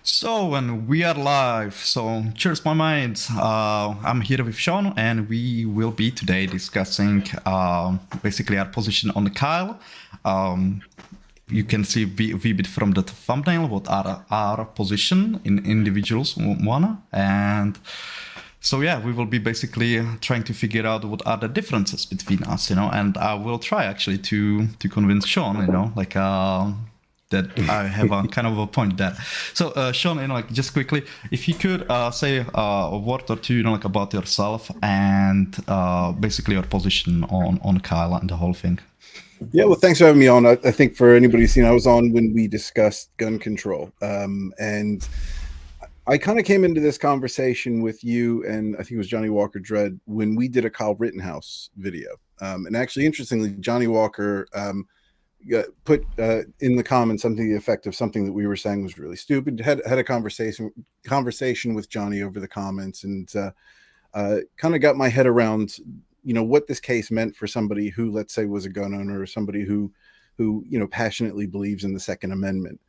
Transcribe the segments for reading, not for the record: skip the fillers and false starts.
So, and we are live. So, cheers, my mates. I'm here with Sean, and we will be today discussing basically our position on the Kyle. Um, you can see a bit from the thumbnail what are our position in individuals one, and so yeah, we will be basically trying to figure out what are the differences between us, and I will try actually to convince Sean, that I have a kind of a point there. So, Sean, just quickly, if you could say a word or two, about yourself and basically your position on Kyle and the whole thing. Yeah, well, thanks for having me on. I think for anybody who's seen, I was on when we discussed gun control. And I kind of came into this conversation with you and I think it was Johnny Walker Dread when we did a Kyle Rittenhouse video. And actually, interestingly, Johnny Walker put in the comments something to the effect of something that we were saying was really stupid. Had a conversation with Johnny over the comments and kind of got my head around what this case meant for somebody who, let's say, was a gun owner or somebody who passionately believes in the Second Amendment.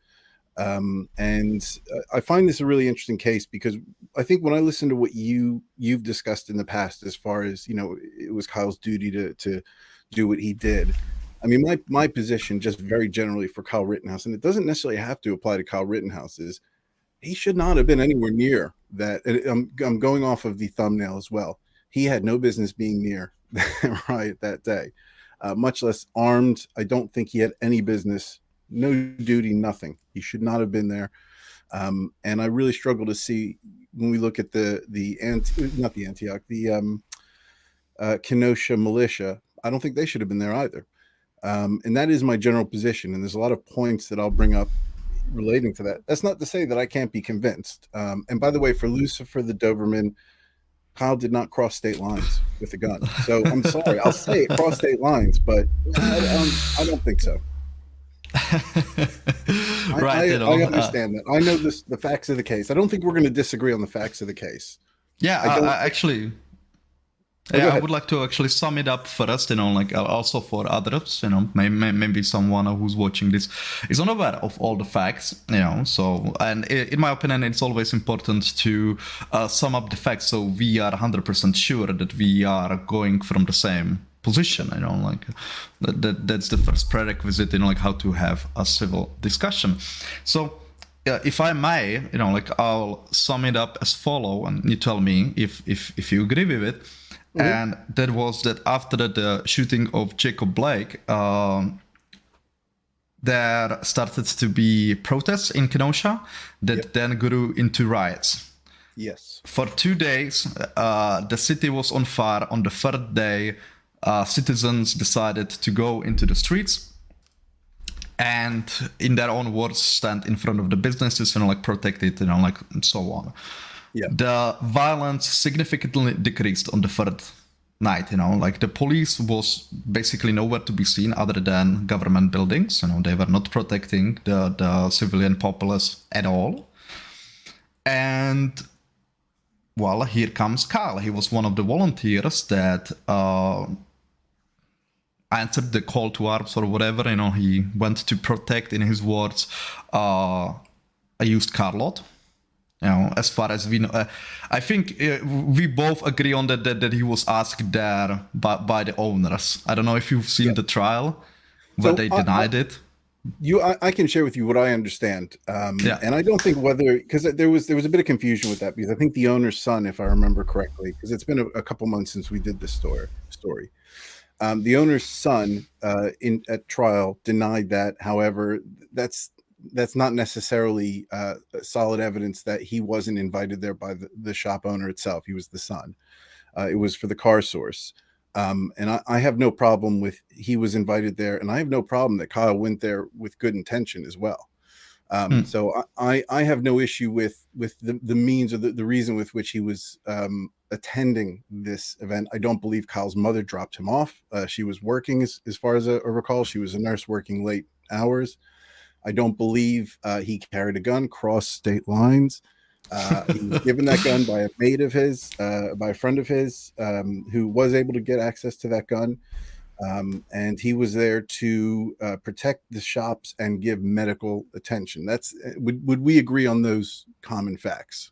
And I find this a really interesting case because I think when I listen to what you've discussed in the past, as far as it was Kyle's duty to do what he did. I mean, my position, just very generally for Kyle Rittenhouse, and it doesn't necessarily have to apply to Kyle Rittenhouse, is he should not have been anywhere near that. I'm going off of the thumbnail as well. He had no business being near that riot that day, much less armed. I don't think he had any business, no duty, nothing. He should not have been there. And I really struggle to see when we look at the Kenosha militia. I don't think they should have been there either. And that is my general position. And there's a lot of points that I'll bring up relating to that. That's not to say that I can't be convinced. And by the way, for Lucifer the Doberman, Kyle did not cross state lines with a gun. So I'm sorry, I'll say it crossed state lines, but I don't think so. Right, I understand that. I know the facts of the case. I don't think we're going to disagree on the facts of the case. Yeah, I would like to actually sum it up first, also for others, maybe someone who's watching this is unaware of all the facts, so, and in my opinion, it's always important to sum up the facts so we are 100% sure that we are going from the same position, that's the first prerequisite, how to have a civil discussion. So, if I may, I'll sum it up as follow, and you tell me if you agree with it. Mm-hmm. And that was that after the shooting of Jacob Blake, there started to be protests in Kenosha that then grew into riots. Yes. For 2 days, the city was on fire. On the third day, citizens decided to go into the streets and, in their own words, stand in front of the businesses and protect it, and so on. Yeah. The violence significantly decreased on the third night, the police was basically nowhere to be seen other than government buildings, they were not protecting the civilian populace at all. And, well, here comes Kyle. He was one of the volunteers that answered the call to arms or whatever, he went to protect, in his words, a used car lot. As far as we know, I think we both agree on that he was asked there by the owners. I don't know if you've seen the trial where they denied it. I can share with you what I understand. And I don't think because there was a bit of confusion with that, because I think the owner's son, if I remember correctly, because it's been a couple months since we did this story. The owner's son at trial denied that. However, that's not necessarily solid evidence that he wasn't invited there by the shop owner itself. He was the son. It was for the car source. And I have no problem with he was invited there. And I have no problem that Kyle went there with good intention as well. So I have no issue with the means or the reason with which he was attending this event. I don't believe Kyle's mother dropped him off. She was working, as far as I recall. She was a nurse working late hours. I don't believe he carried a gun, crossed state lines. He was given that gun by a mate of his, by a friend of his, who was able to get access to that gun. and he was there to protect the shops and give medical attention. That's would we agree on those common facts?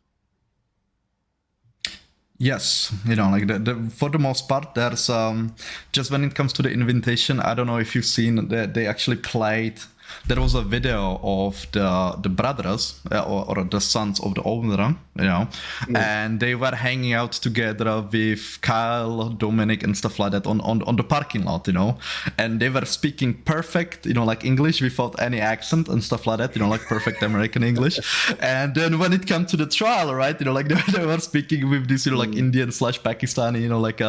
Yes, like for the most part, there's just when it comes to the invitation, I don't know if you've seen that they actually played. There was a video of the brothers or the sons of the owner, and they were hanging out together with Kyle, Dominic, and stuff like that on the parking lot, and they were speaking perfect, like English without any accent and stuff like that, like perfect American English. And then when it came to the trial, right, like they were speaking with this, like Indian / Pakistani, like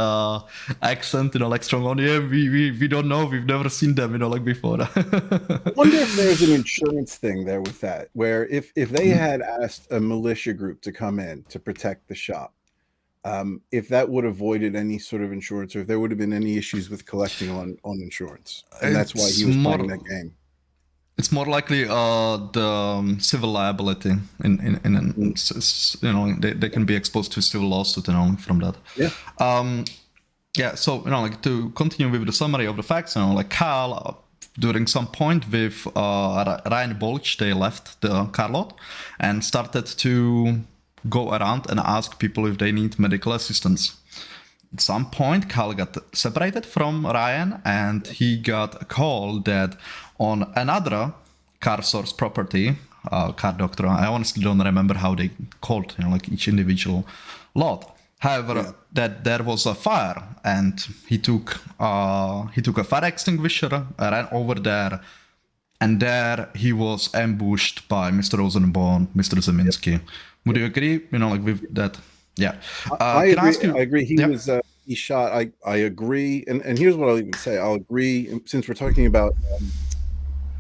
accent, like strong on. Yeah, we don't know, we've never seen them, like before. I wonder if there's an insurance thing there with that, where if they had asked a militia group to come in to protect the shop, if that would have avoided any sort of insurance, or if there would have been any issues with collecting on insurance, and that's why he was playing that game. It's more likely the civil liability they can be exposed to civil lawsuit, from that. Yeah. Yeah. So like to continue with the summary of the facts, like Kyle. During some point with Ryan Bolch, they left the car lot and started to go around and ask people if they need medical assistance. At some point, Kyle got separated from Ryan, and he got a call that on another car source property, car doctor, I honestly don't remember how they called, like each individual lot. However, that there was a fire, and he took a fire extinguisher, ran over there, and there he was ambushed by Mr. Rosenbaum, Mr. Zeminski. Would you agree? Like with that? Yeah. I agree. He shot. I agree. And here's what I'll even say. I'll agree. Since we're talking about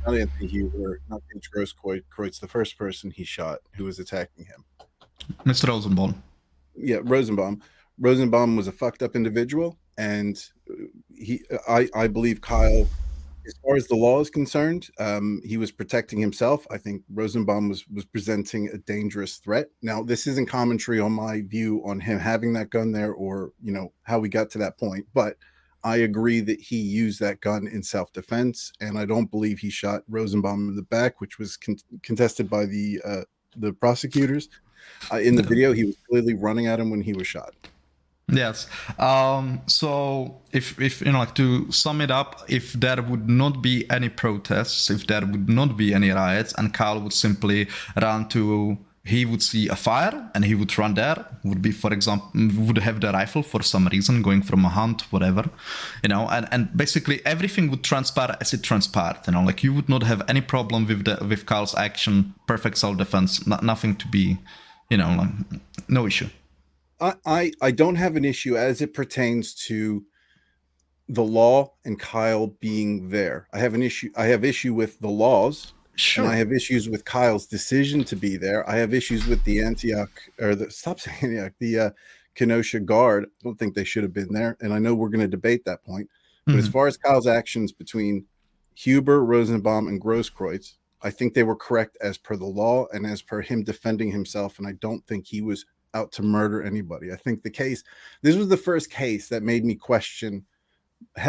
not Anthony Huber, not James Grosskreutz, the first person he shot who was attacking him, Mr. Rosenbaum. Yeah, Rosenbaum was a fucked up individual, and I believe Kyle, as far as the law is concerned, he was protecting himself. I think Rosenbaum was presenting a dangerous threat. Now, this isn't commentary on my view on him having that gun there, or how we got to that point, but I agree that he used that gun in self-defense, and I don't believe he shot Rosenbaum in the back, which was contested by the prosecutors. In the video, he was clearly running at him when he was shot. Yes. So if like to sum it up, if there would not be any protests, if there would not be any riots, and Kyle would simply run to, he would see a fire and he would run there, would be, for example, would have the rifle for some reason, going from a hunt, whatever, and basically everything would transpire as it transpired, like you would not have any problem with Kyle's action, perfect self-defense, nothing to be, like no issue. I don't have an issue as it pertains to the law and Kyle being there. I have issue with the laws. Sure. And I have issues with Kyle's decision to be there. I have issues with the the Kenosha guard. I don't think they should have been there. And I know we're going to debate that point. But as far as Kyle's actions between Huber, Rosenbaum, and Grosskreutz, I think they were correct as per the law and as per him defending himself. And I don't think he was out to murder anybody. I think this was the first case that made me question,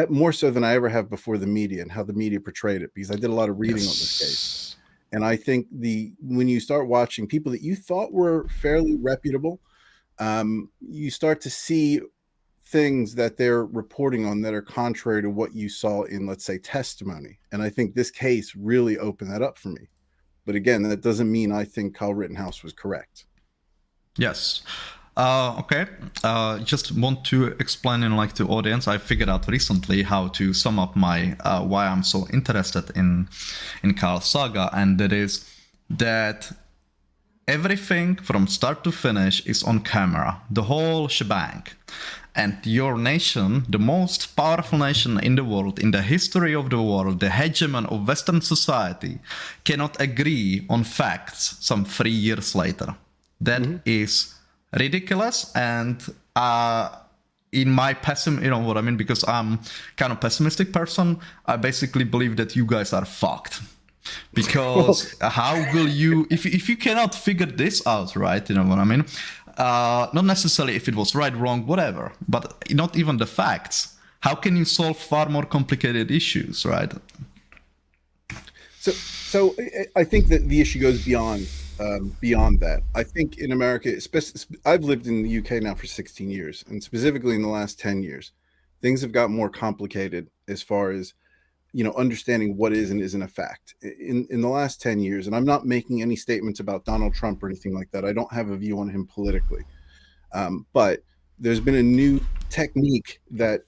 more so than I ever have before, the media and how the media portrayed it, because I did a lot of reading on this case. And I think when you start watching people that you thought were fairly reputable, you start to see things that they're reporting on that are contrary to what you saw in, let's say, testimony. And I think this case really opened that up for me. But again, that doesn't mean I think Kyle Rittenhouse was correct. Yes. Okay. Just want to explain to audience. I figured out recently how to sum up my why I'm so interested in Kyle's saga, and that is that everything from start to finish is on camera, the whole shebang. And your nation, the most powerful nation in the world, in the history of the world, the hegemon of Western society, cannot agree on facts some 3 years later. That is ridiculous. And in my what I mean, because I'm kind of pessimistic person, I basically believe that you guys are fucked. Because how will you, if you cannot figure this out, right? You know what I mean? Not necessarily if it was right, wrong, whatever, but not even the facts. how can you solve far more complicated issues, right? So I think that the issue goes beyond that. I think in America, especially, I've lived in the UK now for 16 years, and specifically in the last 10 years, things have gotten more complicated as far as understanding what is and isn't a fact. In the last 10 years, and I'm not making any statements about Donald Trump or anything like that. I don't have a view on him politically, but there's been a new technique that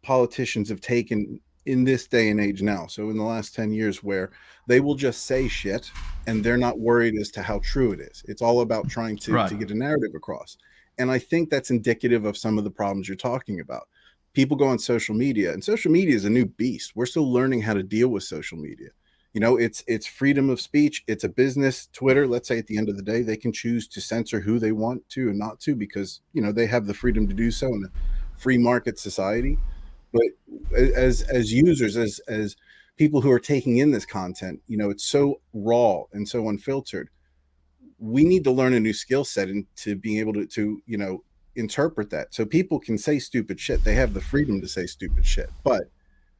politicians have taken in this day and age now. So in the last 10 years, where they will just say shit and they're not worried as to how true it is. It's all about trying to Right. get a narrative across. And I think that's indicative of some of the problems you're talking about. People go on social media, and social media is a new beast. We're still learning how to deal with social media. It's freedom of speech. It's a business. Twitter, let's say, at the end of the day, they can choose to censor who they want to and not to, because they have the freedom to do so in a free market society. But as users, as people who are taking in this content, it's so raw and so unfiltered. We need to learn a new skill set and to being able to interpret that. So people can say stupid shit. They have the freedom to say stupid shit, but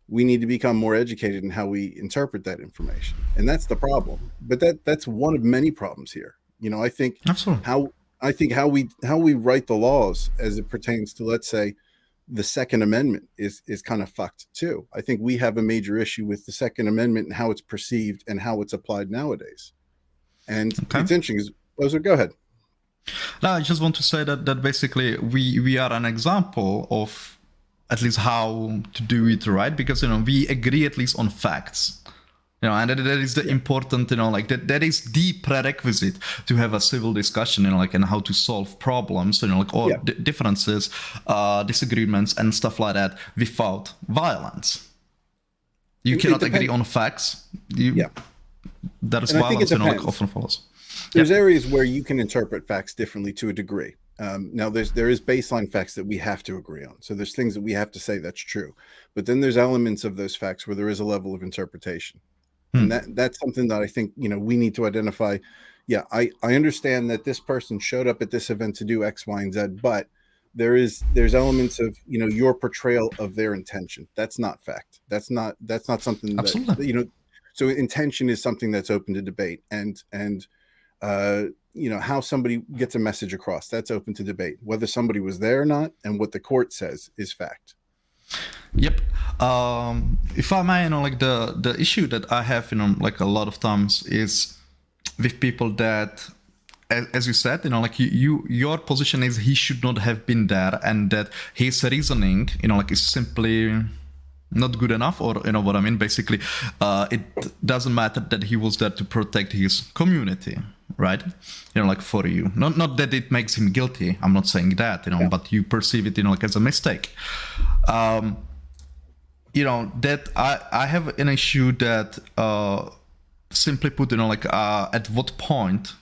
we need to become more educated in how we interpret that information. And that's the problem. But that's one of many problems here. I think Absolutely. how we write the laws as it pertains to, let's say, the Second Amendment is kind of fucked too. I think we have a major issue with the Second Amendment and how it's perceived and how it's applied nowadays. And Okay. it's interesting. Go ahead. No, I just want to say that basically we are an example of at least how to do it right, because we agree at least on facts. And that is the important, like that is the prerequisite to have a civil discussion, and how to solve problems, all differences, disagreements, and stuff like that without violence. You cannot agree on facts. That is violence, often follows. There's areas where you can interpret facts differently to a degree. Now, there is baseline facts that we have to agree on. So there's things that we have to say that's true. But then there's elements of those facts where there is a level of interpretation. And that's something that I think, we need to identify. Yeah, I understand that this person showed up at this event to do X, Y, and Z, but there's elements of, your portrayal of their intention. That's not fact. That's not something Absolutely. that, so intention is something that's open to debate. And how somebody gets a message across, that's open to debate. Whether somebody was there or not and what the court says is fact. Yep. If I may, the issue that I have, like a lot of times is with people that, as you said, your position is he should not have been there, and that his reasoning, is simply not good enough, or what I mean. Basically, it doesn't matter that he was there to protect his community, right? For you, not that it makes him guilty. I'm not saying that, but you perceive it, as a mistake. That I have an issue that, simply put, at what point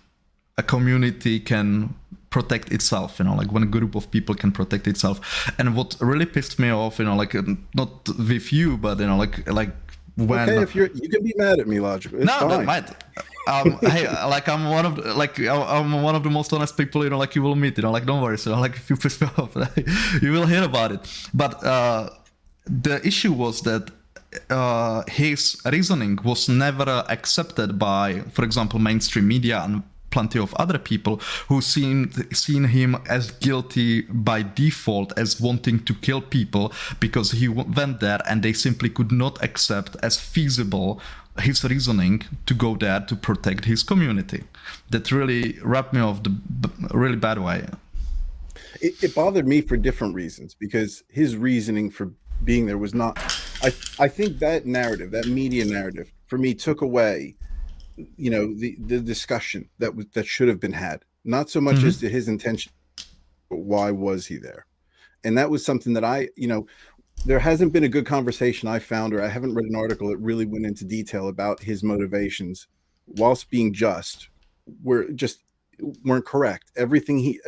a community can protect itself, when a group of people can protect itself. And what really pissed me off, not with you, but when, okay, if you can be mad at me, logically, it's fine. No, mate. Hey, I'm one of the most honest people, you will meet, don't worry. So if you piss me off, you will hear about it. But the issue was that his reasoning was never accepted by, for example, mainstream media and plenty of other people who seen him as guilty by default, as wanting to kill people because he went there, and they simply could not accept as feasible his reasoning to go there to protect his community. That really rubbed me off the really bad way. It bothered me for different reasons, because his reasoning for being there was not. I think that narrative, that media narrative, for me, took away, the discussion that should have been had. Not so much as to his intention, but why was he there? And that was something that there hasn't been a good conversation I found, or I haven't read an article that really went into detail about his motivations, whilst being just, weren't correct. Everything he,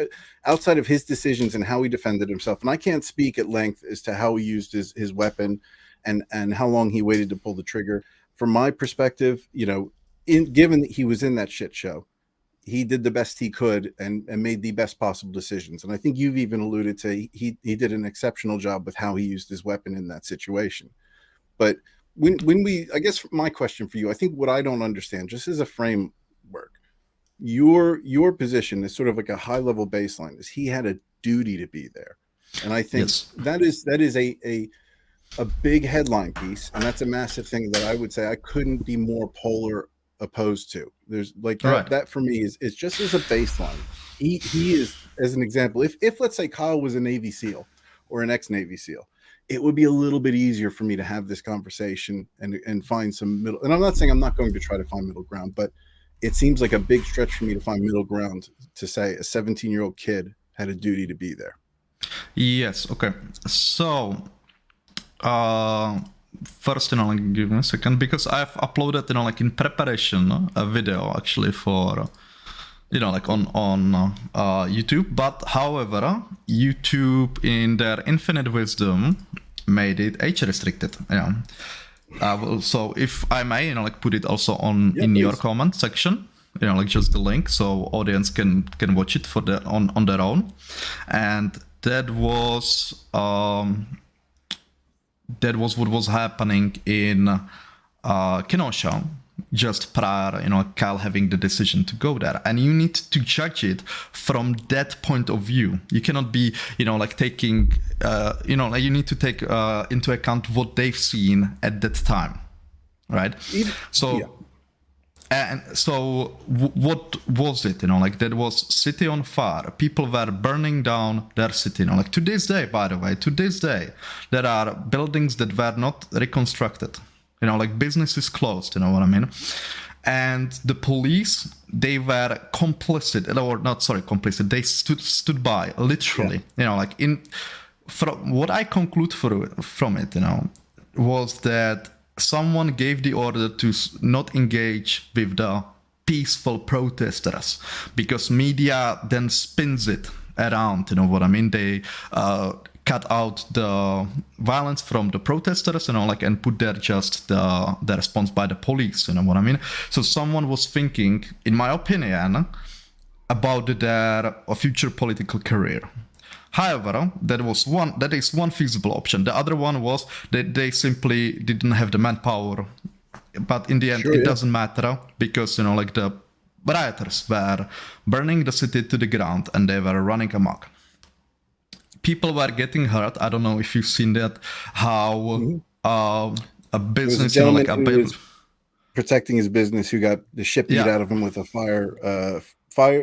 outside of his decisions and how he defended himself, and I can't speak at length as to how he used his weapon and how long he waited to pull the trigger. From my perspective, given that he was in that shit show, he did the best he could and made the best possible decisions. And I think you've even alluded to he did an exceptional job with how he used his weapon in that situation. But I guess my question for you, I think what I don't understand, just as a framework, your position is sort of like a high level baseline, is he had a duty to be there. And I think that is a big headline piece, and that's a massive thing that I would say I couldn't be more polar opposed to. There's like that for me is just as a baseline. He is, as an example, if let's say Kyle was a Navy SEAL or an ex-Navy SEAL, it would be a little bit easier for me to have this conversation and find some middle. And I'm not saying I'm not going to try to find middle ground, but it seems like a big stretch for me to find middle ground to say a 17-year-old kid had a duty to be there. Yes. Okay. So, first, like, give me a second, because I've uploaded, like in preparation, a video actually for, like on YouTube. But however, YouTube, in their infinite wisdom, made it age restricted. Yeah. So if I may, like put it also on in your comment section, like just the link, so audience can watch it for on their own. And that was what was happening in Kenosha just prior, Kyle having the decision to go there. And you need to judge it from that point of view. You cannot be, like taking, like you need to take into account what they've seen at that time, right? And so what was it, like that was city on fire. People were burning down their city, like to this day, by the way, there are buildings that were not reconstructed, like businesses closed, you know what I mean? And the police, they were complicit, or not, sorry, complicit, they stood by, literally, like from what I conclude from it, was that someone gave the order to not engage with the peaceful protesters, because media then spins it around, you know what I mean? They cut out the violence from the protesters, and put there just the response by the police, you know what I mean? So someone was thinking, in my opinion, about their future political career. However, that is one feasible option. The other one was that they simply didn't have the manpower. But in the end, it doesn't matter, because, like the rioters were burning the city to the ground and they were running amok. People were getting hurt. I don't know if you've seen that, how a business, was protecting his business, who got the shit beat out of him with a fire.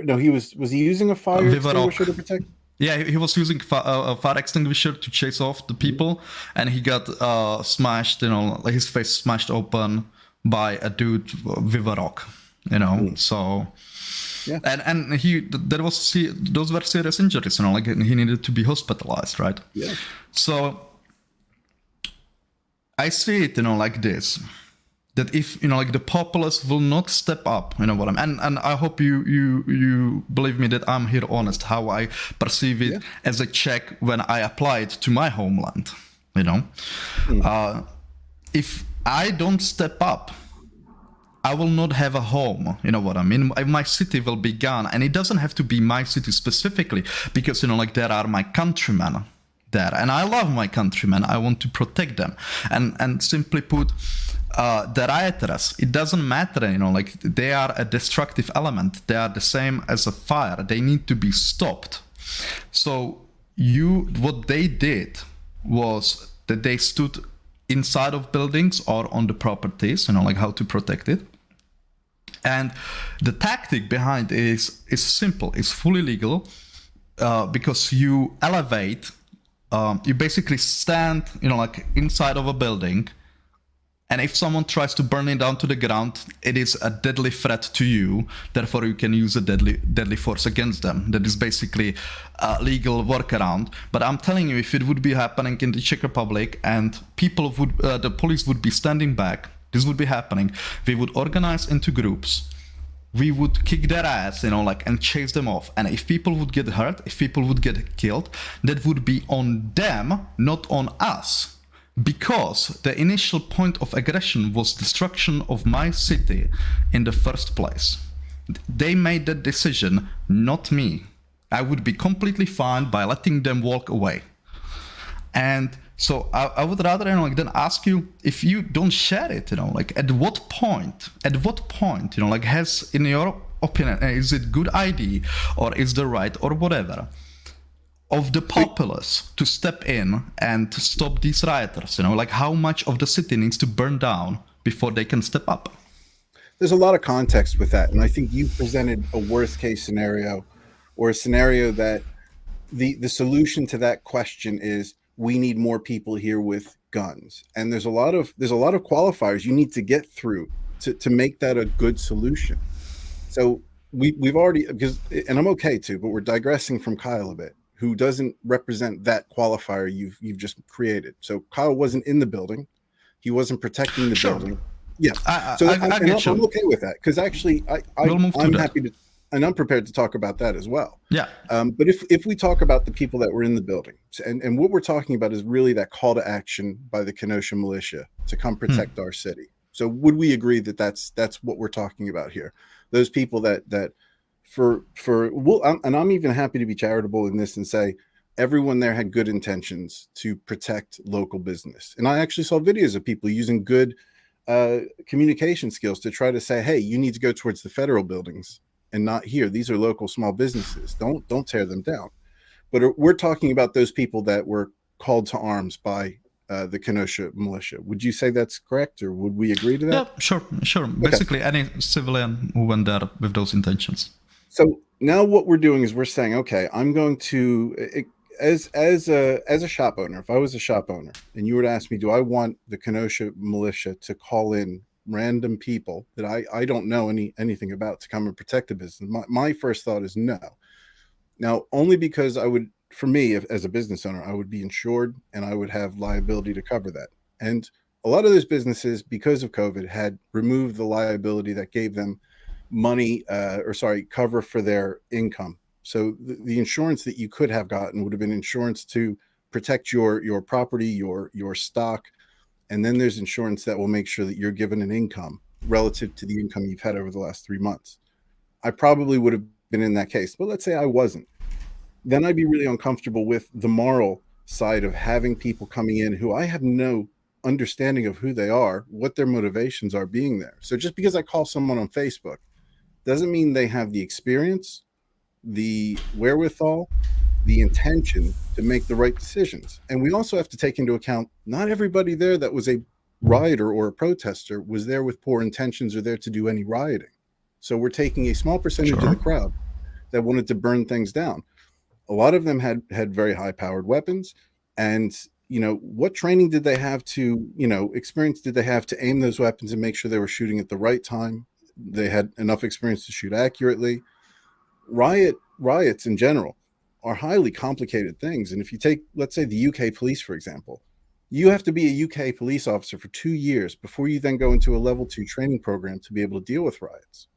No, was he using a fire extinguisher to protect? Yeah, he was using a fire extinguisher to chase off the people, and he got smashed, like his face smashed open by a dude with a rock, so... Yeah. And those were serious injuries, like he needed to be hospitalized, right? Yeah. So I see it, like this, that if, like the populace will not step up, what I'm, and I hope you believe me that I'm here honest, how I perceive it as a check when I apply it to my homeland, if I don't step up, I will not have a home, you know what I mean? My city will be gone, and it doesn't have to be my city specifically, because, like there are my countrymen there, and I love my countrymen, I want to protect them. And simply put, the rioters, it doesn't matter, like they are a destructive element, they are the same as a fire, they need to be stopped. So what they did was that they stood inside of buildings or on the properties, like how to protect it. And the tactic behind is simple, it's fully legal, because you elevate, you basically stand, like inside of a building, and if someone tries to burn it down to the ground, it is a deadly threat to you, therefore you can use a deadly force against them. That is basically a legal workaround. But I'm telling you, if it would be happening in the Czech Republic and the police would be standing back, this would be happening. We would organize into groups. We would kick their ass, and chase them off. And if people would get hurt, if people would get killed, that would be on them, not on us. Because the initial point of aggression was destruction of my city in the first place. They made that decision, not me. I would be completely fine by letting them walk away. And so I would rather, then ask you, if you don't share it, at what point, has, in your opinion, is it good idea or is the right or whatever of the populace to step in and to stop these rioters? How much of the city needs to burn down before they can step up? There's a lot of context with that, and I think you presented a worst case scenario, or a scenario that the solution to that question is we need more people here with guns, and there's a lot of qualifiers you need to get through to make that a good solution. So we've already, because, and I'm okay too, but we're digressing from Kyle a bit, who doesn't represent that qualifier you've just created. So Kyle wasn't in the building, he wasn't protecting the building. Yeah, I'm okay with that, because actually I'm happy to. And I'm prepared to talk about that as well. Yeah. But if we talk about the people that were in the building, and what we're talking about is really that call to action by the Kenosha militia to come protect our city. So would we agree that that's what we're talking about here? Those people that and I'm even happy to be charitable in this and say everyone there had good intentions to protect local business. And I actually saw videos of people using good communication skills to try to say, hey, you need to go towards the federal buildings and not here. These are local small businesses. Don't tear them down. But we're talking about those people that were called to arms by the Kenosha militia. Would you say that's correct, or would we agree to that? Yeah, sure. Okay. Basically, any civilian who went there with those intentions. So now what we're doing is we're saying, okay, I'm going to, as a shop owner, if I was a shop owner and you were to ask me, do I want the Kenosha militia to call in random people that I don't know anything about to come and protect the business? My first thought is no. Now, only because for me, as a business owner, I would be insured and I would have liability to cover that. And a lot of those businesses, because of COVID, had removed the liability that gave them money, cover for their income. So the insurance that you could have gotten would have been insurance to protect your property, your stock. And then there's insurance that will make sure that you're given an income relative to the income you've had over the last 3 months. I probably would have been in that case, but let's say I wasn't. Then I'd be really uncomfortable with the moral side of having people coming in who I have no understanding of who they are, what their motivations are being there. So just because I call someone on Facebook doesn't mean they have the experience, the wherewithal, the intention to make the right decisions. And we also have to take into account not everybody there that was a rioter or a protester was there with poor intentions or there to do any rioting. So we're taking a small percentage of the crowd that wanted to burn things down. A lot of them had very high powered weapons. And, what training did they have to, experience did they have to aim those weapons and make sure they were shooting at the right time? They had enough experience to shoot accurately. Riots in general are highly complicated things. And if you take, let's say, the UK police, for example, you have to be a UK police officer for 2 years before you then go into a level 2 training program to be able to deal with riots.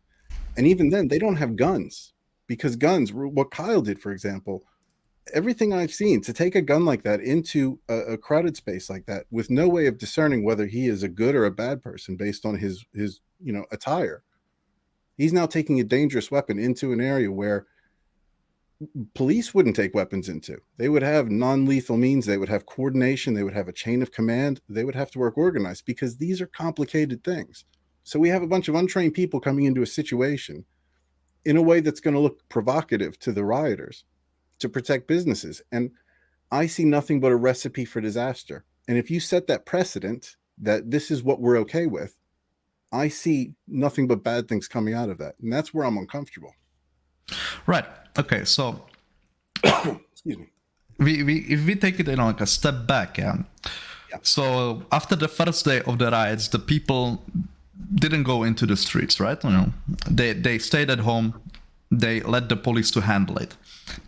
And even then, they don't have guns, because guns, what Kyle did, for example, everything I've seen, to take a gun like that into a crowded space like that with no way of discerning whether he is a good or a bad person based on his attire. He's now taking a dangerous weapon into an area where police wouldn't take weapons into. They would have non-lethal means. They would have coordination. They would have a chain of command. They would have to work organized, because these are complicated things. So we have a bunch of untrained people coming into a situation in a way that's going to look provocative to the rioters to protect businesses. And I see nothing but a recipe for disaster. And if you set that precedent that this is what we're okay with, I see nothing but bad things coming out of that. And that's where I'm uncomfortable. Right. Okay. So excuse me. If we take it like a step back, yeah. So after the first day of the riots, the people didn't go into the streets, right? They stayed at home. They let the police to handle it.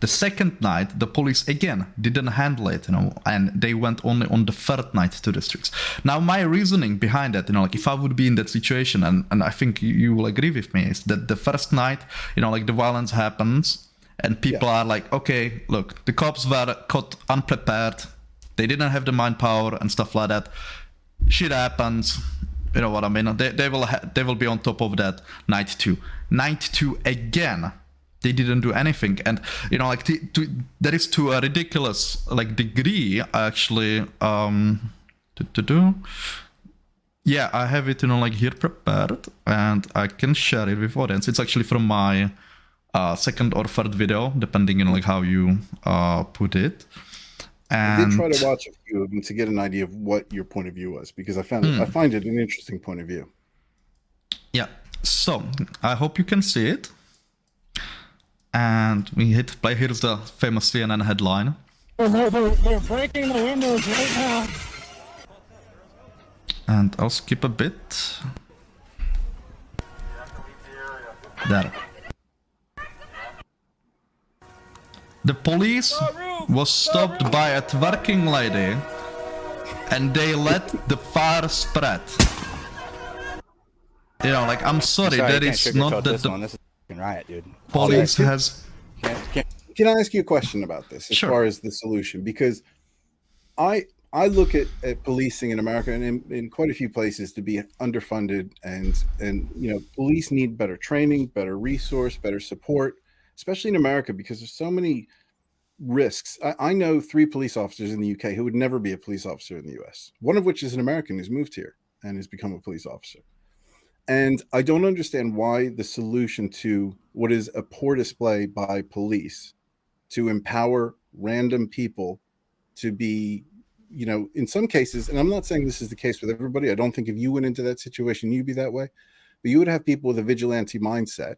The second night, the police again didn't handle it, and they went only on the third night to the streets. Now, my reasoning behind that, if I would be in that situation, and I think you will agree with me, is that the first night, the violence happens, and people are like, okay, look, the cops were caught unprepared. They didn't have the manpower and stuff like that. Shit happens. You know what I mean? They will be on top of that night two again. They didn't do anything, and you know, like that is to a ridiculous like degree actually. Yeah, I have it, you know, like here prepared, and I can share it with audience. It's actually from my second or third video, depending on like how you put it. And I did try to watch a few of them to get an idea of what your point of view was, because I find it an interesting point of view. Yeah, so I hope you can see it. And we hit play. Here's the famous CNN headline. They're breaking the windows right now. And I'll skip a bit. There. The police was stopped by a twerking lady, and they let the fire spread. You know, like, I'm sorry, that is not that the riot, dude. police has... Can I ask you a question about this as far as the solution? Because I look at policing in America and in quite a few places to be underfunded, and you know, police need better training, better resource, better support, especially in America, because there's so many risks. I know 3 police officers in the UK who would never be a police officer in the US, one of which is an American who's moved here and has become a police officer. And I don't understand why the solution to what is a poor display by police to empower random people to be, you know, in some cases, and I'm not saying this is the case with everybody. I don't think if you went into that situation, you'd be that way, but you would have people with a vigilante mindset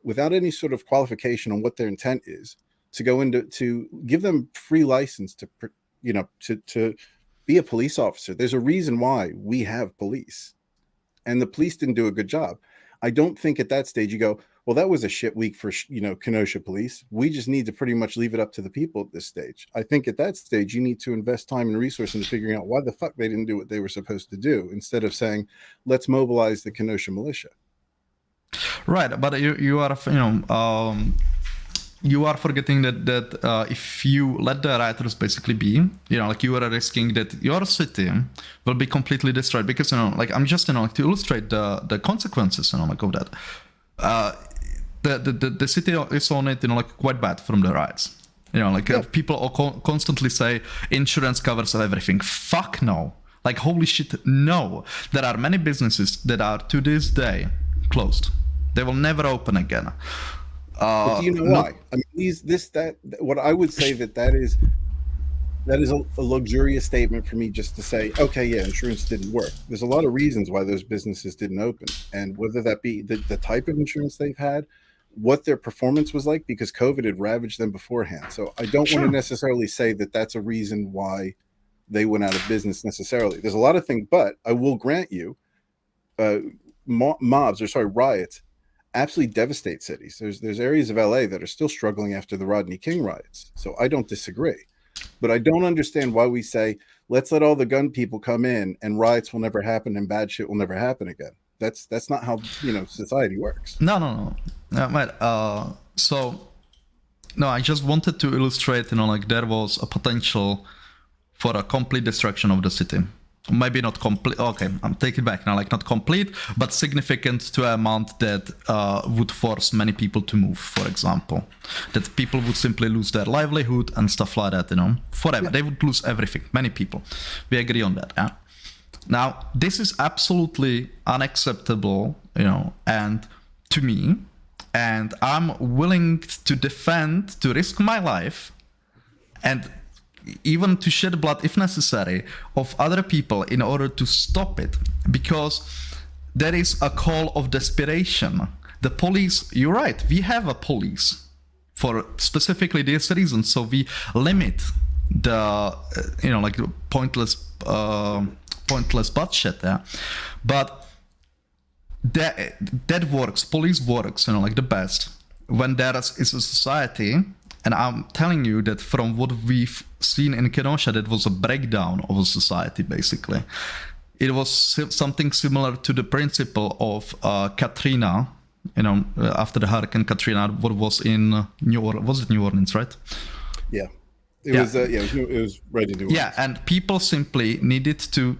without any sort of qualification on what their intent is, to go into, to give them free license to, you know, to be a police officer. There's a reason why we have police, and the police didn't do a good job. I don't think at that stage you go, well, that was a shit week for, you know, Kenosha police. We just need to pretty much leave it up to the people at this stage. I think at that stage, you need to invest time and resource into figuring out why the fuck they didn't do what they were supposed to do, instead of saying, let's mobilize the Kenosha militia. Right, but you are, you know, you are forgetting that if you let the rioters basically be, you know, like, you are risking that your city will be completely destroyed, because, you know, like, I'm just, you know, like, to illustrate the consequences, you know, like, of that. The city is on it, you know, like, quite bad from the riots. You know, like, people constantly say insurance covers everything. Fuck no. Like, holy shit, no. There are many businesses that are to this day closed. They will never open again. But do you know why? I mean, what I would say that is a luxurious statement for me, just to say, okay, yeah, insurance didn't work. There's a lot of reasons why those businesses didn't open, and whether that be the type of insurance they've had, what their performance was like, because COVID had ravaged them beforehand. So I don't want to necessarily say that that's a reason why they went out of business necessarily. There's a lot of things, but I will grant you, riots absolutely devastate cities. There's areas of LA that are still struggling after the Rodney King riots. So I don't disagree, but I don't understand why we say, let's let all the gun people come in and riots will never happen and bad shit will never happen again. That's not how, you know, society works. No. So, no, I just wanted to illustrate, you know, like, there was a potential for a complete destruction of the city. Maybe not complete. Okay, I'm taking it back now. Like, not complete, but significant to an amount that would force many people to move. For example, that people would simply lose their livelihood and stuff like that. You know, forever. They would lose everything. Many people. We agree on that. Yeah. Now, this is absolutely unacceptable. You know, and to me, and I'm willing to defend, to risk my life, and even to shed blood if necessary of other people in order to stop it, because there is a call of desperation. The police, you're right, we have a police for specifically this reason, so we limit the you know, like, pointless butt shit. Yeah, but that works. Police works, you know, like, the best when there is a society. And I'm telling you that from what we've seen in Kenosha, that was a breakdown of a society, basically. It was something similar to the principle of Katrina, you know, after the Hurricane Katrina, what was in New Orleans, right? Yeah. It was right in New Orleans. Yeah, and people simply needed to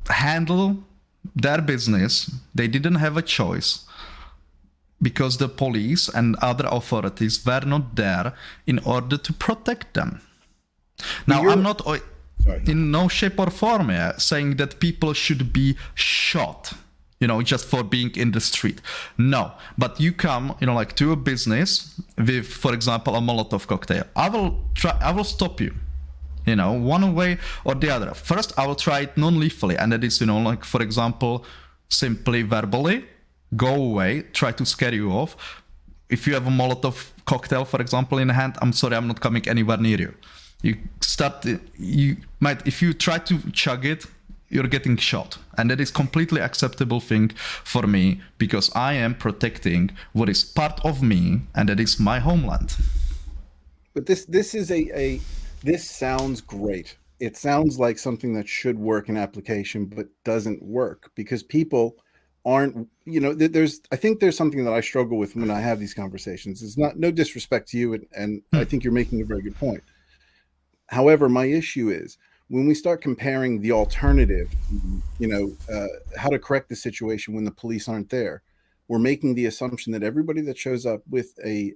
handle their business. They didn't have a choice because the police and other authorities were not there in order to protect them. Now, I'm not in no shape or form saying that people should be shot, just for being in the street. No, but you come, like to a business with, for example, a Molotov cocktail. I will stop you, one way or the other. First, I will try it non-lethally, and that is, like, for example, simply verbally, go away, try to scare you off. If you have a Molotov cocktail, for example, in hand, I'm sorry, I'm not coming anywhere near you. If you try to chug it, you're getting shot. And that is completely acceptable thing for me, because I am protecting what is part of me, and that is my homeland. But this sounds great. It sounds like something that should work in application, but doesn't work because people aren't, I think there's something that I struggle with when I have these conversations. It's no disrespect to you, and I think you're making a very good point. However, my issue is when we start comparing the alternative, how to correct the situation when the police aren't there, we're making the assumption that everybody that shows up with a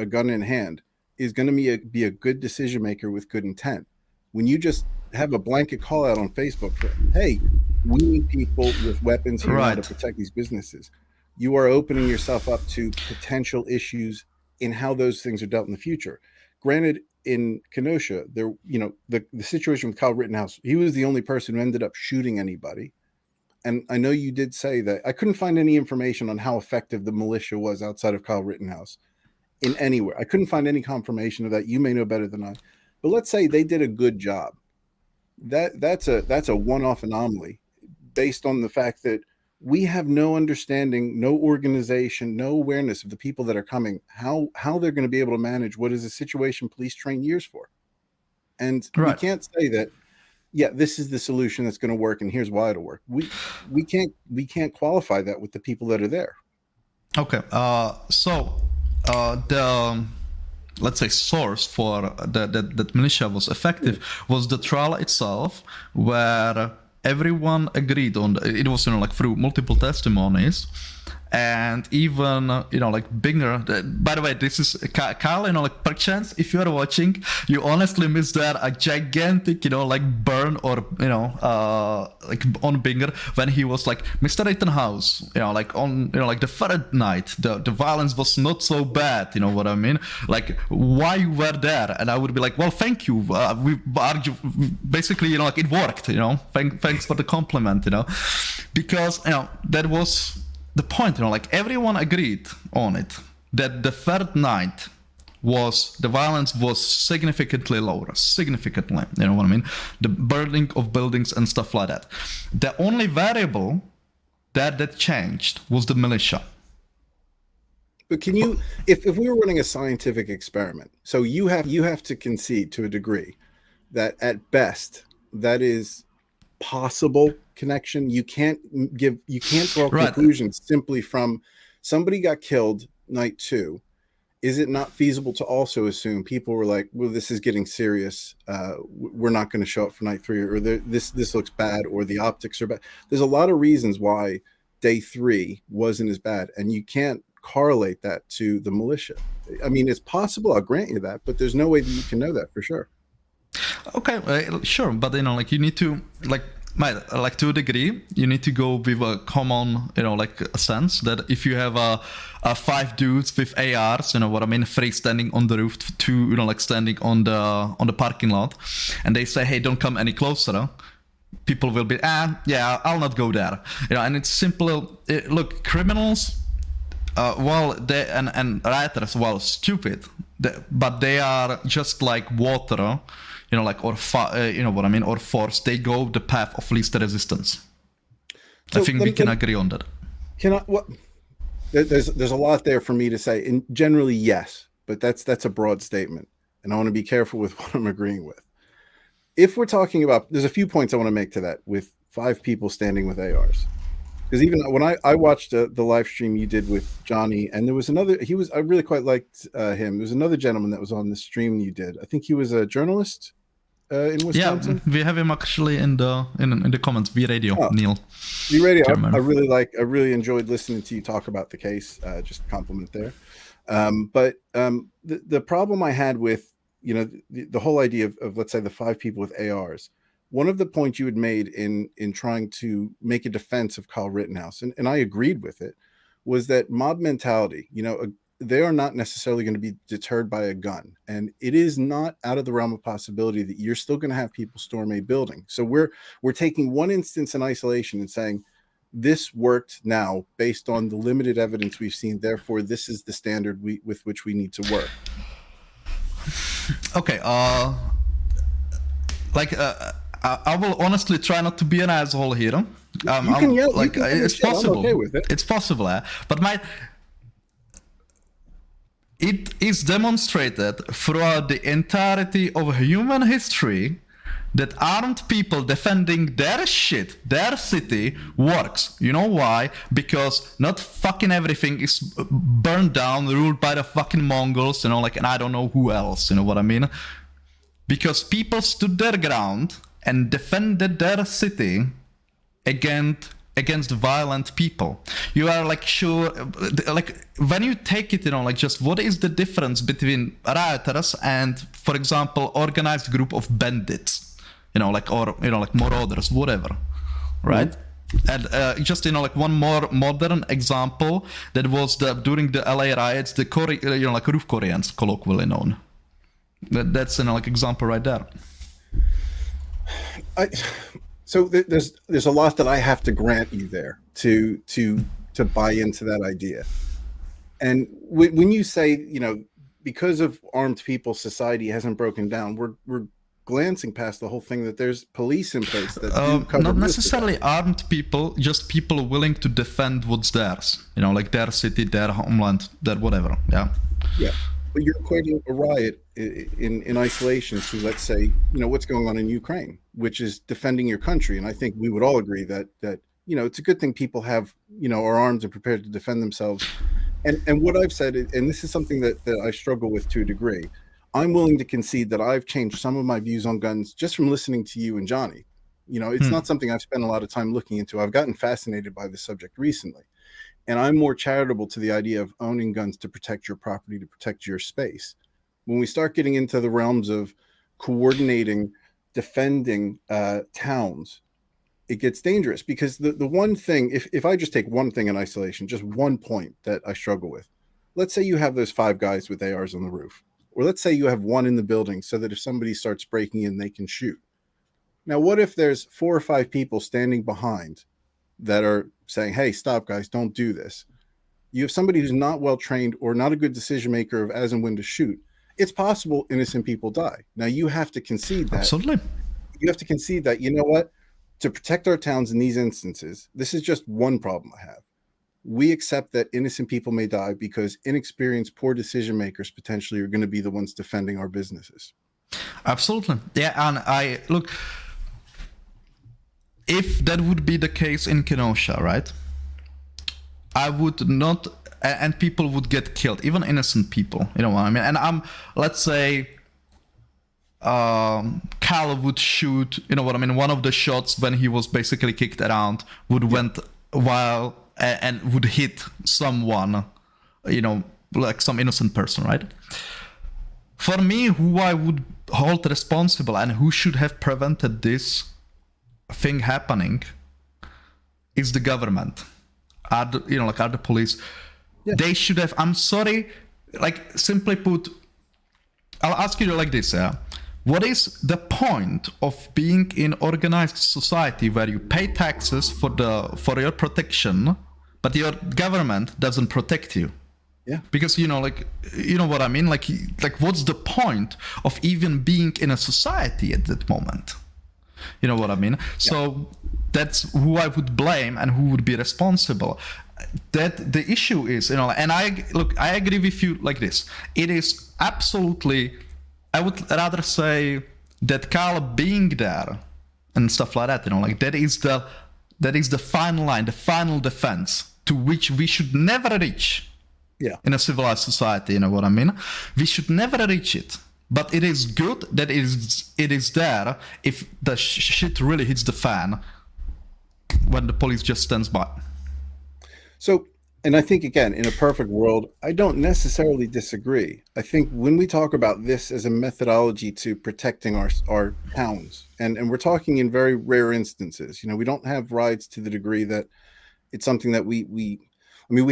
gun in hand is going to be a good decision maker with good intent. When you just have a blanket call out on Facebook for, hey, we need people with weapons here to protect these businesses, you are opening yourself up to potential issues in how those things are dealt in the future. Granted, in Kenosha, there, the situation with Kyle Rittenhouse, he was the only person who ended up shooting anybody. And I know you did say that I couldn't find any information on how effective the militia was outside of Kyle Rittenhouse in anywhere. I couldn't find any confirmation of that. You may know better than I. But let's say they did a good job. That's a one-off anomaly based on the fact that we have no understanding, no organization, no awareness of the people that are coming, how they're going to be able to manage what is a situation police train years for. And we can't say that, this is the solution that's going to work and here's why it'll work. We can't qualify that with the people that are there. Okay. So the let's say source for that militia was effective was the trial itself, where everyone agreed on it was through multiple testimonies, and even Binger. By the way, this is Kyle. Perchance, if you are watching, you honestly missed there a gigantic burn or on Binger when he was like, Mr. Rittenhouse, on the third night, the violence was not so bad. You know what I mean? Why you were there? And I would be like, well, thank you. We argue basically, it worked. Thanks for the compliment. Because that was the point, everyone agreed on it, that the third night the violence was significantly lower, significantly, you know what I mean? The burning of buildings and stuff like that. The only variable that changed was the militia. But can you, if we were running a scientific experiment, so you have to concede to a degree that at best that is possible connection. You can't draw conclusions simply from somebody got killed night 2. Is it not feasible to also assume people were like, well, this is getting serious, we're not going to show up for night 3, or this looks bad, or the optics are bad? There's a lot of reasons why day 3 wasn't as bad, and you can't correlate that to the militia. I mean, it's possible, I'll grant you that, but there's no way that you can know that for sure. Okay, sure, but you need to to a degree, you need to go with a common, a sense that if you have a 5 dudes with ARs, 3 standing on the roof, 2, standing on the parking lot, and they say, hey, don't come any closer, people will be, I'll not go there, and it's simple. Look, criminals, they and rioters, stupid, but they are just like water. Or force, they go the path of least resistance. So I think we can agree on that. There's a lot there for me to say, and generally yes, but that's a broad statement, and I want to be careful with what I'm agreeing with. If we're talking about, there's a few points I want to make to that with 5 people standing with ARs, because even when I watched the live stream you did with Johnny, and there was another, I really quite liked him. There was another gentleman that was on the stream you did. I think he was a journalist. in Wisconsin? Yeah, we have him actually in the comments. V Radio, Neil. V Radio, I really enjoyed listening to you talk about the case. Just a compliment there. But the problem I had with, you know, the whole idea of let's say the 5 people with ARs, one of the points you had made in trying to make a defense of Kyle Rittenhouse, and I agreed with it, was that mob mentality, you know, they are not necessarily going to be deterred by a gun. And it is not out of the realm of possibility that you're still going to have people storm a building. So we're taking one instance in isolation and saying, this worked now based on the limited evidence we've seen. Therefore, this is the standard with which we need to work. Okay. I will honestly try not to be an asshole here. You can yell. Like, it's possible. I'm okay with it. It's possible, but it is demonstrated throughout the entirety of human history that armed people defending their shit, their city, works. You know why? Because not fucking everything is burned down, ruled by the fucking Mongols, you know, like, and I don't know who else, you know what I mean? Because people stood their ground and defended their city against violent people. You are like, sure, like when you take it, you know, like, just what is the difference between rioters and, for example, organized group of bandits, you know, like, or, you know, like marauders, whatever, right? Mm-hmm. And just, you know, like one more modern example that was during the LA riots, the you know, like roof Koreans, colloquially known. That's, you know, like example right there. So there's a lot that I have to grant you there to buy into that idea. And when you say, you know, because of armed people, society hasn't broken down, we're glancing past the whole thing that there's police in place that do cover not necessarily armed people, just people willing to defend what's theirs. You know, like their city, their homeland, their whatever. Yeah. Yeah. But you're equating a riot in isolation to, let's say, you know, what's going on in Ukraine, which is defending your country. And I think we would all agree that you know, it's a good thing people have, you know, are armed and prepared to defend themselves. And what I've said, and this is something that I struggle with to a degree, I'm willing to concede that I've changed some of my views on guns just from listening to you and Johnny. You know, it's not something I've spent a lot of time looking into. I've gotten fascinated by the subject recently. And I'm more charitable to the idea of owning guns to protect your property, to protect your space. When we start getting into the realms of coordinating, defending towns, it gets dangerous, because the one thing, if I just take one thing in isolation, just one point that I struggle with, let's say you have those 5 guys with ARs on the roof, or let's say you have one in the building so that if somebody starts breaking in, they can shoot. Now, what if there's 4 or 5 people standing behind that are saying, hey, stop, guys, don't do this? You have somebody who's not well trained or not a good decision maker of as and when to shoot. It's possible innocent people die. Now, you have to concede that. Absolutely. You have to concede that, you know what? To protect our towns in these instances, this is just one problem I have. We accept that innocent people may die because inexperienced, poor decision makers potentially are going to be the ones defending our businesses. Absolutely. Yeah, and I look, if that would be the case in Kenosha, right? I would not, and people would get killed, even innocent people, you know what I mean? And let's say, Cal would shoot, you know what I mean? One of the shots when he was basically kicked around went while and would hit someone, you know, like some innocent person, right? For me, who I would hold responsible and who should have prevented this thing happening is the government. Are the police. Yeah. They should have, I'm sorry, like, simply put, I'll ask you like this, yeah? What is the point of being in organized society where you pay taxes for your protection, but your government doesn't protect you? Yeah. Because, you know, like, you know what I mean? Like what's the point of even being in a society at that moment? You know what I mean? Yeah. So that's who I would blame and who would be responsible. That the issue is, you know, and I agree with you like this. It is absolutely, I would rather say that Carl being there and stuff like that, you know, like that is the final line, the final defense to which we should never reach. Yeah. In a civilized society, you know what I mean? We should never reach it. But it is good that it is there if the shit really hits the fan when the police just stands by. So, and I think, again, in a perfect world, I don't necessarily disagree. I think when we talk about this as a methodology to protecting our towns, and we're talking in very rare instances, we don't have riots to the degree that it's something that we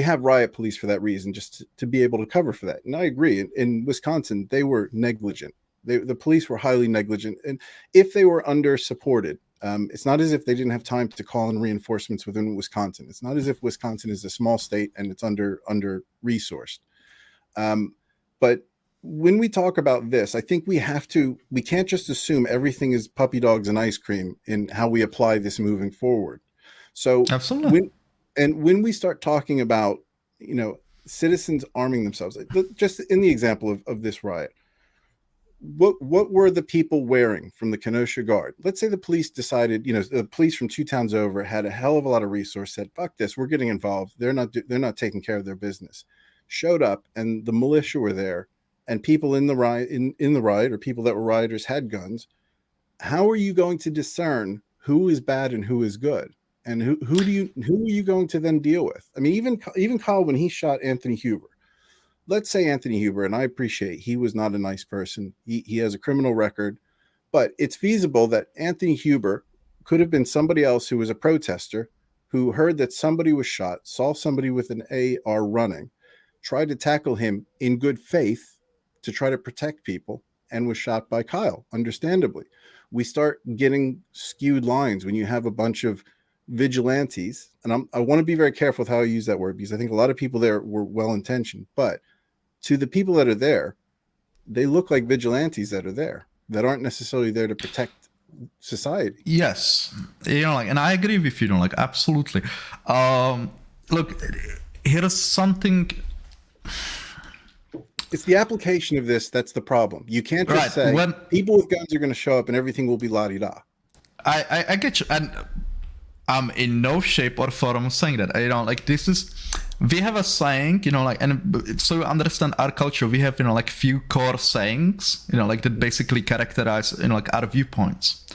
have riot police for that reason, just to be able to cover for that. And I agree. In Wisconsin, they were negligent. The police were highly negligent. And if they were under supported, it's not as if they didn't have time to call in reinforcements within Wisconsin. It's not as if Wisconsin is a small state and it's under resourced. But when we talk about this, I think we can't just assume everything is puppy dogs and ice cream in how we apply this moving forward. So absolutely. When we start talking about, citizens arming themselves, just in the example of this riot, what were the people wearing from the Kenosha Guard? Let's say the police decided, the police from 2 towns over had a hell of a lot of resource, said, fuck this, we're getting involved. They're not taking care of their business. Showed up and the militia were there, and people in the riot or people that were rioters had guns. How are you going to discern who is bad and who is good? And who are you going to then deal with? I mean, even Kyle, when he shot Anthony Huber, let's say Anthony Huber, and I appreciate he was not a nice person. He has a criminal record, but it's feasible that Anthony Huber could have been somebody else who was a protester who heard that somebody was shot, saw somebody with an AR running, tried to tackle him in good faith to try to protect people, and was shot by Kyle, understandably. We start getting skewed lines when you have a bunch of vigilantes, and I want to be very careful with how I use that word, because I think a lot of people there were well-intentioned, but to the people that are there, they look like vigilantes that are there, that aren't necessarily there to protect society. Yes, and I agree with you, absolutely. Look, here's something. It's the application of this that's the problem. You can't just say people with guns are going to show up and everything will be la-di-da. I get you, and I'm in no shape or form saying that. This is, we have a saying, and so you understand our culture, we have, few core sayings, that basically characterize, our viewpoints,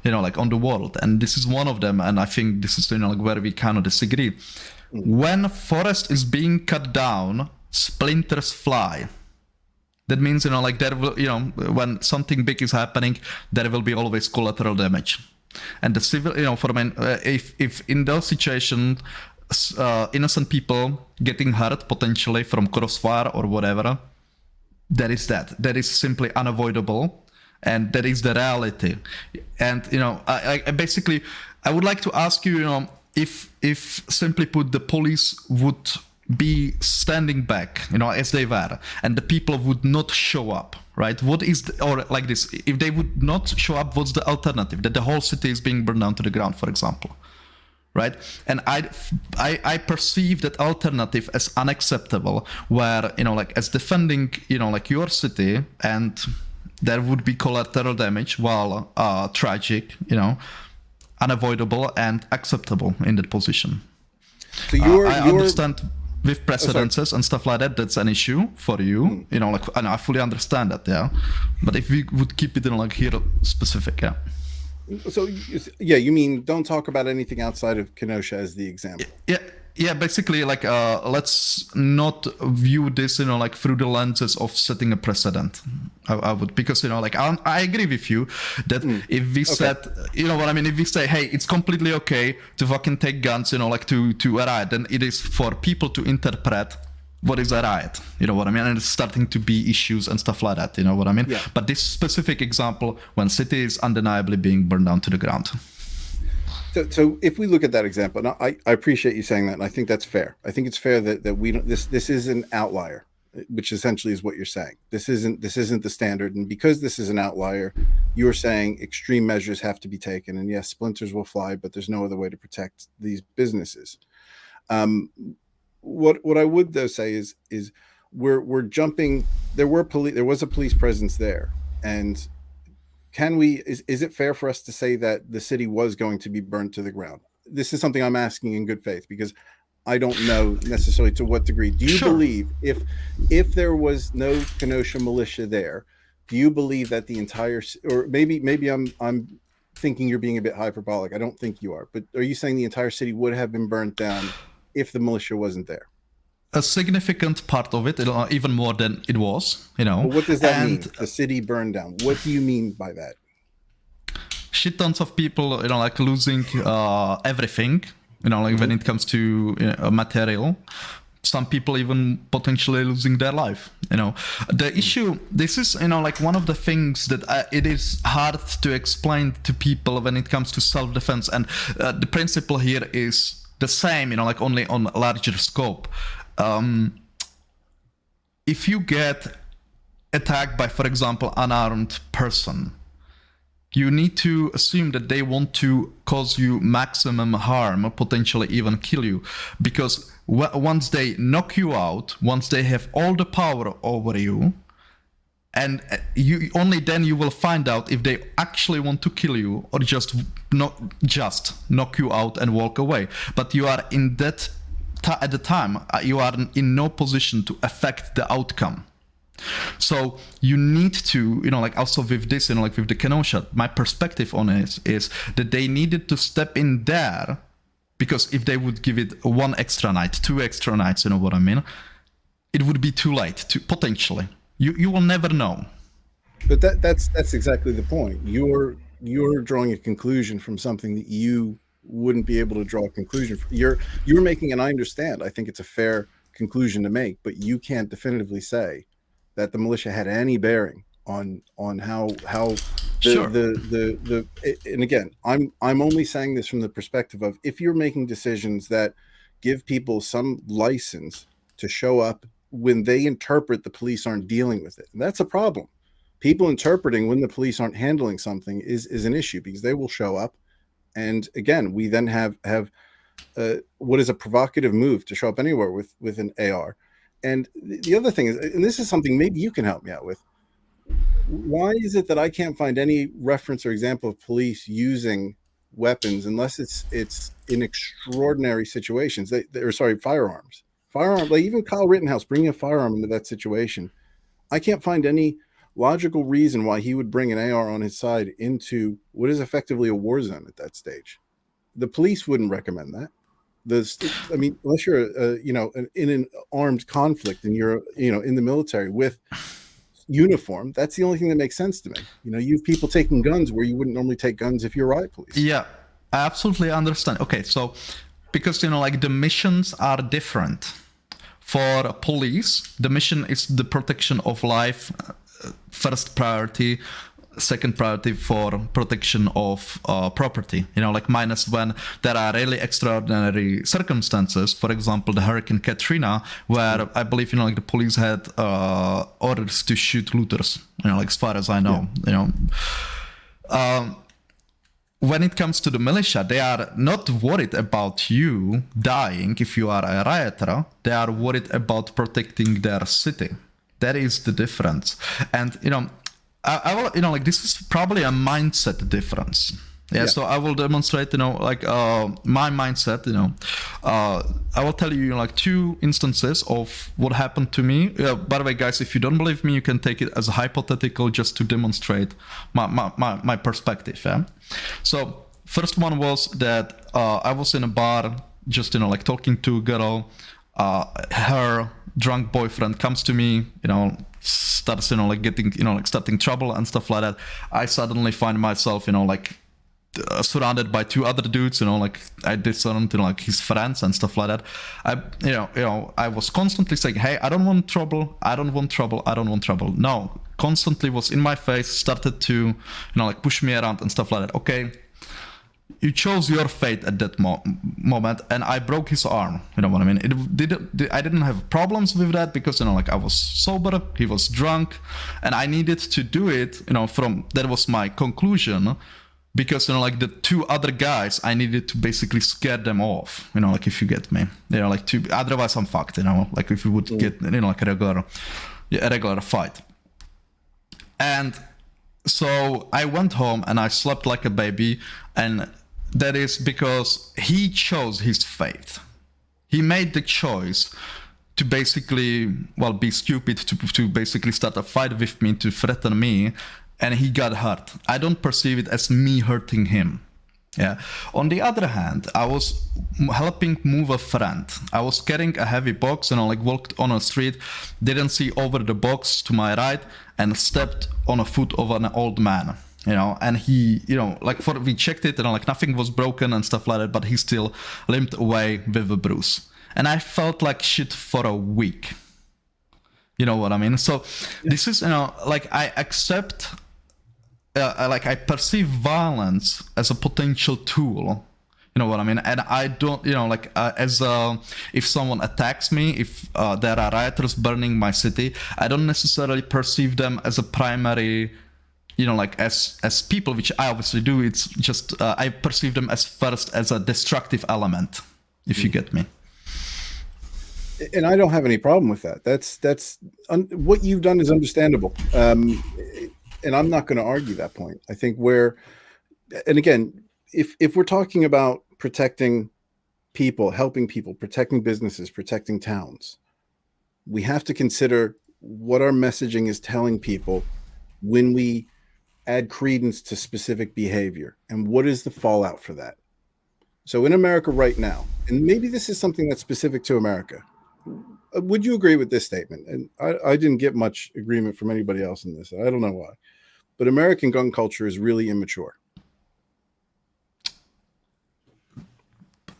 on the world. And this is one of them. And I think this is, where we kind of disagree. When forest is being cut down, splinters fly. That means, there will, when something big is happening, there will be always collateral damage. And the civil, if in those situations, innocent people getting hurt potentially from crossfire or whatever, that is simply unavoidable, and that is the reality. And I basically, I would like to ask you, if simply put, the police would be standing back, as they were, and the people would not show up, right? What is or like this, if they would not show up, what's the alternative? That the whole city is being burned down to the ground, for example, right? And I perceive that alternative as unacceptable, where as defending your city, and there would be collateral damage, while tragic, unavoidable and acceptable in that position. So I understand with precedences and stuff like that, that's an issue for you, and I fully understand that, yeah. But if we would keep it in here specific, yeah. So yeah, you mean don't talk about anything outside of Kenosha as the example? Yeah, basically, let's not view this, through the lenses of setting a precedent. I would, because, I agree with you that if we said, if we say, hey, it's completely okay to fucking take guns, to a riot, then it is for people to interpret what is a riot, and it's starting to be issues and stuff like that, Yeah. But this specific example, when city is undeniably being burned down to the ground. So if we look at that example, and I appreciate you saying that, and I think that's fair. I think it's fair that we don't, this is an outlier, which essentially is what you're saying. This isn't the standard, and because this is an outlier, you're saying extreme measures have to be taken. And yes, splinters will fly, but there's no other way to protect these businesses. What I would though say is we're jumping. There was a police presence there, and is it fair for us to say that the city was going to be burned to the ground? This is something I'm asking in good faith, because I don't know necessarily to what degree. Do you believe if there was no Kenosha militia there, do you believe that the entire, or maybe I'm thinking you're being a bit hyperbolic. I don't think you are, but are you saying the entire city would have been burnt down if the militia wasn't there? A significant part of it, even more than it was, you know. Well, what does that and mean? The city burned down. What do you mean by that? shit tons of people, you know, like losing everything, you know, like when it comes to material. Some people even potentially losing their life, you know. The issue, this is, you know, like one of the things that it is hard to explain to people when it comes to self-defense. And the principle here is the same, you know, like only on a larger scope. If you get attacked by, for example, unarmed person, you need to assume that they want to cause you maximum harm, potentially even kill you. Because once they knock you out, once they have all the power over you, and you only then you will find out if they actually want to kill you or just knock you out and walk away. But you are in that at the time, you are in no position to affect the outcome. So you need to, you know, like also with this, you know, like with the Kenosha, my perspective on it is that they needed to step in there, because if they would give it one extra night, 2 extra nights, you know what I mean, it would be too late to potentially. You will never know. But that's exactly the point. You're drawing a conclusion from something that you wouldn't be able to draw a conclusion from. You're making, and I understand, I think it's a fair conclusion to make, but you can't definitively say that the militia had any bearing on how Sure. And again, I'm only saying this from the perspective of, if you're making decisions that give people some license to show up when they interpret the police aren't dealing with it, and that's a problem. People interpreting when the police aren't handling something is an issue, because they will show up, and again, we then have what is a provocative move to show up anywhere with an AR. And the other thing is, and this is something maybe you can help me out with, why is it that I can't find any reference or example of police using weapons unless it's in extraordinary situations? Firearms. Like even Kyle Rittenhouse bringing a firearm into that situation. I can't find any logical reason why he would bring an AR on his side into what is effectively a war zone at that stage. The police wouldn't recommend that. I mean, unless you're, in an armed conflict and you're, in the military with uniform, that's the only thing that makes sense to me. You know, you have people taking guns where you wouldn't normally take guns if you're riot police. Yeah, I absolutely understand. Okay, so because, you know, like the missions are different. For police, the mission is the protection of life, first priority. Second priority for protection of property, you know, like minus when there are really extraordinary circumstances. For example, the Hurricane Katrina, where I believe, you know, like the police had orders to shoot looters, you know, like as far as I know, you know. When it comes to the militia, they are not worried about you dying if you are a rioter. They are worried about protecting their city. That is the difference. And, you know, I will, you know, like this is probably a mindset difference. Yeah. So I will demonstrate, you know, like my mindset, you know. I will tell you, like 2 instances of what happened to me. By the way, guys, if you don't believe me, you can take it as a hypothetical just to demonstrate my perspective. Yeah. So first one was that I was in a bar, just, you know, like talking to a girl. Her drunk boyfriend comes to me, you know, starts, you know, like getting, you know, like starting trouble and stuff like that. I suddenly find myself, you know, like surrounded by 2 other dudes, you know, like I discerned, you know, like his friends and stuff like that. I was constantly saying, hey, I don't want trouble. I don't want trouble. I don't want trouble. No, constantly was in my face, started to, you know, like push me around and stuff like that. Okay. You chose your fate at that moment, and I broke his arm. You know what I mean? I didn't have problems with that because, you know, like I was sober, he was drunk, and I needed to do it. You know, that was my conclusion, because, you know, like the 2 other guys, I needed to basically scare them off. You know, like if you get me, you know, like otherwise I'm fucked. You know, like if we would get, you know, like a regular fight. And so I went home and I slept like a baby, and that is because he chose his fate. He made the choice to basically, well, be stupid, to basically start a fight with me, to threaten me, and he got hurt. I don't perceive it as me hurting him. Yeah. On the other hand, I was helping move a friend. I was carrying a heavy box, and I like walked on a street, didn't see over the box to my right, and stepped on a foot of an old man. You know, and he, you know, like we checked it, and like nothing was broken and stuff like that, but he still limped away with a bruise. And I felt like shit for a week. You know what I mean? So this is, you know, like I accept. I perceive violence as a potential tool, you know what I mean? And I don't, you know, like if someone attacks me, if there are rioters burning my city, I don't necessarily perceive them as a primary, you know, like as people, which I obviously do. It's just I perceive them as first as a destructive element, if you get me. And I don't have any problem with that. That's what you've done is understandable. And I'm not going to argue that point. I think and again, if we're talking about protecting people, helping people, protecting businesses, protecting towns, we have to consider what our messaging is telling people when we add credence to specific behavior, and what is the fallout for that. So in America right now, and maybe this is something that's specific to America, would you agree with this statement? And I didn't get much agreement from anybody else in this. I don't know why. But American gun culture is really immature.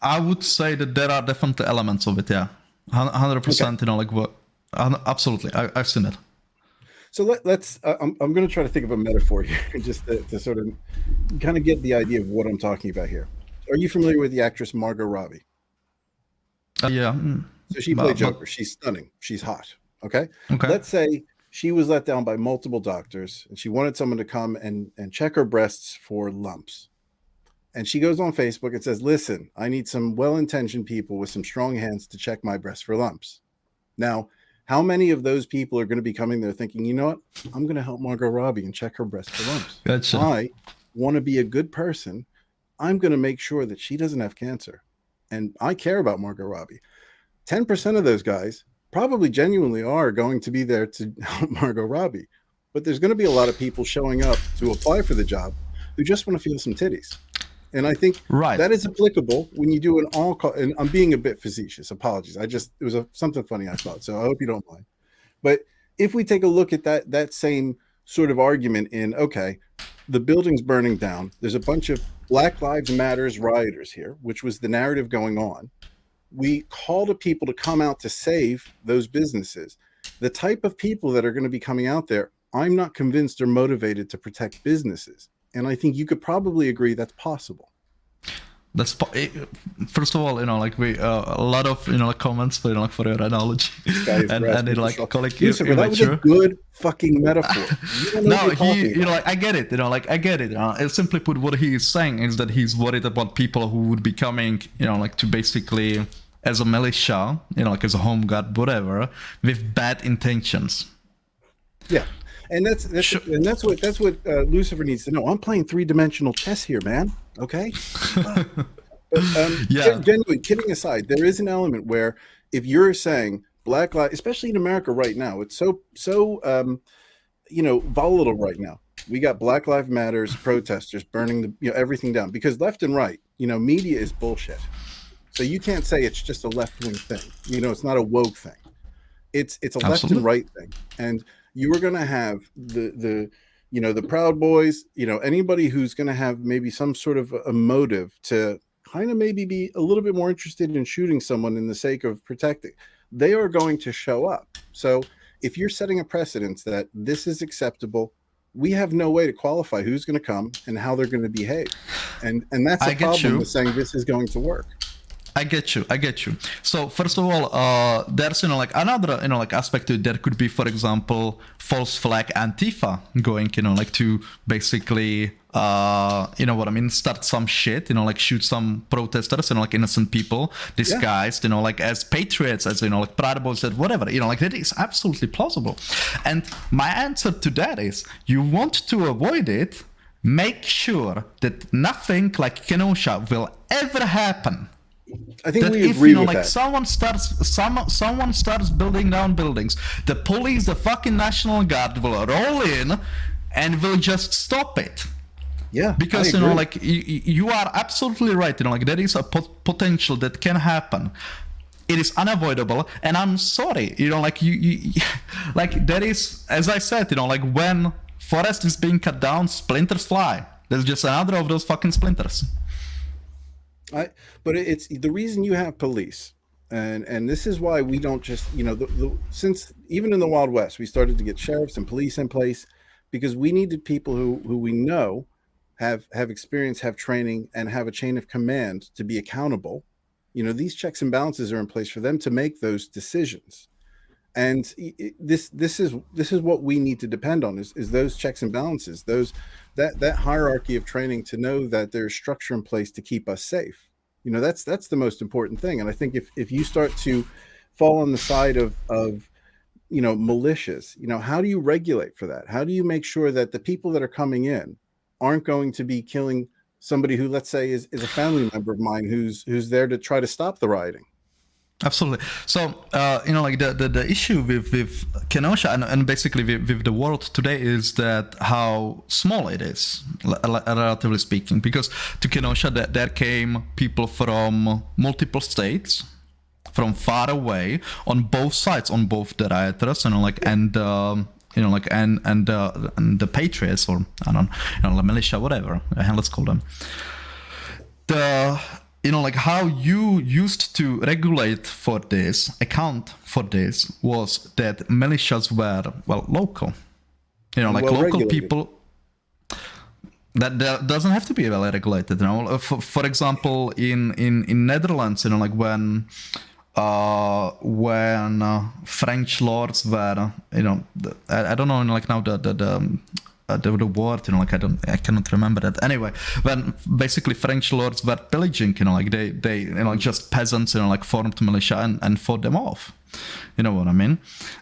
I would say that there are definitely elements of it, yeah. 100%, okay. You know, like what? Absolutely, I've seen it. So let's, I'm going to try to think of a metaphor here, just to sort of kind of get the idea of what I'm talking about here. Are you familiar with the actress Margot Robbie? Yeah. So she played Joker. She's stunning. She's hot. Okay. Let's say she was let down by multiple doctors, and she wanted someone to come and check her breasts for lumps. And she goes on Facebook and says, listen, I need some well-intentioned people with some strong hands to check my breasts for lumps. Now, how many of those people are going to be coming there thinking, you know what, I'm going to help Margot Robbie and check her breasts for lumps. Gotcha. I want to be a good person. I'm going to make sure that she doesn't have cancer. And I care about Margot Robbie. 10% of those guys probably genuinely are going to be there to help Margot Robbie. But there's going to be a lot of people showing up to apply for the job who just want to feel some titties. And I think that is applicable when you do an all-call. And I'm being a bit facetious. Apologies. It was something funny I thought. So I hope you don't mind. But if we take a look at that same sort of argument in, okay, the building's burning down. There's a bunch of Black Lives Matters rioters here, which was the narrative going on. We call to people to come out to save those businesses. The type of people that are going to be coming out there, I'm not convinced are motivated to protect businesses. And I think you could probably agree that's possible. That's first of all, you know, like a lot of, you know, like comments for, you know, like for your analogy, and it like Lucifer, that was a good fucking metaphor. No, you know, like I get it, you know, like I get it. Simply put, what he is saying is that he's worried about people who would be coming, you know, like to basically as a militia, you know, like as a home guard, whatever, with bad intentions. Yeah. And that's what Lucifer needs to know. I'm playing 3-dimensional chess here, man. Okay. Genuinely, kidding aside, there is an element where if you're saying Black Lives, especially in America right now, it's so you know, volatile right now. We got Black Lives Matters protesters burning everything down because left and right, you know, media is bullshit. So you can't say it's just a left-wing thing. You know, it's not a woke thing. It's a left and right thing. And you are going to have the you know, the Proud Boys, you know, anybody who's going to have maybe some sort of a motive to kind of maybe be a little bit more interested in shooting someone in the sake of protecting, they are going to show up. So if you're setting a precedence that this is acceptable, we have no way to qualify who's going to come and how they're going to behave. And that's a problem with saying this is going to work. I get you. So first of all, there's, you know, like another, you know, like aspect to it. There could be, for example, false flag Antifa going, you know, like to basically, you know what I mean, start some shit, you know, like shoot some protesters, you know, like innocent people disguised, you know, like as patriots, as, you know, like Proud Boys, whatever, you know, like that is absolutely plausible. And my answer to that is, you want to avoid it, make sure that nothing like Kenosha will ever happen. I think that we if agree you know with like that. someone starts building down buildings, the police, the fucking National Guard will roll in and will just stop it. Yeah, Because I you know agree. like you are absolutely right, you know, like there is a potential that can happen. It is unavoidable, and I'm sorry, you know, like you like there is, as I said, you know, like when forest is being cut down, splinters fly. There's just another of those fucking splinters. But it's the reason you have police, and this is why we don't just, you know, since even in the Wild West we started to get sheriffs and police in place, because we needed people who we know have experience, have training, and have a chain of command to be accountable. You know, these checks and balances are in place for them to make those decisions. And this is what we need to depend on, is those checks and balances, those that hierarchy of training, to know that there's structure in place to keep us safe. You know, that's the most important thing. And I think if you start to fall on the side of you know, militias, you know, how do you regulate for that? How do you make sure that the people that are coming in aren't going to be killing somebody who, let's say, is a family member of mine who's there to try to stop the rioting? Absolutely. So, you know, like the issue with Kenosha and basically with the world today is that how small it is, relatively speaking, because to Kenosha there came people from multiple states, from far away, on both sides, on both the rioters, you know, like, and you know, like, and the patriots, or I don't know, you know, the militia, whatever, let's call them. You know, like how you used to regulate for this, account for this, was that militias were, well, local. You know, like Well local regulated. people. That doesn't have to be well regulated. You know, for example, in Netherlands, you know, like when French lords were, you know, I don't know, like now the word, you know, like I cannot remember that. Anyway, when basically French lords were pillaging, you know, like they you know, just peasants, you know, like formed militia and fought them off. You know what I mean?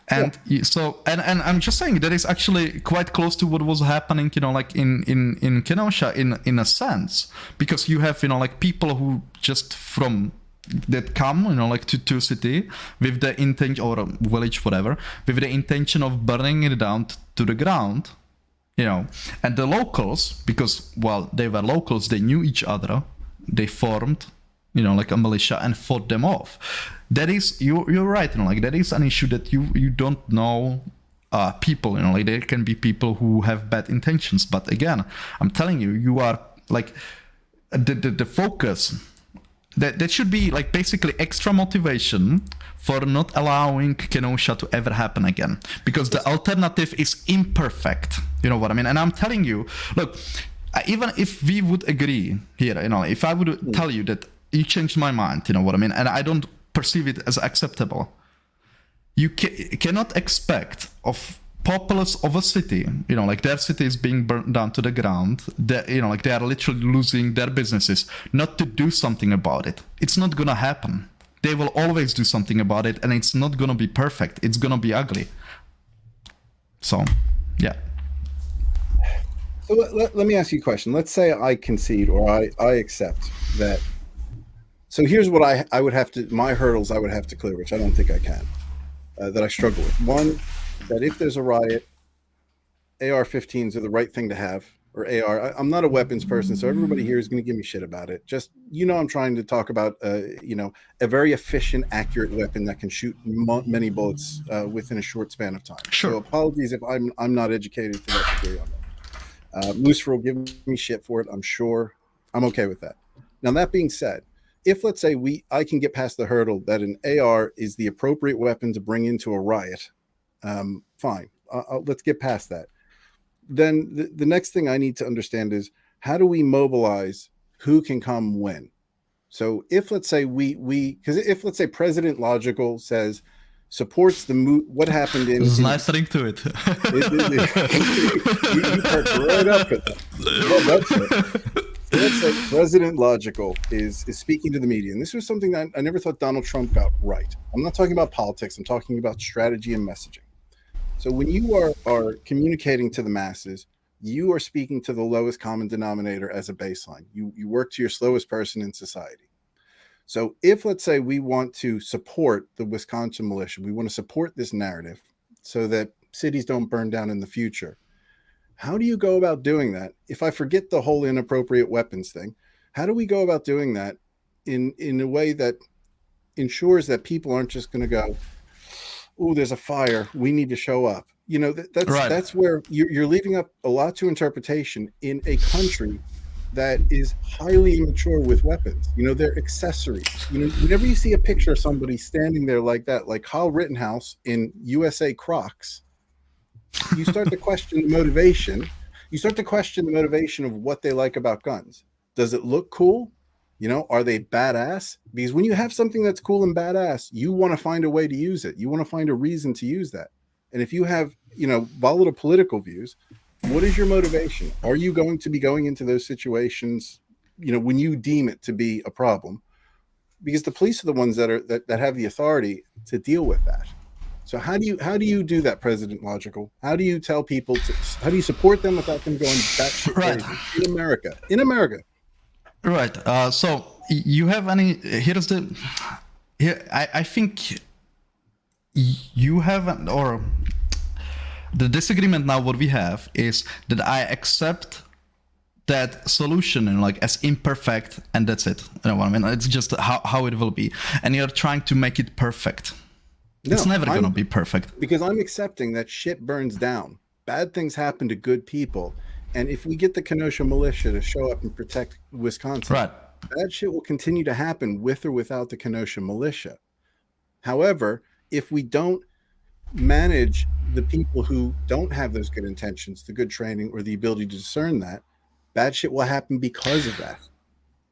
And so, and I'm just saying that is actually quite close to what was happening, you know, like in Kenosha, in a sense, because you have, you know, like people who just from that come, you know, like to city with the intention, or village, whatever, with the intention of burning it down to the ground. You know, and the locals, because, well, they were locals, they knew each other, they formed, you know, like a militia and fought them off. That is, you're right, you know, like that is an issue that you don't know people, you know, like there can be people who have bad intentions. But again, I'm telling you, you are like the focus. That should be like basically extra motivation for not allowing Kenosha to ever happen again, because the alternative is imperfect. You know what I mean? And I'm telling you, look, even if we would agree here, you know, if I would tell you that you changed my mind, you know what I mean, and I don't perceive it as acceptable, you cannot expect of populace of a city, you know, like their city is being burned down to the ground, you know, like they are literally losing their businesses, not to do something about it. It's not gonna happen. They will always do something about it, and it's not gonna be perfect. It's gonna be ugly. So, yeah. So let me ask you a question. Let's say I concede, or I accept that. So here's what I would have to, my hurdles I would have to clear, which I don't think I can, that I struggle with. One, that if there's a riot, AR-15s are the right thing to have, or AR. I'm not a weapons person, so everybody here is going to give me shit about it. Just, you know, I'm trying to talk about, you know, a very efficient, accurate weapon that can shoot many bullets within a short span of time. Sure. So apologies if I'm not educated to that degree on that. Lucifer will give me shit for it, I'm sure. I'm okay with that. Now, that being said, if, let's say, I can get past the hurdle that an AR is the appropriate weapon to bring into a riot, fine. Let's get past that. Then the next thing I need to understand is, how do we mobilize who can come when? So if, let's say, because if, let's say, President Logical says, supports the move, what happened in... There's a nice ring to it. You perked right up at that. Well, that's it. So let's say President Logical is speaking to the media, and this was something that I never thought Donald Trump got right. I'm not talking about politics. I'm talking about strategy and messaging. So when you are communicating to the masses, you are speaking to the lowest common denominator as a baseline. You work to your slowest person in society. So if, let's say, we want to support the Wisconsin militia, we want to support this narrative so that cities don't burn down in the future, how do you go about doing that? If I forget the whole inappropriate weapons thing, how do we go about doing that in a way that ensures that people aren't just going to go, oh, there's a fire, we need to show up? You know, that's where you're leaving up a lot to interpretation in a country that is highly immature with weapons. You know, they're accessories. You know, whenever you see a picture of somebody standing there like that, like Kyle Rittenhouse in USA Crocs, you start to question the motivation. You start to question the motivation of what they like about guns. Does it look cool? You know, are they badass? Because when you have something that's cool and badass, you want to find a way to use it. You want to find a reason to use that. And if you have, you know, volatile political views, what is your motivation? Are you going to be going into those situations, you know, when you deem it to be a problem? Because the police are the ones that have the authority to deal with that. So how do you do that, President Logical? How do you tell people how do you support them without them going batshit crazy in America? In America. Right. So you have any? I think you have, or the disagreement now what we have is that I accept that solution and like as imperfect, and that's it. You know what I mean? It's just how it will be, and you're trying to make it perfect. No, it's never gonna be perfect. Because I'm accepting that shit burns down. Bad things happen to good people. And if we get the Kenosha militia to show up and protect Wisconsin, right, that shit will continue to happen with or without the Kenosha militia. However, if we don't manage the people who don't have those good intentions, the good training, or the ability to discern that, bad shit will happen because of that.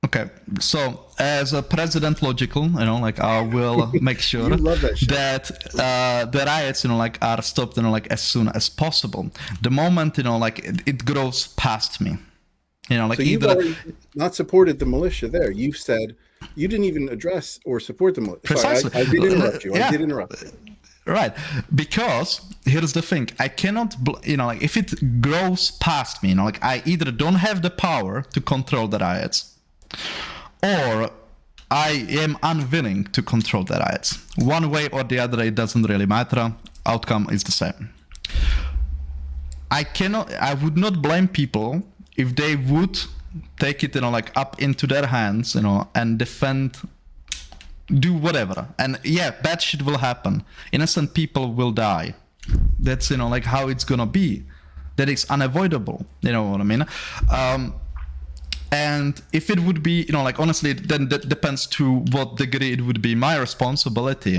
Okay, so as a President Logical, you know, like I will make sure that the riots, you know, like are stopped, you know, like as soon as possible. The moment, you know, like it grows past me, you know, like so you've already not supported the militia there. You've said you didn't even address or support the militia. Precisely. Sorry, I did interrupt you. Yeah. I did interrupt you. Right, because here's the thing: I cannot, you know, like if it grows past me, you know, like I either don't have the power to control the riots, or I am unwilling to control the riots. One way or the other, it doesn't really matter. Outcome is the same. I would not blame people if they would take it, you know, like up into their hands, you know, and defend, do whatever. And yeah, bad shit will happen. Innocent people will die. That's, you know, like how it's gonna be. That is unavoidable. You know what I mean? And if it would be, you know, like honestly, then that depends to what degree it would be my responsibility,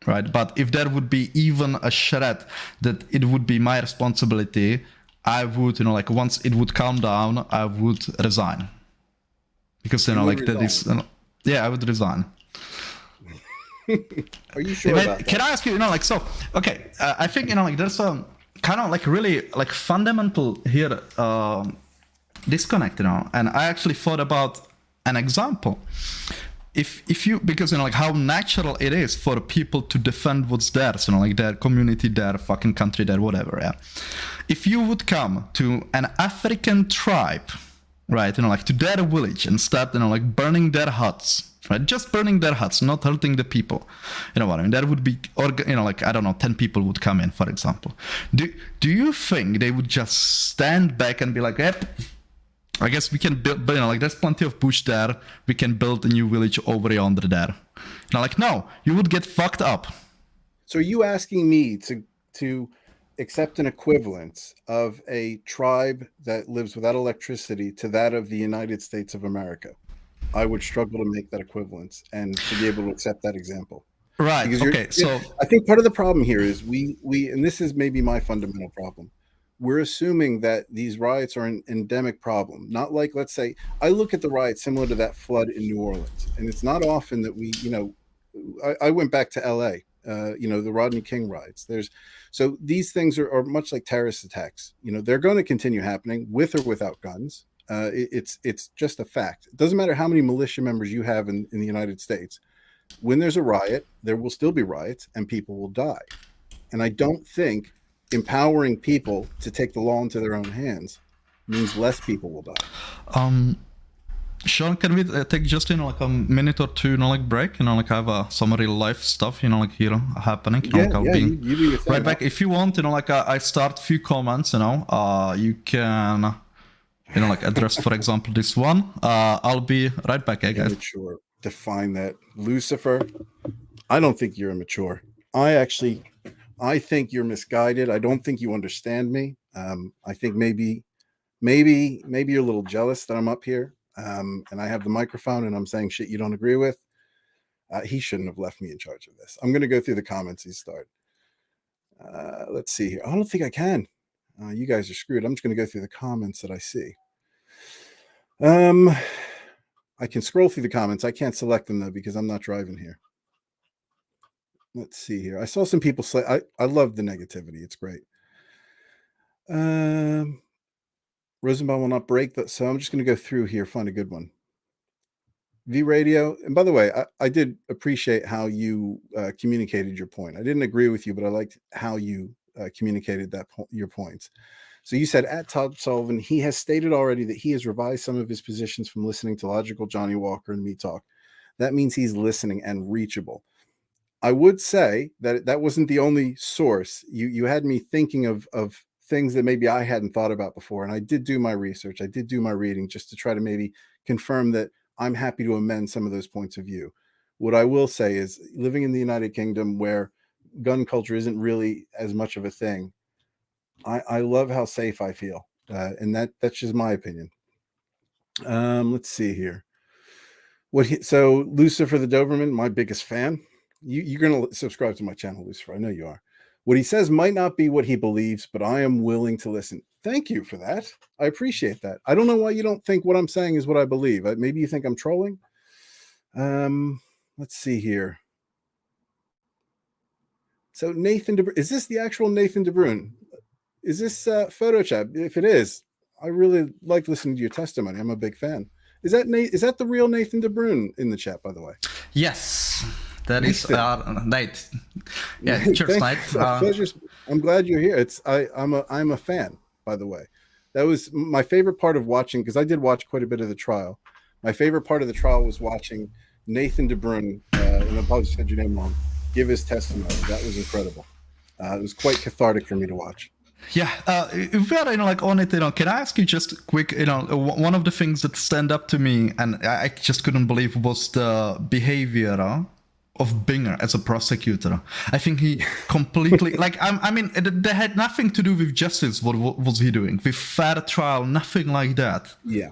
right? But if there would be even a shred that it would be my responsibility, I would, you know, like once it would calm down, I would resign. Because, you know, like that is, you know, yeah, I would resign. Are you sure about that? Can I ask you, you know, like, so, okay, I think, you know, like there's a kind of like really like fundamental here, disconnect, you know, and I actually thought about an example. If you, because, you know, like how natural it is for people to defend what's theirs, you know, like their community, their fucking country, their whatever, yeah. If you would come to an African tribe, right, you know, like to their village and start, you know, like burning their huts, right, just burning their huts, not hurting the people, you know what I mean, there would be, or, you know, like, I don't know, 10 people would come in, for example. Do you think they would just stand back and be like, yep, I guess we can build, you know, like there's plenty of bush there, we can build a new village over yonder there. You know, like, no, you would get fucked up. So are you asking me to accept an equivalence of a tribe that lives without electricity to that of the United States of America? I would struggle to make that equivalence and to be able to accept that example. Right, okay, so I think part of the problem here is we, and this is maybe my fundamental problem, we're assuming that these riots are an endemic problem. Not like, let's say, I look at the riots similar to that flood in New Orleans, and it's not often that we, you know, I went back to LA, you know, the Rodney King riots. So these things are much like terrorist attacks. You know, they're going to continue happening with or without guns. It's just a fact. It doesn't matter how many militia members you have in the United States. When there's a riot, there will still be riots and people will die. And I don't think empowering people to take the law into their own hands means less people will die. Sean, can we take just like a minute or two, like break? Like I have some real life stuff, like here happening. Like I'll be you do your thing. right back. If you want, like I start a few comments. You can, like address, for example, this one. I'll be right back, guys. Immature. Define that, Lucifer. I don't think you're immature. I think you're misguided. I don't think you understand me. I think maybe you're a little jealous that I'm up here. And I have the microphone and I'm saying shit you don't agree with. He shouldn't have left me in charge of this. I'm going to go through the comments he started. Let's see here. I don't think I can. You guys are screwed. I'm just going to go through the comments that I see. I can scroll through the comments. I can't select them though because I'm not driving here. Let's see here. I saw some people say I love the negativity. It's great. Rosenbaum will not break that, so I'm just going to go through here, find a good one. V Radio, and by the way, I did appreciate how you communicated your point. I didn't agree with you, but I liked how you communicated your points. So you said at Todd Sullivan, he has stated already that he has revised some of his positions from listening to Logical Johnny Walker and Me Talk. That means he's listening and reachable. I would say that wasn't the only source. You had me thinking of things that maybe I hadn't thought about before. And I did do my research. I did do my reading just to try to maybe confirm that I'm happy to amend some of those points of view. What I will say is living in the United Kingdom where gun culture isn't really as much of a thing, I love how safe I feel. And that's just my opinion. Let's see here. So Lucifer the Doberman, my biggest fan. You're going to subscribe to my channel, Lucifer. I know you are. What he says might not be what he believes, but I am willing to listen. Thank you for that. I appreciate that. I don't know why you don't think what I'm saying is what I believe. Maybe you think I'm trolling. Let's see here. So Nathan DeBrun, is this the actual Nathan DeBrun? Is this Photoshop? If it is, I really like listening to your testimony. I'm a big fan. Is that the real Nathan DeBrun in the chat, by the way? Yes. That is Nate. Yeah, cheers, Nate. I'm glad you're here. I'm a fan, by the way. That was my favorite part of watching, because I did watch quite a bit of the trial. My favorite part of the trial was watching Nathan DeBrun, and I probably said your name wrong, give his testimony. That was incredible. It was quite cathartic for me to watch. Yeah, if we are like on it, can I ask you just quick, one of the things that stand up to me, and I just couldn't believe, was the behavior of Binger as a prosecutor. I think he completely I mean that had nothing to do with justice. What was he doing with fair trial? Nothing like that. Yeah.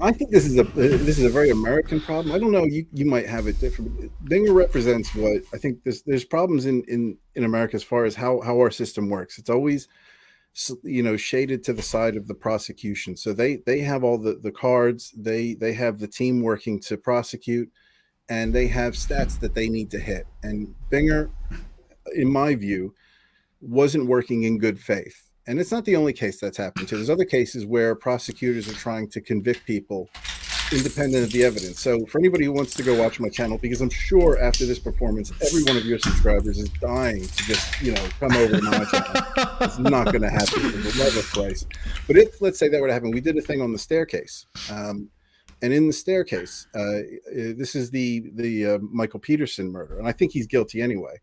I think this is a very American problem. I don't know, you might have it different. Binger represents what I think there's problems in America as far as how our system works. It's always shaded to the side of the prosecution. So they have all the cards, they have the team working to prosecute, and they have stats that they need to hit. And Binger, in my view, wasn't working in good faith. And it's not the only case that's happened to. There's other cases where prosecutors are trying to convict people independent of the evidence. So for anybody who wants to go watch my channel, because I'm sure after this performance, every one of your subscribers is dying to just, come over to my channel. It's not going to happen for the love of Christ. But if, let's say that were to happen, we did a thing on the staircase. And in the staircase, this is the Michael Peterson murder, and I think he's guilty anyway.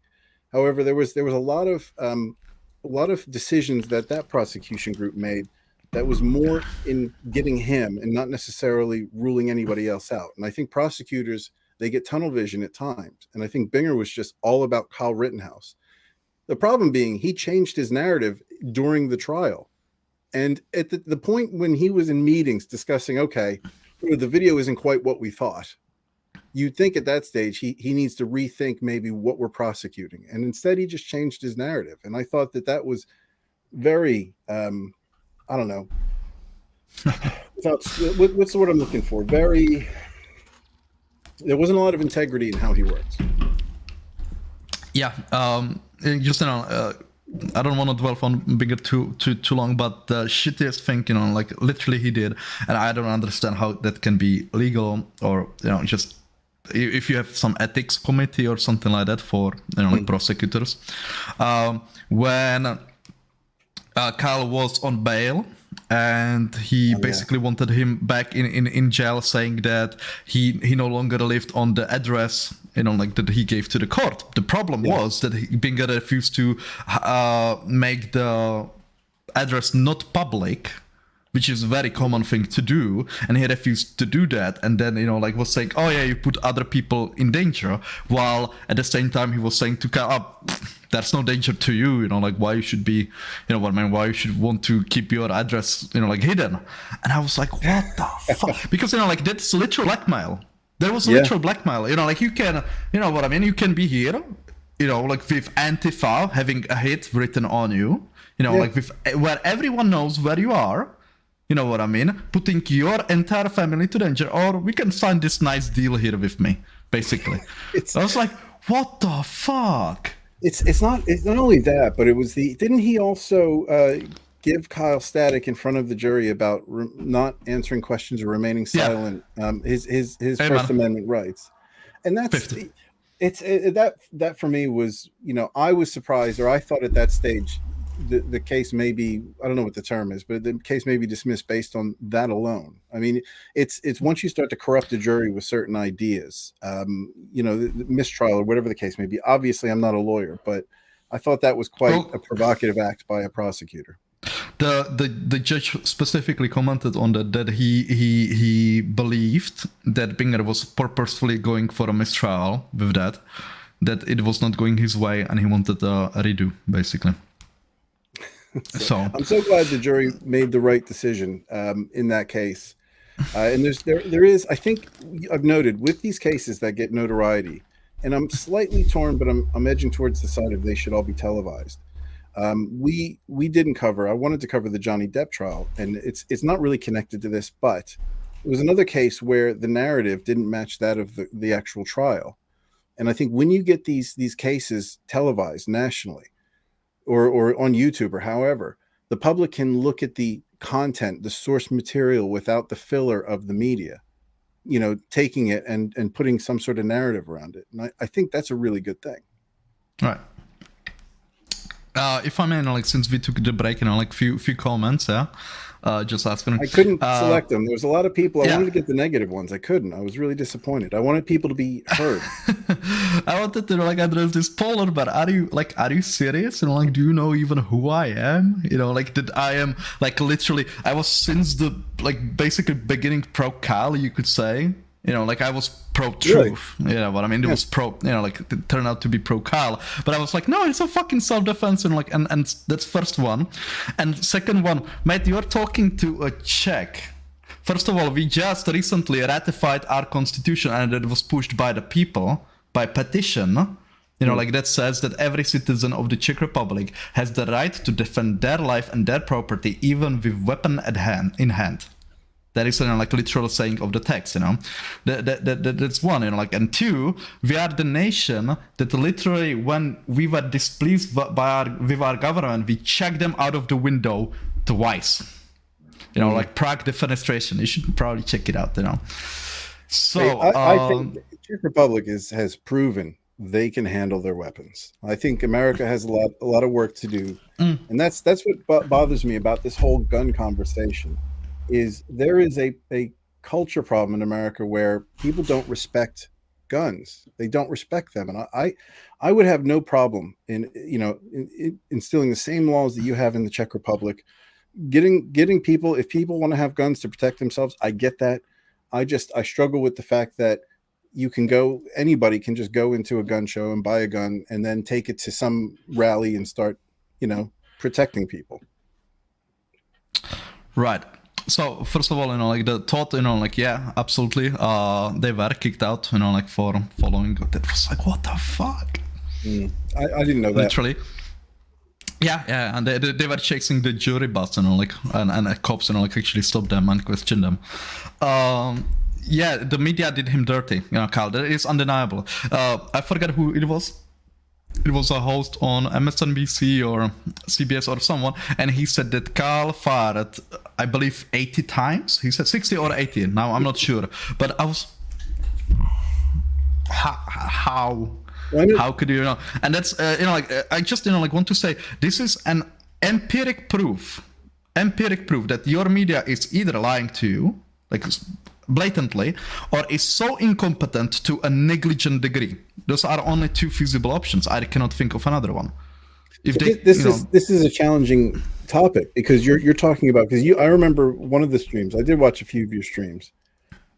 However, there was a lot of decisions that prosecution group made that was more in getting him and not necessarily ruling anybody else out. And I think prosecutors, they get tunnel vision at times. And I think Binger was just all about Kyle Rittenhouse. The problem being he changed his narrative during the trial. And at the point when he was in meetings discussing, okay, the video isn't quite what we thought, you'd think at that stage he needs to rethink maybe what we're prosecuting. And instead he just changed his narrative. And I thought that was very, I don't know, what's the word I'm looking for? There wasn't a lot of integrity in how he works. Yeah, just I don't want to dwell on Binger too long, but the shittiest thing, literally he did, and I don't understand how that can be legal, or just if you have some ethics committee or something like that for like prosecutors. When Kyle was on bail, and he basically wanted him back in jail, saying that he no longer lived on the address, like that he gave to the court. The problem was that Binger refused to make the address not public, which is a very common thing to do, and he refused to do that, and then was saying, oh yeah, you put other people in danger, while at the same time he was saying to Kyle, there's no danger to you, why you should be, why you should want to keep your address, hidden. And I was like, what the fuck? Because, that's literal blackmail. There was literal blackmail, you can, what I mean? You can be here, with Antifa having a hit written on you, where everyone knows where you are, you know what I mean? Putting your entire family to danger, or we can sign this nice deal here with me, basically. I was like, what the fuck? It's not only that, but it was didn't he also give Kyle static in front of the jury about not answering questions or remaining silent, his First Amendment rights? And that's 50. That for me was, I was surprised, or I thought at that stage the case may be, I don't know what the term is, but the case may be dismissed based on that alone. I mean, it's once you start to corrupt a jury with certain ideas, the mistrial or whatever the case may be. Obviously, I'm not a lawyer, but I thought that was quite a provocative act by a prosecutor. The judge specifically commented on that he believed that Binger was purposefully going for a mistrial with that it was not going his way, and he wanted a redo, basically. So I'm so glad the jury made the right decision in that case. And there is, I think I've noted with these cases that get notoriety, and I'm slightly torn, but I'm edging towards the side of they should all be televised. We didn't cover. I wanted to cover the Johnny Depp trial, and it's not really connected to this, but it was another case where the narrative didn't match that of the actual trial. And I think when you get these cases televised nationally, or on YouTube or however, the public can look at the content, the source material without the filler of the media, taking it and putting some sort of narrative around it. And I think that's a really good thing. Right. If I may, since we took the break, few comments, just asking. I couldn't select them. There was a lot of people. I wanted to get the negative ones. I couldn't. I was really disappointed. I wanted people to be heard. I wanted to address this Polar, but are you serious? Do you know even who I am? That I am literally. I was since the basically beginning pro Kyle, you could say. I was pro-truth, what I mean? It was pro, it turned out to be pro-Kyle. But I was like, no, it's a fucking self-defense, and that's first one. And second one, mate, you're talking to a Czech. First of all, we just recently ratified our constitution, and it was pushed by the people, by petition, that says that every citizen of the Czech Republic has the right to defend their life and their property, even with weapon in hand. That is literal saying of the text, that's one, and two, we are the nation that literally, when we were displeased with our government, we checked them out of the window twice. Prague defenestration. You should probably check it out, So hey, I think the Czech Republic has proven they can handle their weapons. I think America has a lot of work to do, and that's what bothers me about this whole gun conversation. Is there is a culture problem in America where people don't respect guns. They don't respect them. And I would have no problem in instilling the same laws that you have in the Czech Republic, getting people, if people want to have guns to protect themselves, I get that. I struggle with the fact that anybody can just go into a gun show and buy a gun and then take it to some rally and start, protecting people. Right. So first of all, the thought, yeah, absolutely. They were kicked out, for following. That was what the fuck? I didn't know that. Literally. Yeah, and they were chasing the jury bus, and the cops, actually stopped them and questioned them. Yeah, the media did him dirty, Kyle. That is undeniable. I forget who it was. It was a host on MSNBC or CBS or someone, and he said that Kyle fired, I believe, 80 times. He said 60 or 80. Now I'm not sure, but I was how could you know? And that's I just want to say this is an empiric proof empiric proof that your media is either lying to you, like blatantly, or is so incompetent to a negligent degree. Those are only two feasible options. I cannot think of another one. If they, this is a challenging topic because you're talking about, because I remember one of the streams, I did watch a few of your streams,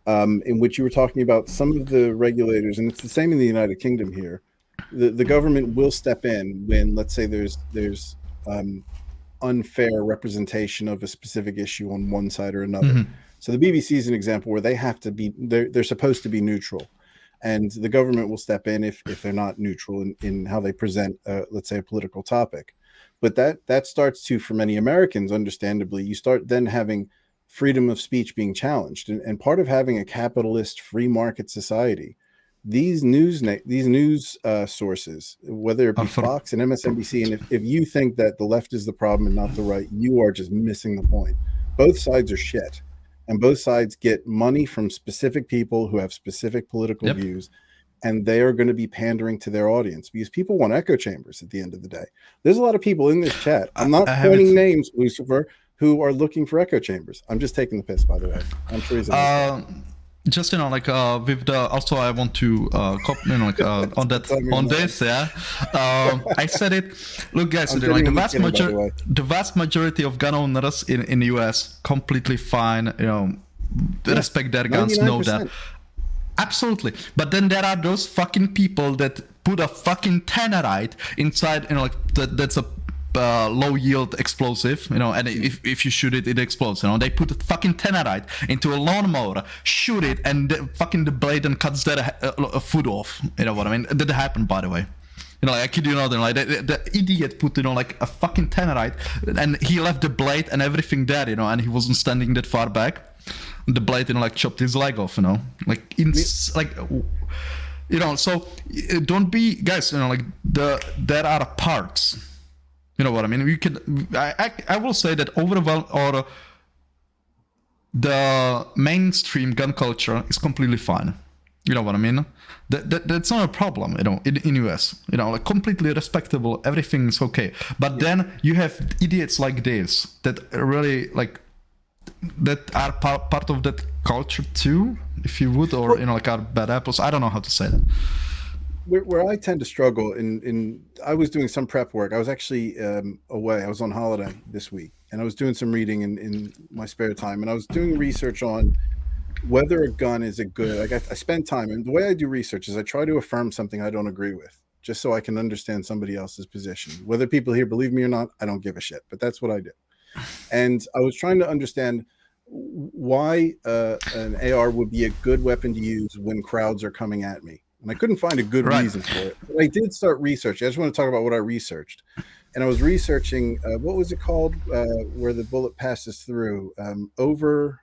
in which you were talking about some of the regulators, and it's the same in the United Kingdom here. The government will step in when, let's say, there's unfair representation of a specific issue on one side or another. Mm-hmm. So the BBC is an example where they have to be, they're supposed to be neutral, and the government will step in if they're not neutral in how they present, let's say, a political topic. But that starts to, for many Americans, understandably, you start then having freedom of speech being challenged. And part of having a capitalist free market society, these news sources, whether it be Fox and MSNBC, and if you think that the left is the problem and not the right, you are just missing the point. Both sides are shit, and both sides get money from specific people who have specific political views, and they are going to be pandering to their audience because people want echo chambers at the end of the day. There's a lot of people in this chat. I'm not pointing names, Lucifer, who are looking for echo chambers. I'm just taking the piss, by the way. I'm sure he's just with the, also I want to on this, I said it. Look, guys, the vast majority of gun owners in the US completely fine, respect their guns, 99%. Know that. Absolutely. But then there are those fucking people that put a fucking tannerite inside, that's a low yield explosive, and if you shoot it, it explodes. They put a fucking tannerite into a lawnmower, shoot it, and the blade and cuts their foot off. You know what I mean? That happened, by the way. I kid you not, the idiot put a fucking tannerite, and he left the blade and everything there, and he wasn't standing that far back. The blade, chopped his leg off, so don't be, guys, there are parts. You know what I mean? I will say that the mainstream gun culture is completely fine. You know what I mean? That's not a problem, in US. Completely respectable, everything is okay. But then you have idiots like this that really, that are part of that culture too, if you would, or, are bad apples. I don't know how to say that. Where I tend to struggle I was doing some prep work. I was actually away. I was on holiday this week, and I was doing some reading in my spare time, and I was doing research on whether a gun is a good. I spend time, and the way I do research is I try to affirm something I don't agree with, just so I can understand somebody else's position. Whether people here believe me or not, I don't give a shit. But that's what I do. And I was trying to understand why an AR would be a good weapon to use when crowds are coming at me. And I couldn't find a good reason for it. But I did start researching. I just want to talk about what I researched. And I was researching, what was it called, where the bullet passes through? Over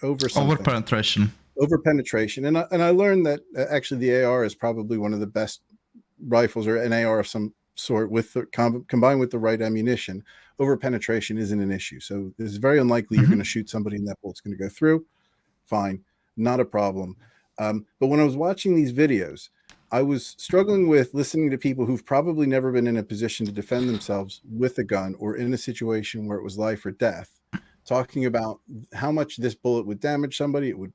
penetration. Over penetration. And I learned that actually the AR is probably one of the best rifles, or an AR of some sort, with combined with the right ammunition. Over penetration isn't an issue. So it's very unlikely you're going to shoot somebody and that bullet's going to go through. Fine. Not a problem. But when I was watching these videos, I was struggling with listening to people who've probably never been in a position to defend themselves with a gun or in a situation where it was life or death, talking about how much this bullet would damage somebody. It would,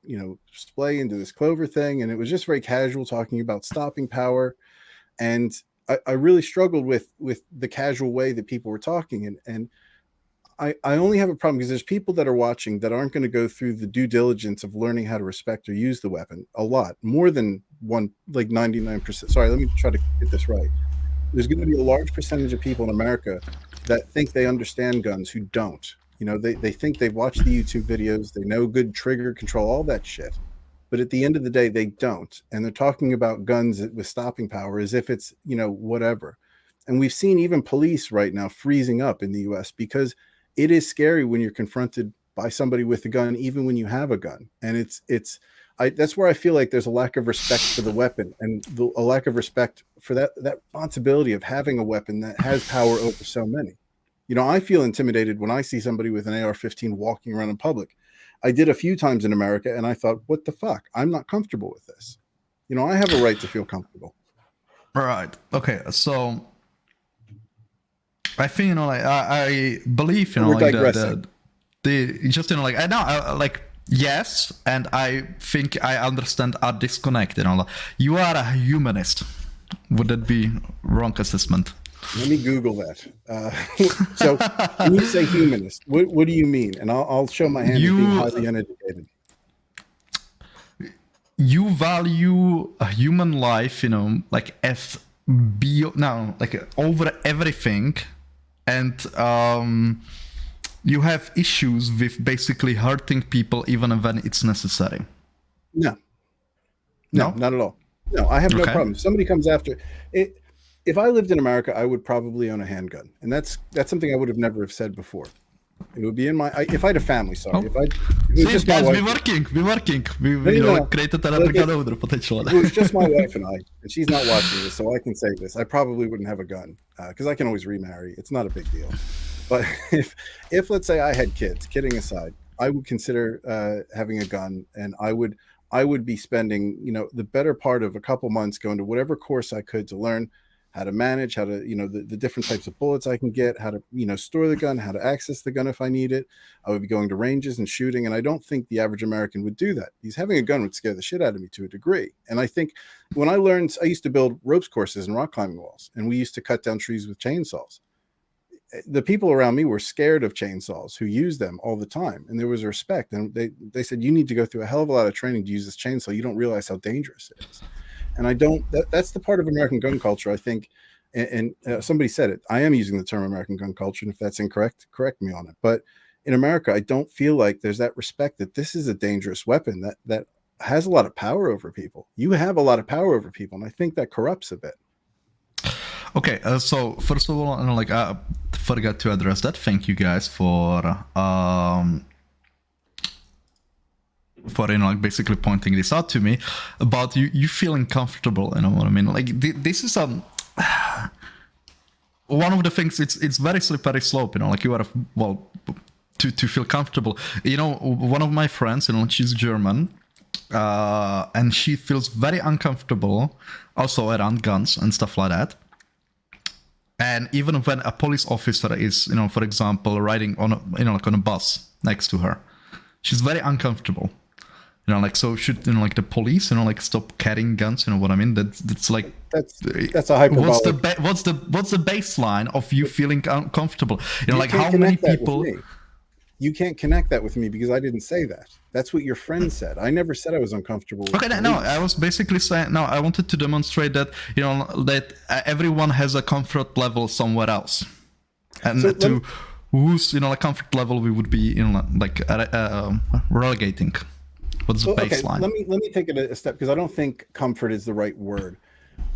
splay into this clover thing. And it was just very casual, talking about stopping power. And I really struggled with the casual way that people were talking. And I only have a problem because there's people that are watching that aren't going to go through the due diligence of learning how to respect or use the weapon a lot, more than 99%. Sorry, let me try to get this right. There's going to be a large percentage of people in America that think they understand guns who don't. They think they've watched the YouTube videos, they know good trigger control, all that shit. But at the end of the day, they don't. And they're talking about guns with stopping power as if it's, whatever. And we've seen even police right now freezing up in the US because it is scary when you're confronted by somebody with a gun, even when you have a gun. And that's where I feel like there's a lack of respect for the weapon and a lack of respect for that responsibility of having a weapon that has power over so many. I feel intimidated when I see somebody with an AR-15 walking around in public. I did a few times in America, and I thought, what the fuck? I'm not comfortable with this. I have a right to feel comfortable. Right. Okay. So I think like I believe We're like digressing. the just like I know like yes, and I think I understand are disconnected. Like, you are a humanist. Would that be wrong assessment? Let me Google that. So when you say humanist, what do you mean? And I'll show my hand as being highly uneducated. You value a human life, like as like over everything, and you have issues with basically hurting people even when it's necessary. No, No? not at all. No, I have no Okay. problem. If somebody comes after it. If I lived in America, I would probably own a handgun, and that's something I would have never have said before. It would be in my if I had a family. Sorry, if it was See, just my guys, wife. we're working. We created an Look, African order potential. If it was just my wife and I, and she's not watching this, so I can say this. I probably wouldn't have a gun because I can always remarry. It's not a big deal. But if let's say I had kids, kidding aside, I would consider having a gun, and I would be spending the better part of a couple months going to whatever course I could to learn how to manage, how to the different types of bullets I can get, how to store the gun, how to access the gun if I need it. I would be going to ranges and shooting, and I don't think the average American would do that. Because having a gun would scare the shit out of me to a degree. And I think when I used to build ropes courses and rock climbing walls, and we used to cut down trees with chainsaws. The people around me were scared of chainsaws who use them all the time, and there was respect. And they said, you need to go through a hell of a lot of training to use this chainsaw. You don't realize how dangerous it is. And I don't. That's the part of American gun culture, I think. And somebody said it. I am using the term American gun culture, and if that's incorrect, correct me on it. But in America, I don't feel like there's that respect that this is a dangerous weapon that has a lot of power over people. You have a lot of power over people, and I think that corrupts a bit. Okay, so first of all, I forgot to address that. Thank you guys for basically pointing this out to me about you feeling comfortable. You know what I mean? Like this is one of the things. It's very slippery slope. Like you are to feel comfortable. One of my friends, she's German, and she feels very uncomfortable also around guns and stuff like that. And even when a police officer is, for example, riding on on a bus next to her, she's very uncomfortable. So should the police stop carrying guns? You know what I mean? That's like that's a hyperbolic. What's the baseline of you feeling uncomfortable? Like how many people? You can't connect that with me because I didn't say that. That's what your friend said. I never said I was uncomfortable with police. No, I was basically saying I wanted to demonstrate that that everyone has a comfort level somewhere else, and so whose comfort level we would be relegating. What's the baseline? Okay, let me take it a step because I don't think comfort is the right word.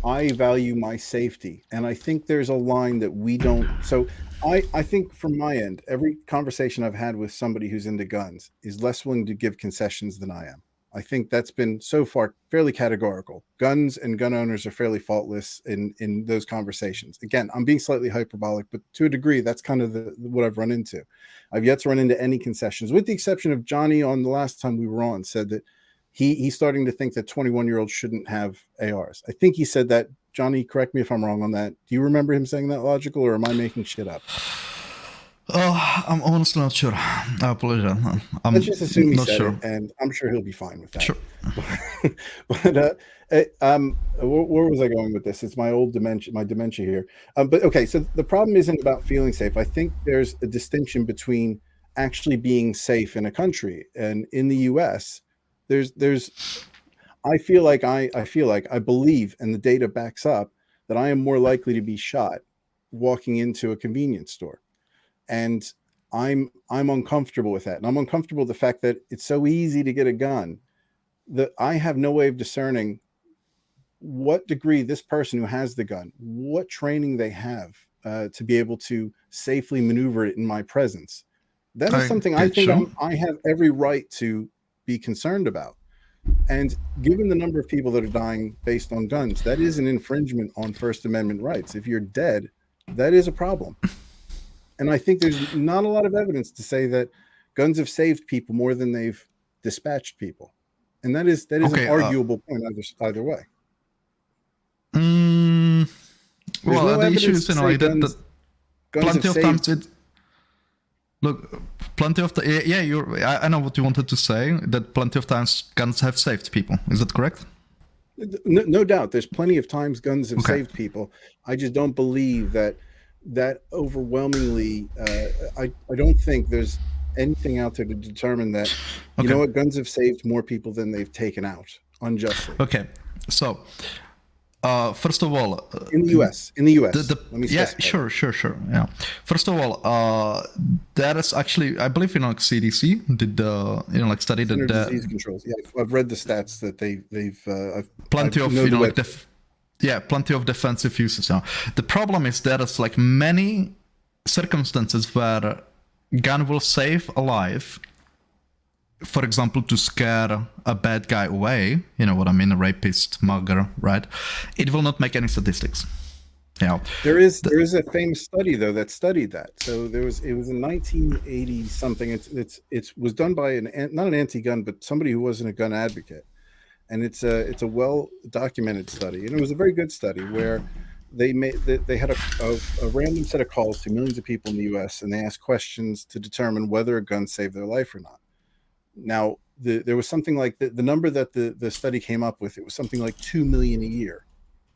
I value my safety, and I think there's a line that we don't. So I think from my end, every conversation I've had with somebody who's into guns is less willing to give concessions than I am. I think that's been so far fairly categorical. Guns and gun owners are fairly faultless in those conversations. Again, I'm being slightly hyperbolic, but to a degree, that's kind of what I've run into. I've yet to run into any concessions, with the exception of Johnny on the last time we were on said that he's starting to think that 21-year-olds shouldn't have ARs. I think he said that. Johnny, correct me if I'm wrong on that. Do you remember him saying that logical, or am I making shit up? I'm honestly not sure. I apologize. Let's just assume he said sure. it, and I'm sure he'll be fine with that. Sure. But where was I going with this? It's my dementia here. But okay, so the problem isn't about feeling safe. I think there's a distinction between actually being safe in a country, and in the U.S., there's. I believe, and the data backs up, that I am more likely to be shot walking into a convenience store. And I'm uncomfortable with that. And I'm uncomfortable with the fact that it's so easy to get a gun that I have no way of discerning what degree this person who has the gun, what training they have to be able to safely maneuver it in my presence. That is something I think I have every right to be concerned about. And given the number of people that are dying based on guns, that is an infringement on First Amendment rights. If you're dead, that is a problem. And I think there's not a lot of evidence to say that guns have saved people more than they've dispatched people. And that is an arguable point either way. Well, the issue is, guns plenty have of saved. times look, plenty of I know what you wanted to say, that plenty of times guns have saved people. Is that correct? No doubt, there's plenty of times guns have Okay. saved people. I just don't believe that overwhelmingly. I don't think there's anything out there to determine that. You know what? Guns have saved more people than they've taken out unjustly. Okay, so first of all, in the U.S. let me specify. Sure. Yeah. First of all, there is actually, I believe, CDC did study Center that disease controls. Yeah, I've read the stats that they've plenty of plenty of defensive uses. Now, the problem is there is many circumstances where gun will save a life. For example, to scare a bad guy away, you know what I mean, a rapist, mugger, right? It will not make any statistics. Yeah. There is a famous study though that studied that. So it was in 1980 something. It was done by not an anti-gun, but somebody who wasn't a gun advocate, and it's a well documented study, and it was a very good study where they had a random set of calls to millions of people in the U.S. and they asked questions to determine whether a gun saved their life or not. Now, there was something like the number that the study came up with. It was something like 2 million a year.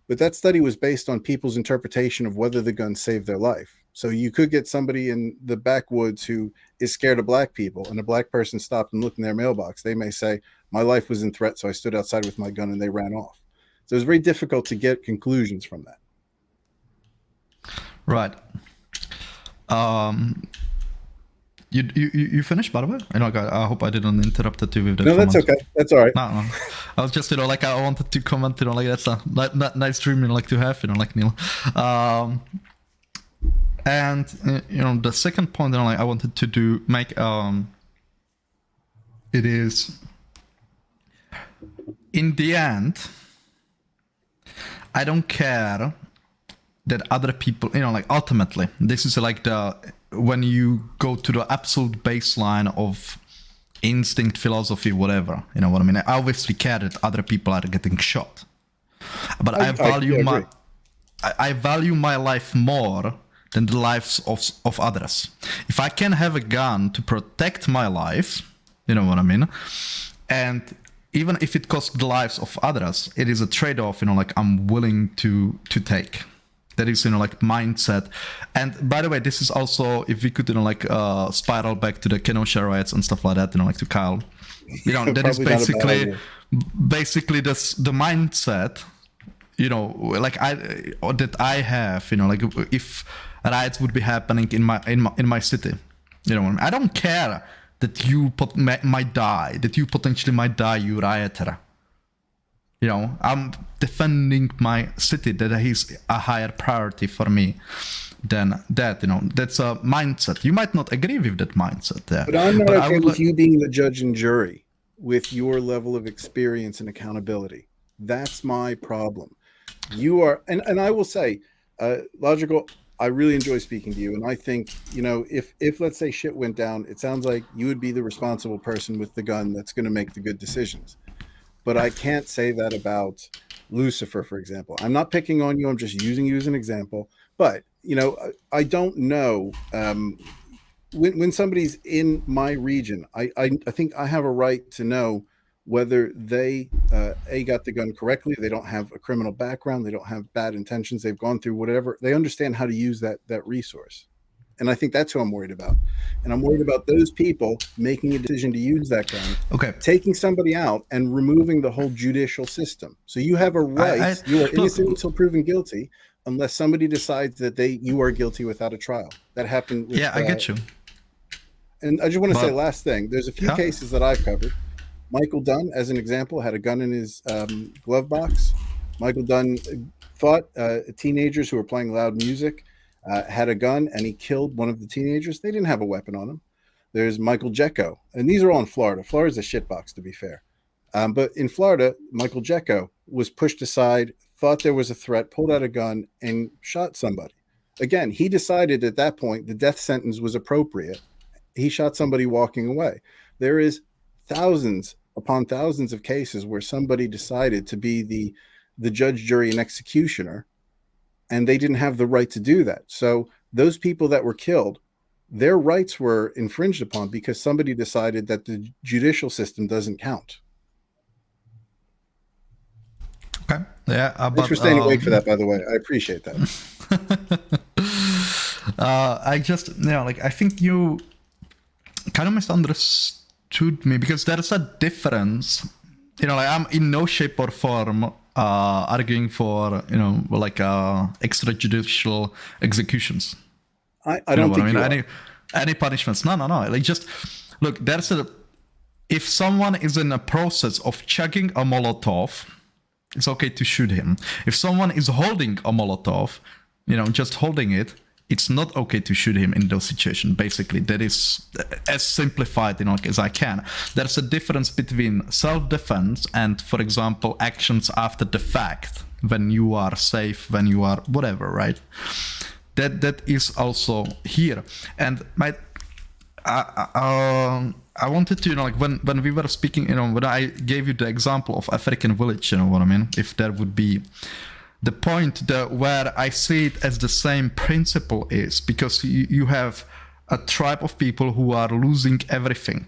But that study was based on people's interpretation of whether the gun saved their life. So you could get somebody in the backwoods who is scared of black people, and a black person stopped and looked in their mailbox. They may say, my life was in threat, so I stood outside with my gun and they ran off. So it was very difficult to get conclusions from that. Right. You finished, by the way? I hope I didn't interrupt you with that. No, that's okay. That's all right. No. I was just, I wanted to comment, that's a nice dream, to have, Neil. And the second point that I wanted to make, it is, in the end, I don't care that other people, ultimately, this is when you go to the absolute baseline of instinct, philosophy, whatever, you know what I mean? I obviously care that other people are getting shot, but I value my life more than the lives of others. If I can have a gun to protect my life, you know what I mean? And even if it costs the lives of others, it is a trade-off, I'm willing to take. That is, mindset. And by the way, this is also, if we could, spiral back to the Kenosha riots and stuff like that, to Kyle, that is basically the mindset, that I have, if riots would be happening in my city, I don't care that you might die, that you potentially might die, you rioter. I'm defending my city. That is a higher priority for me than that. That's a mindset. You might not agree with that mindset there. But I'm not okay with you being the judge and jury with your level of experience and accountability. That's my problem. You are, and I will say, Logical, I really enjoy speaking to you. And I think, if let's say shit went down, it sounds like you would be the responsible person with the gun that's going to make the good decisions. But I can't say that about Lucifer, for example. I'm not picking on you. I'm just using you as an example. But, I don't know. When somebody's in my region, I think I have a right to know whether they, got the gun correctly. They don't have a criminal background. They don't have bad intentions. They've gone through whatever. They understand how to use that resource. And I think that's who I'm worried about. And I'm worried about those people making a decision to use that gun, taking somebody out and removing the whole judicial system. So you have a right. You are innocent until proven guilty, unless somebody decides that you are guilty without a trial. That happened with, I get you. And I just want to say last thing. There's a few cases that I've covered. Michael Dunn, as an example, had a gun in his glove box. Michael Dunn fought teenagers who were playing loud music. Had a gun and he killed one of the teenagers. They didn't have a weapon on him. There's Michael Jecko, and these are all in Florida. Florida's a shitbox, to be fair. But in Florida, Michael Jecko was pushed aside, thought there was a threat, pulled out a gun, and shot somebody. Again, he decided at that point the death sentence was appropriate. He shot somebody walking away. There is thousands upon thousands of cases where somebody decided to be the judge, jury, and executioner, and they didn't have the right to do that. So those people that were killed, their rights were infringed upon because somebody decided that the judicial system doesn't count. Okay. Yeah. Thanks for staying awake for that, by the way. I appreciate that. I just, like, I think you kind of misunderstood me, because there is a difference. Like, I'm in no shape or form arguing for, like, extrajudicial executions. I don't think any punishments. No. Like, just look, if someone is in a process of chugging a Molotov, it's okay to shoot him. If someone is holding a Molotov, just holding it, it's not okay to shoot him in those situations. Basically, that is as simplified, as I can. There's a difference between self-defense and, for example, actions after the fact, when you are safe, when you are whatever, right? That is also here. And I wanted to, like, when we were speaking, when I gave you the example of African village, what I mean? If there would be the point where I see it as the same principle is because you have a tribe of people who are losing everything.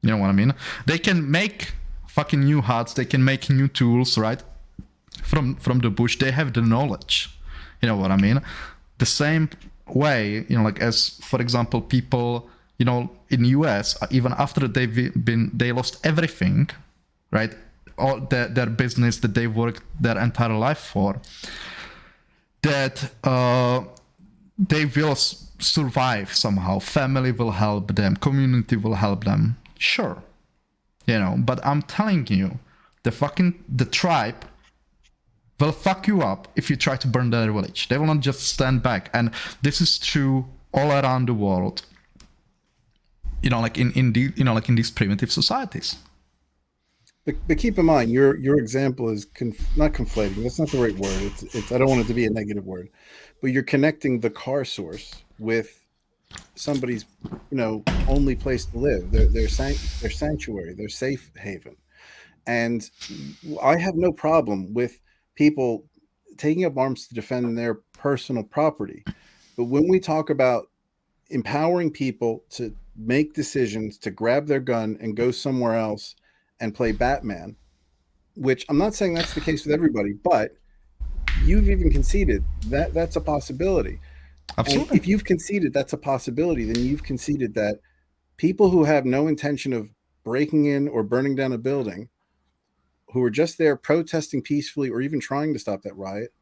You know what I mean? They can make fucking new huts, they can make new tools, right? From the bush, they have the knowledge. You know what I mean? The same way, like, as, for example, people, in US, even after they lost everything, right? All their business that they worked their entire life for, that they will survive somehow. Family will help them, community will help them, sure, but I'm telling you, the tribe will fuck you up if you try to burn their village. They will not just stand back. And this is true all around the world, like in these primitive societies. But keep in mind, your example is not conflating. That's not the right word. It's I don't want it to be a negative word, but you're connecting the car source with somebody's, only place to live, their sanctuary, their safe haven. And I have no problem with people taking up arms to defend their personal property. But when we talk about empowering people to make decisions, to grab their gun and go somewhere else and play Batman, which I'm not saying that's the case with everybody, but you've even conceded that that's a possibility. Absolutely. And if you've conceded that's a possibility, then you've conceded that people who have no intention of breaking in or burning down a building, who are just there protesting peacefully or even trying to stop that riot,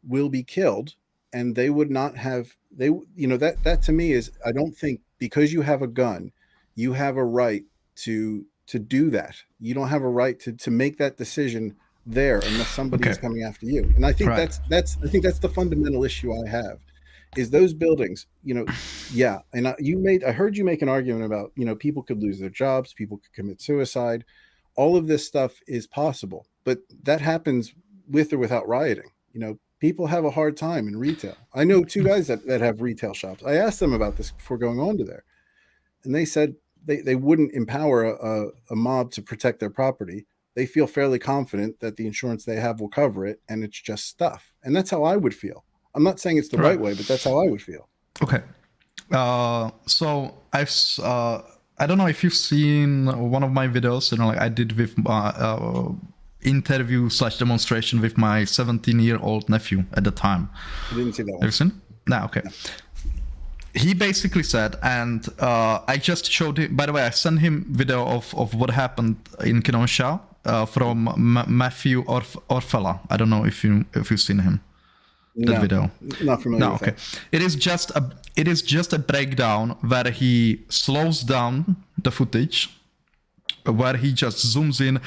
will be killed. And they would not have, that to me is, I don't think because you have a gun, you have a right to do that. You don't have a right to make that decision there unless somebody is coming after you. And I think that's the fundamental issue I have, is those buildings, yeah. And I heard you make an argument about, people could lose their jobs, people could commit suicide. All of this stuff is possible, but that happens with or without rioting. People have a hard time in retail. I know two guys that have retail shops. I asked them about this before going on to there, and they said they wouldn't empower a mob to protect their property. They feel fairly confident that the insurance they have will cover it, and it's just stuff. And that's how I would feel. I'm not saying it's the right way, but that's how I would feel. Okay. So I don't know if you've seen one of my videos, like I did with interview/demonstration with my 17-year-old nephew at the time. I didn't see that one. Have you seen? No, okay. No. He basically said, and I just showed him, by the way, I sent him video of what happened in Kenosha from Matthew Orfella. I don't know if you've seen him. That video. Not familiar. No, okay. It is just a breakdown where he slows down the footage, where he just zooms in,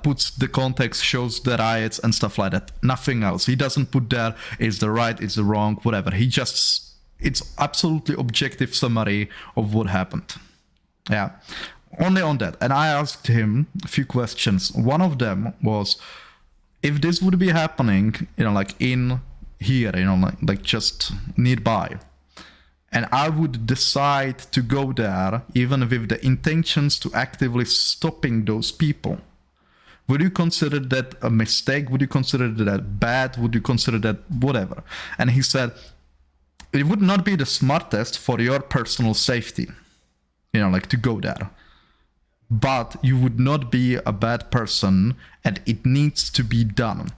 puts the context, shows the riots and stuff like that. Nothing else. He doesn't put there is the right, is the wrong, whatever. It's absolutely objective summary of what happened. Yeah. Only on that. And I asked him a few questions. One of them was, if this would be happening, like in here, like just nearby, and I would decide to go there, even with the intentions to actively stopping those people, would you consider that a mistake? Would you consider that bad? Would you consider that whatever? And he said, it would not be the smartest for your personal safety, like to go there. But you would not be a bad person, and it needs to be done.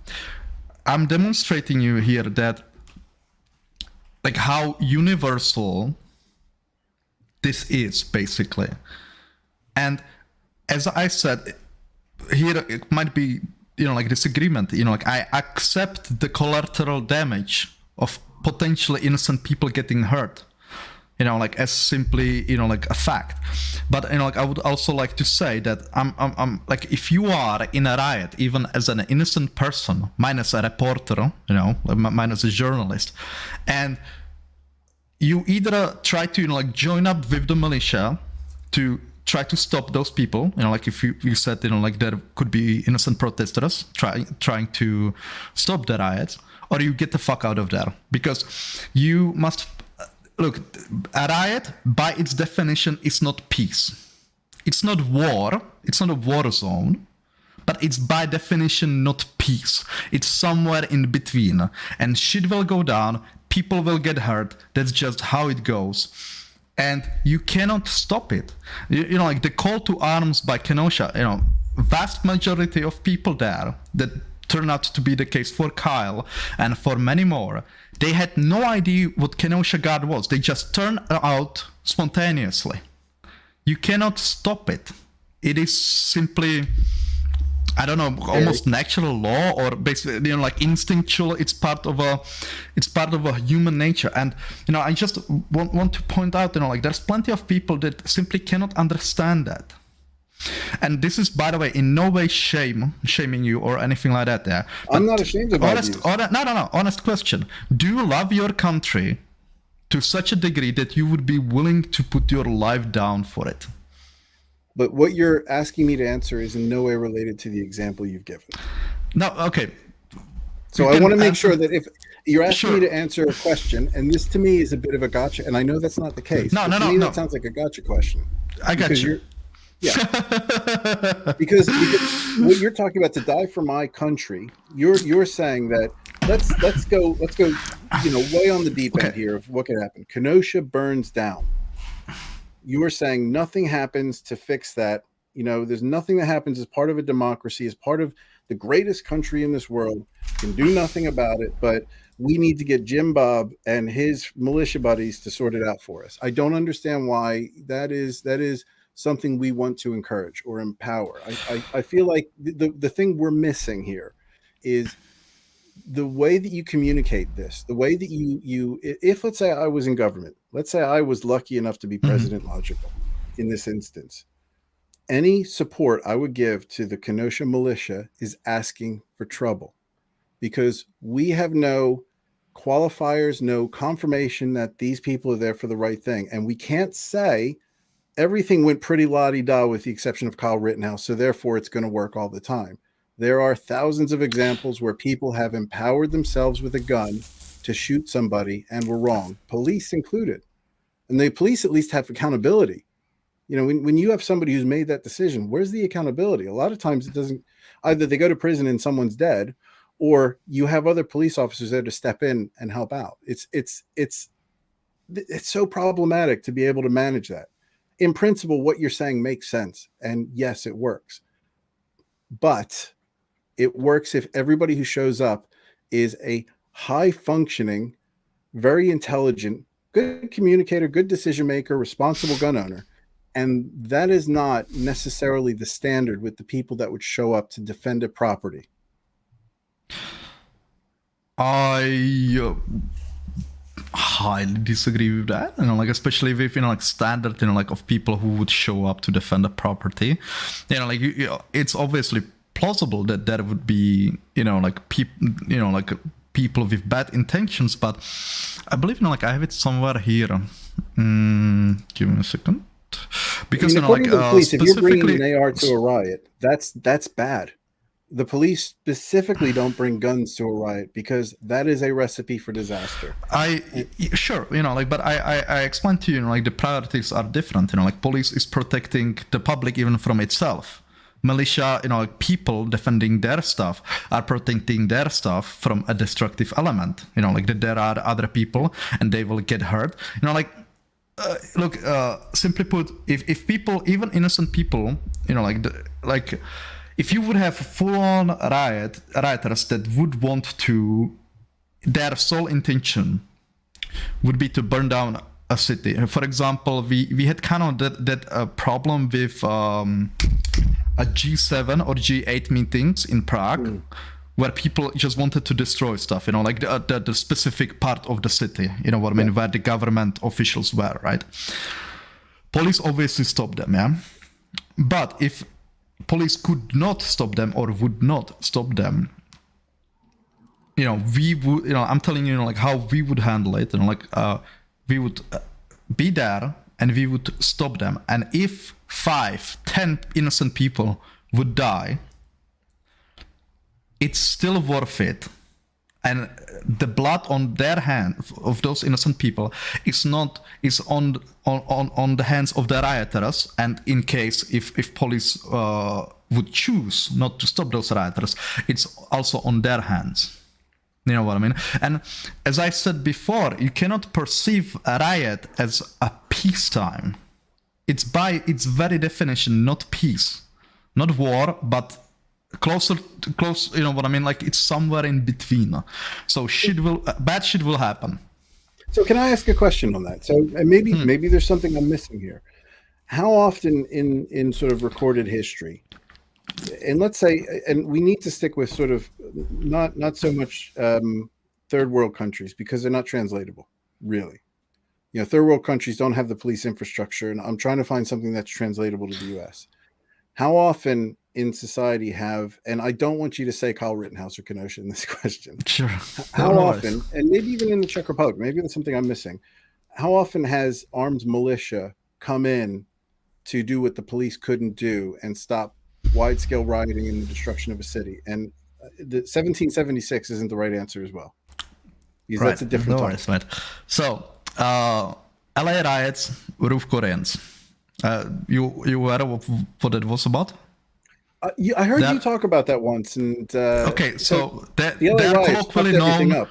I'm demonstrating you here that, like, how universal this is, basically. And as I said, here it might be, like disagreement, like I accept the collateral damage of potentially innocent people getting hurt, like as simply, like a fact. But, like I would also like to say that I'm like, if you are in a riot, even as an innocent person, minus a reporter, minus a journalist, and you either try to, like join up with the militia to try to stop those people, like if you said, like there could be innocent protesters trying to stop the riots, or you get the fuck out of there. Because you must, look, a riot by its definition is not peace. It's not war. It's not a war zone. But it's by definition not peace. It's somewhere in between. And shit will go down. People will get hurt. That's just how it goes. And you cannot stop it. Like the call to arms by Kenosha, vast majority of people there that turned out to be the case for Kyle and for many more, they had no idea what Kenosha Guard was. They just turned out spontaneously. You cannot stop it. It is simply, I don't know, almost natural law, or basically, like instinctual. It's part of a human nature. And I just want to point out, like there's plenty of people that simply cannot understand that. And this is, by the way, in no way shaming you or anything like that. Yeah, I'm not ashamed about you. No. Honest question: do you love your country to such a degree that you would be willing to put your life down for it? But what you're asking me to answer is in no way related to the example you've given. No, okay. So I want to make sure that if you're asking me to answer a question, and this to me is a bit of a gotcha, and I know that's not the case. No. That sounds like a gotcha question. I got you. Yeah. because what you're talking about, to die for my country, you're saying that let's go way on the deep end here of what could happen. Kenosha burns down. You are saying nothing happens to fix that. There's nothing that happens as part of a democracy, as part of the greatest country in this world, can do nothing about it, but we need to get Jim Bob and his militia buddies to sort it out for us. I don't understand why that is something we want to encourage or empower. I feel like the thing we're missing here is the way that you communicate this, the way that you if let's say I was in government, let's say I was lucky enough to be President Logical in this instance, any support I would give to the Kenosha militia is asking for trouble, because we have no qualifiers, no confirmation that these people are there for the right thing. And we can't say everything went pretty la-di-da with the exception of Kyle Rittenhouse, so therefore it's going to work all the time. There are thousands of examples where people have empowered themselves with a gun to shoot somebody and were wrong, police included. And the police at least have accountability. When you have somebody who's made that decision, where's the accountability? A lot of times it doesn't, either they go to prison and someone's dead, or you have other police officers there to step in and help out. It's so problematic to be able to manage that. In principle, what you're saying makes sense. And yes, it works. But it works if everybody who shows up is a high-functioning, very intelligent, good communicator, good decision maker, responsible gun owner. And that is not necessarily the standard with the people that would show up to defend a property. I highly disagree with that, like especially with like standard like of people who would show up to defend a property. It's obviously plausible that there would be like people with bad intentions, but I believe I have it somewhere here. Give me a second, because according to the police, if you're bringing an AR to a riot, that's bad. The police specifically don't bring guns to a riot because that is a recipe for disaster. Sure, but I explained to you, the priorities are different. Police is protecting the public even from itself. militia, like people defending their stuff are protecting their stuff from a destructive element. Like that there are other people and they will get hurt. Look, simply put, if people, even innocent people, if you would have full-on rioters that would want to, their sole intention would be to burn down a city. For example, we had kind of that problem with a G7 or G8 meetings in Prague, where people just wanted to destroy stuff, like the specific part of the city, what I mean, where the government officials were, right? Police obviously stopped them, yeah? But if police could not stop them or would not stop them, we would, I'm telling you, like how we would handle it, we would be there and we would stop them. And if 5-10 innocent people would die, it's still worth it. And the blood on their hand of those innocent people is on the hands of the rioters. And in case if police would choose not to stop those rioters, it's also on their hands. You know what I mean? And as I said before, you cannot perceive a riot as a peacetime. It's by its very definition not peace, not war, but close, you know what I mean? Like it's somewhere in between. So bad shit will happen. So can I ask a question on that? So and maybe there's something I'm missing here. How often in sort of recorded history, and let's say, and we need to stick with sort of not so much third world countries because they're not translatable, really. Third world countries don't have the police infrastructure, and I'm trying to find something that's translatable to the US. How often in society have, and I don't want you to say Kyle Rittenhouse or Kenosha in this question. Sure. How often, and maybe even in the Czech Republic, maybe that's something I'm missing. How often has armed militia come in to do what the police couldn't do and stop wide-scale rioting and the destruction of a city? And the 1776 isn't the right answer as well. Because that's a different topic. Right. So, LA riots, roof Koreans. You aware of what it was about? I heard you talk about that once. And okay, so the LA riots fucked everything up.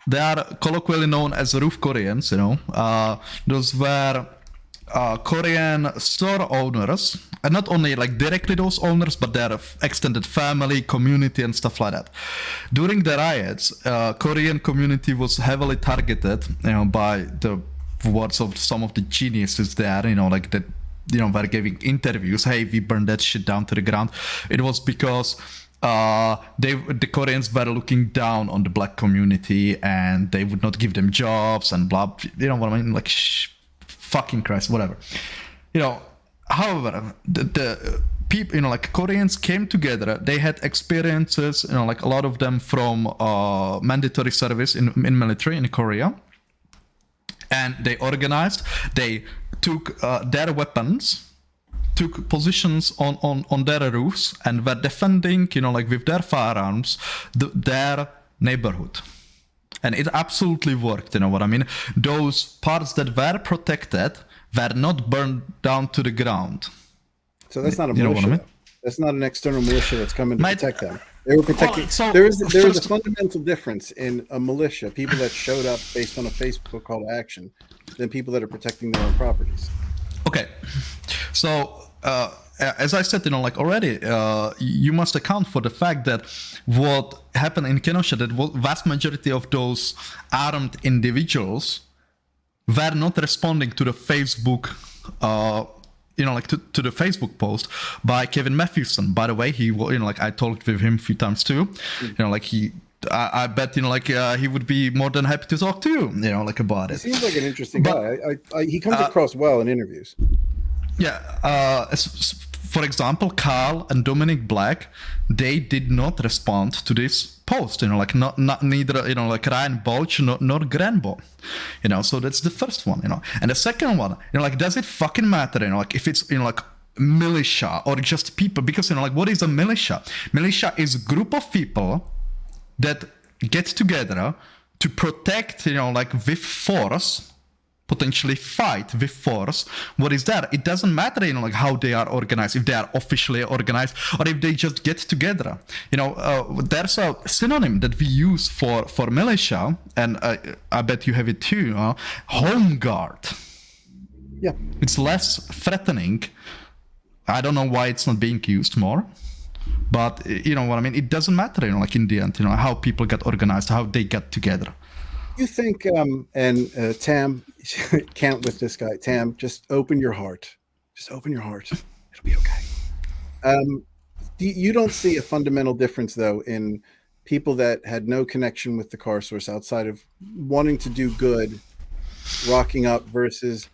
They are colloquially known as roof Koreans. Those were Korean store owners, and not only like directly those owners, but their extended family, community, and stuff like that. During the riots, Korean community was heavily targeted, by the words of some of the geniuses there, like that, were giving interviews. Hey, we burned that shit down to the ground. It was because the Koreans were looking down on the black community, and they would not give them jobs and blah. You know what I mean? Like. Fucking Christ, whatever. However, the people, like Koreans came together. They had experiences, like a lot of them from mandatory service in military in Korea. And they organized, they took their weapons, took positions on their roofs, and were defending, like with their firearms, their neighborhood. And it absolutely worked, you know what I mean? Those parts that were protected were not burned down to the ground. So that's not a militia. I mean? That's not an external militia that's coming to protect them. They were protecting. There is a fundamental difference in a militia, people that showed up based on a Facebook call to action, than people that are protecting their own properties. Okay. So, as I said, already, you must account for the fact that what happened in Kenosha, that vast majority of those armed individuals were not responding to the Facebook, to the Facebook post by Kevin Matthewson. By the way, he, I talked with him a few times too. I bet, he would be more than happy to talk to you, about it. He seems like an interesting guy. He comes across well in interviews. Yeah, for example, Carl and Dominic Black, they did not respond to this post, not neither, Ryan Balch nor Granbo, so that's the first one, and the second one, does it fucking matter, if it's, militia or just people, because, what is a militia? Militia is a group of people that get together to protect, with force, potentially fight with force what is there. It doesn't matter, like how they are organized, if they are officially organized or if they just get together. There's a synonym that we use for militia, and I bet you have it too, home guard. Yeah. It's less threatening. I don't know why it's not being used more. But you know what I mean? It doesn't matter, like in the end, how people get organized, how they get together. You think, Tam, can't with this guy. Tam, just open your heart. Just open your heart. It'll be okay. You don't see a fundamental difference, though, in people that had no connection with the car source outside of wanting to do good, rocking up versus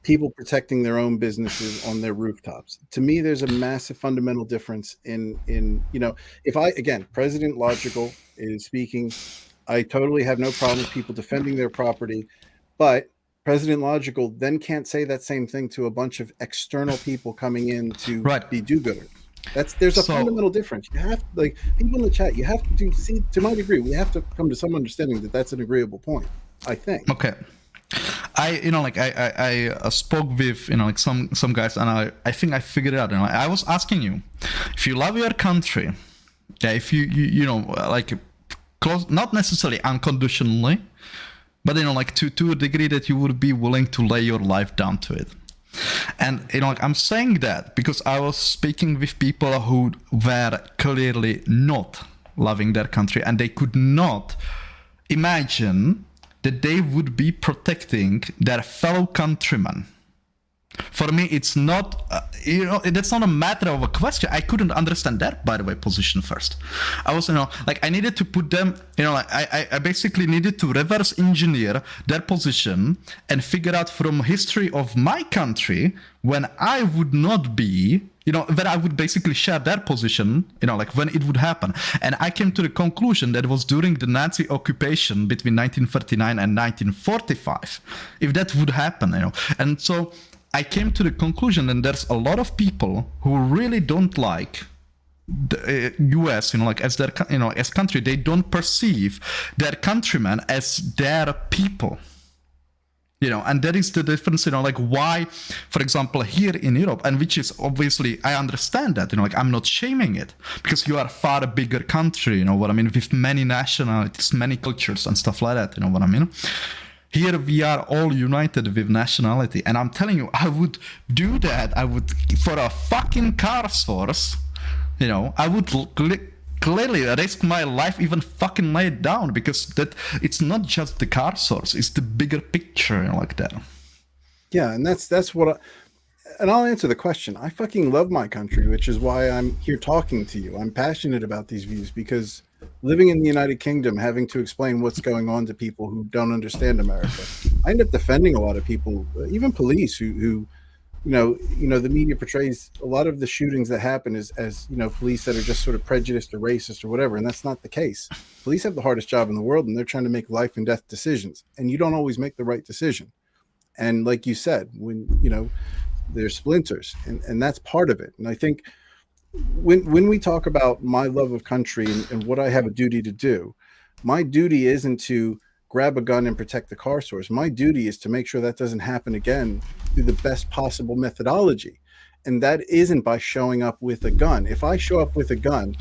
people protecting their own businesses on their rooftops. To me, there's a massive fundamental difference in if President Logical is speaking, I totally have no problem with people defending their property, but President Logical then can't say that same thing to a bunch of external people coming in to be do-gooders. There's a fundamental difference. You have, like, people in the chat, you have to see, to my degree, we have to come to some understanding that that's an agreeable point, I think. Okay. I spoke with, like some guys, and I think I figured it out. I was asking you, if you love your country, if you like close, not necessarily unconditionally, but like to a degree that you would be willing to lay your life down to it. And I'm saying that because I was speaking with people who were clearly not loving their country, and they could not imagine that they would be protecting their fellow countrymen. For me, it's not, that's not a matter of a question. I couldn't understand that, by the way, position first. I was, I needed to put them, I basically needed to reverse engineer their position and figure out from history of my country when I would not be, that I would basically share their position, when it would happen. And I came to the conclusion that it was during the Nazi occupation between 1939 and 1945, if that would happen, And so I came to the conclusion that there's a lot of people who really don't like the US, as their, as country. They don't perceive their countrymen as their people. And that is the difference, why, for example, here in Europe, and which is obviously, I understand that, I'm not shaming it, because you are a far bigger country, what I mean, with many nationalities, many cultures and stuff like that, what I mean. Here we are all united with nationality, and I'm telling you, I would do that. I would, for a fucking car source, I would clearly risk my life, even fucking lay it down, because that it's not just the car source, it's the bigger picture, like that. Yeah, and that's what and I'll answer the question. I fucking love my country, which is why I'm here talking to you. I'm passionate about these views, because living in the United Kingdom, having to explain what's going on to people who don't understand America, I end up defending a lot of people, even police who the media portrays a lot of the shootings that happen as police that are just sort of prejudiced or racist or whatever, and that's not the case. Police have the hardest job in the world, and they're trying to make life and death decisions, and you don't always make the right decision. And like you said, when there's splinters, and that's part of it. And I think when we talk about my love of country and what I have a duty to do, my duty isn't to grab a gun and protect the car source. My duty is to make sure that doesn't happen again through the best possible methodology. And that isn't by showing up with a gun. If I show up with a gun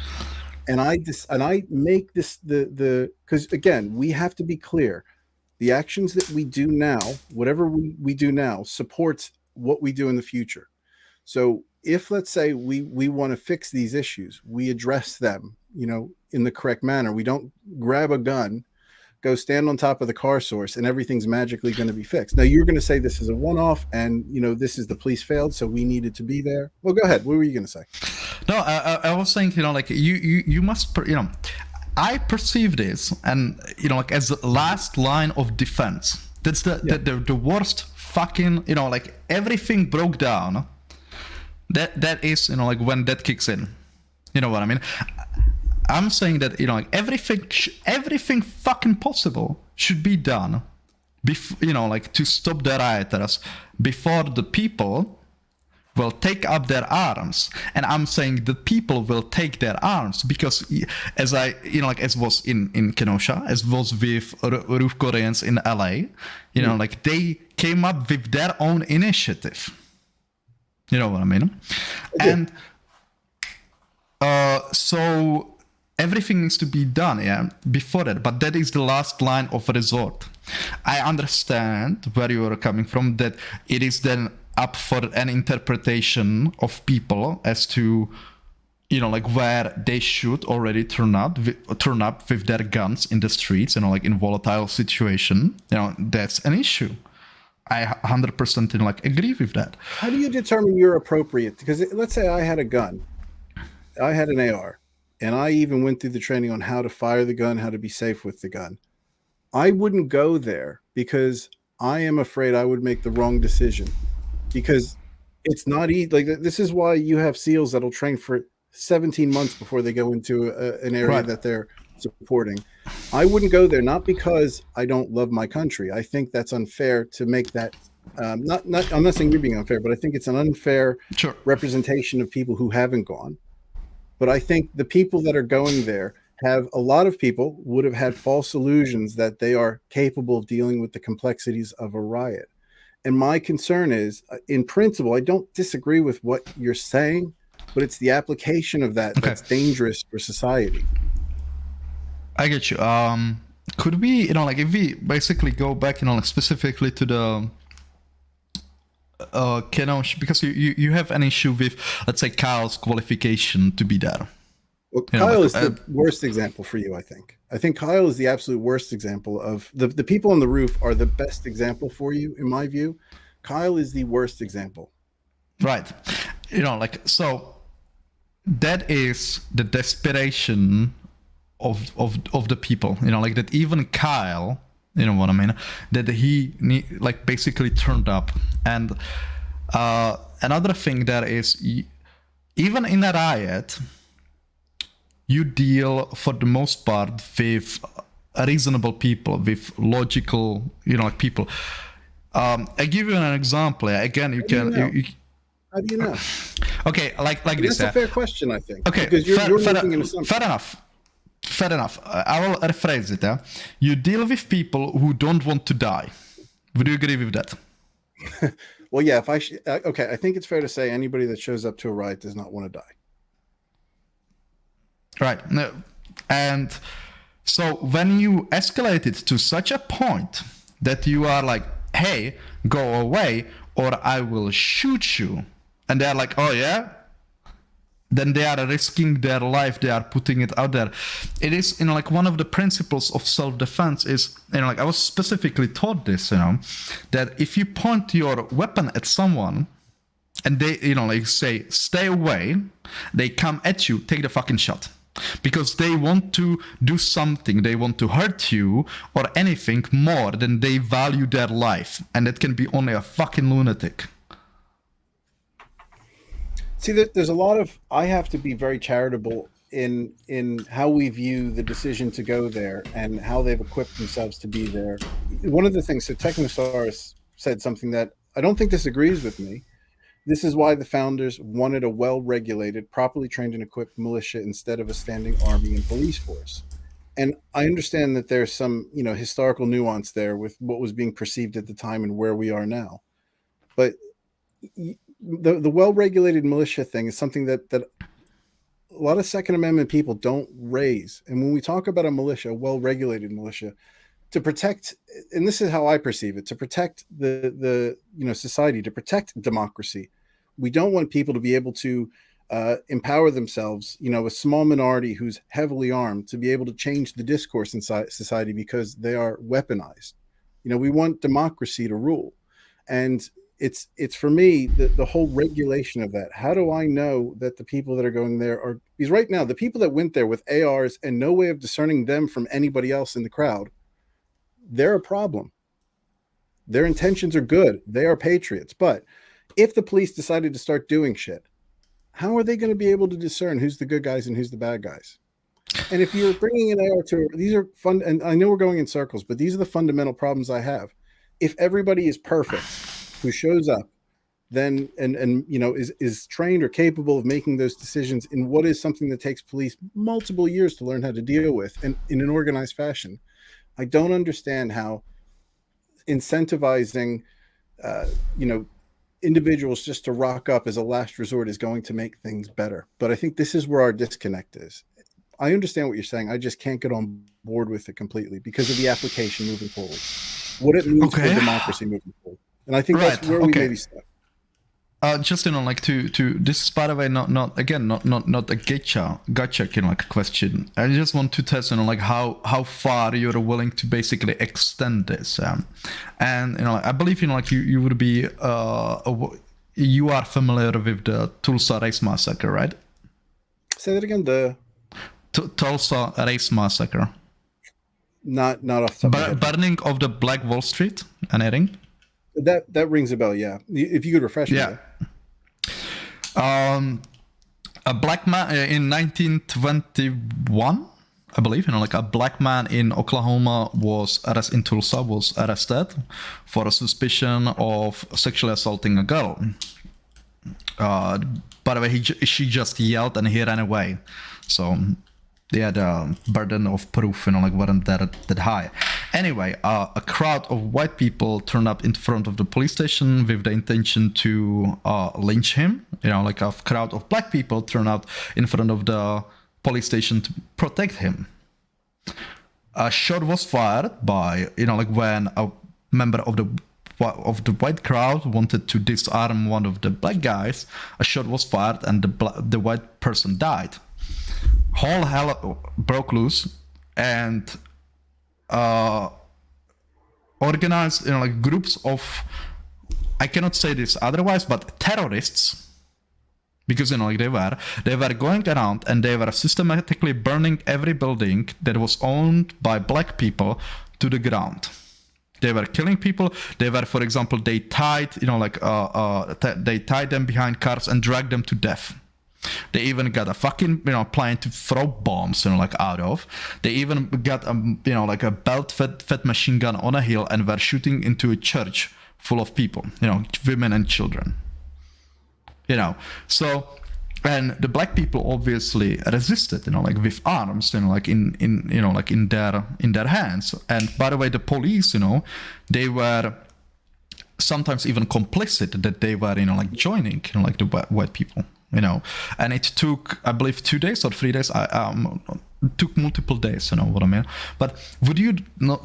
and I make this because again, we have to be clear. The actions that we do now, whatever we do now, supports what we do in the future. So if, let's say, we want to fix these issues, we address them, in the correct manner. We don't grab a gun, go stand on top of the car source, and everything's magically going to be fixed. Now, you're going to say this is a one-off, and, this is the police failed, so we needed to be there. Well, go ahead. What were you going to say? No, I was saying, you must, I perceive this, and, as the last line of defense. That's the worst fucking, everything broke down. That is, when that kicks in. You know what I mean? I'm saying that, everything fucking possible should be done, to stop the rioters before the people will take up their arms, and I'm saying that people will take their arms because, as as was in Kenosha, as was with Roof Koreans in LA, like they came up with their own initiative. You know what I mean? And so everything needs to be done, before that. But that is the last line of resort. I understand where you are coming from, that it is then up for an interpretation of people as to, like where they should already turn up with their guns in the streets, like in volatile situation. That's an issue. I 100% agree with that. How do you determine you're appropriate? Because let's say I had a gun, I had an AR, and I even went through the training on how to fire the gun, how to be safe with the gun. I wouldn't go there because I am afraid I would make the wrong decision. Because it's not easy. Like, this is why you have SEALs that'll train for 17 months before they go into an area that they're supporting. I wouldn't go there, not because I don't love my country. I think that's unfair to make that. I'm not saying you're being unfair, but I think it's an unfair representation of people who haven't gone. But I think the people that are going there a lot of people would have had false illusions that they are capable of dealing with the complexities of a riot. And my concern is, in principle, I don't disagree with what you're saying, but it's the application of that that's dangerous for society. I get you. Could we, if we basically go back, specifically to the Kenosha, because you have an issue with, let's say, Kyle's qualification to be there. Well, Kyle is the worst example for you, I think. I think Kyle is the absolute worst example of the people on the roof are the best example for you, in my view. Kyle is the worst example. Right. So that is the desperation of the people, that even Kyle, you know what I mean, that he basically turned up. And another thing that is, even in a riot, you deal for the most part with reasonable people, with logical, people. I give you an example. Again, you can. How do you know? Okay, like this. That's a fair question, I think. Okay, because you're making an assumption. Fair enough. I will rephrase it. You deal with people who don't want to die. Would you agree with that? Well, yeah. I think it's fair to say anybody that shows up to a riot does not want to die. Right. And so when you escalate it to such a point that you are like, hey, go away or I will shoot you. And they're like, oh yeah? Then they are risking their life. They are putting it out there. It is, one of the principles of self-defense is, I was specifically taught this, that if you point your weapon at someone and they, say, stay away, they come at you, take the fucking shot. Because they want to do something, they want to hurt you or anything more than they value their life. And that can be only a fucking lunatic. See, there's a lot of, I have to be very charitable in how we view the decision to go there and how they've equipped themselves to be there. One of the things, so Technosaurus said something that I don't think disagrees with me. This is why the founders wanted a well-regulated, properly trained and equipped militia instead of a standing army and police force. And I understand that there's some, historical nuance there with what was being perceived at the time and where we are now. But the well-regulated militia thing is something that a lot of Second Amendment people don't raise. And when we talk about a militia, a well-regulated militia, to protect, and this is how I perceive it, to protect the society, to protect democracy. We don't want people to be able to empower themselves, a small minority who's heavily armed to be able to change the discourse in society because they are weaponized. We want democracy to rule. And it's for me, the whole regulation of that. How do I know that the people that are going there are, because right now, the people that went there with ARs and no way of discerning them from anybody else in the crowd, they're a problem. Their intentions are good. They are patriots. But if the police decided to start doing shit, how are they going to be able to discern who's the good guys and who's the bad guys? And if you're bringing an AR to, these are fun, and I know we're going in circles, but these are the fundamental problems I have. If everybody is perfect who shows up, then and is trained or capable of making those decisions in what is something that takes police multiple years to learn how to deal with, and in an organized fashion. I don't understand how incentivizing individuals just to rock up as a last resort is going to make things better. But I think this is where our disconnect is. I understand what you're saying. I just can't get on board with it completely because of the application moving forward, what it means for democracy moving forward. And I think that's where we may be stuck. Just to this is, by the way, not a gotcha question. I just want to test how far you're willing to basically extend this, and I believe you would be you are familiar with the Tulsa race massacre, right? Say that again. The Tulsa race massacre. Not off the top of my head. Burning of the Black Wall Street and anything. That rings a bell, yeah. If you could refresh me. Yeah. A black man in 1921, I believe, a black man in Oklahoma in Tulsa was arrested for a suspicion of sexually assaulting a girl. By the way, she just yelled and he ran away. So they had a burden of proof, weren't that high. Anyway, a crowd of white people turned up in front of the police station with the intention to lynch him. A crowd of black people turned out in front of the police station to protect him. A shot was fired by, when a member of the white crowd wanted to disarm one of the black guys. A shot was fired and the white person died. Whole hell broke loose, and organized groups of, I cannot say this otherwise, but terrorists, because they were going around and they were systematically burning every building that was owned by black people to the ground. They were killing people. They were, for example, they tied they tied them behind cars and dragged them to death. They even got a fucking plane to throw bombs out of. They even got a belt-fed machine gun on a hill and were shooting into a church full of people, women and children. So, and the black people obviously resisted, with arms, in their hands. And by the way, the police, they were sometimes even complicit that they were joining the white people. And it took, I believe, 2 days or 3 days. It took multiple days, what I mean. But would you not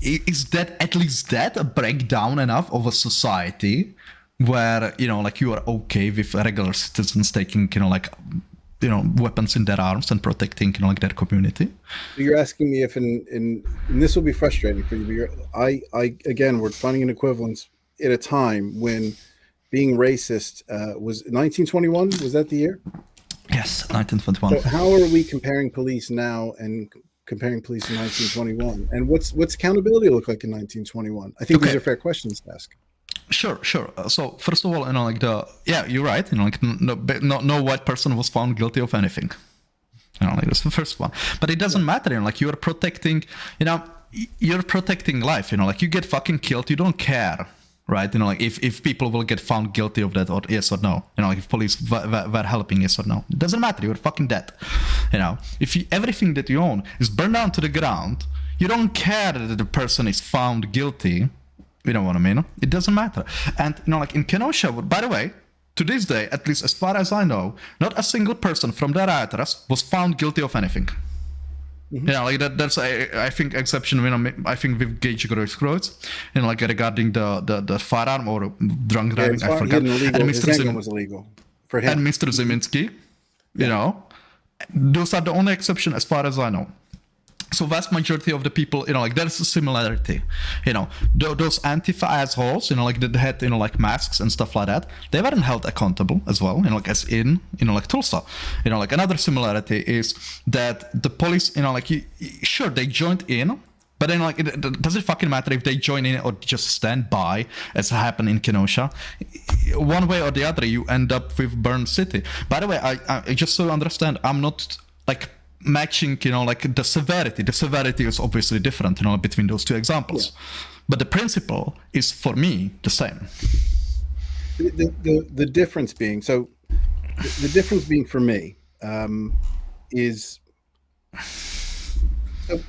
is that at least that a breakdown enough of a society where you are okay with regular citizens taking weapons in their arms and protecting their community? You're asking me if and this will be frustrating for you. But again, we're finding an equivalence at a time when being racist was 1921. Was that the year? Yes, 1921. So how are we comparing police now and comparing police in 1921? And what's accountability look like in 1921? I think these are fair questions to ask. Sure. So first of all, you're right. No white person was found guilty of anything. That's the first one. But it doesn't matter. You're protecting. You're protecting life. You get fucking killed, you don't care. Right, if people will get found guilty of that, or yes or no, if police were helping, yes or no, it doesn't matter. You're fucking dead. If everything that you own is burned down to the ground, you don't care that the person is found guilty. You know what I mean? It doesn't matter. And in Kenosha, by the way, to this day, at least as far as I know, not a single person from the rioters was found guilty of anything. Mm-hmm. That's I think exception. I think with Gage Gross, regarding the firearm or drunk driving. I forgot. And Mr. was illegal for him. And Mr. Ziminski, those are the only exception as far as I know. So vast majority of the people, there's a similarity. Those Antifa assholes, that had, masks and stuff like that, they weren't held accountable as well, as in, Tulsa. Another similarity is that the police, sure, they joined in, but then, does it fucking matter if they join in or just stand by, as happened in Kenosha? One way or the other, you end up with burned city. By the way, I just so you understand, I'm not, matching, the severity. The severity is obviously different, between those two examples. Yeah. But the principle is, for me, the same. The difference being, so the difference being for me is, so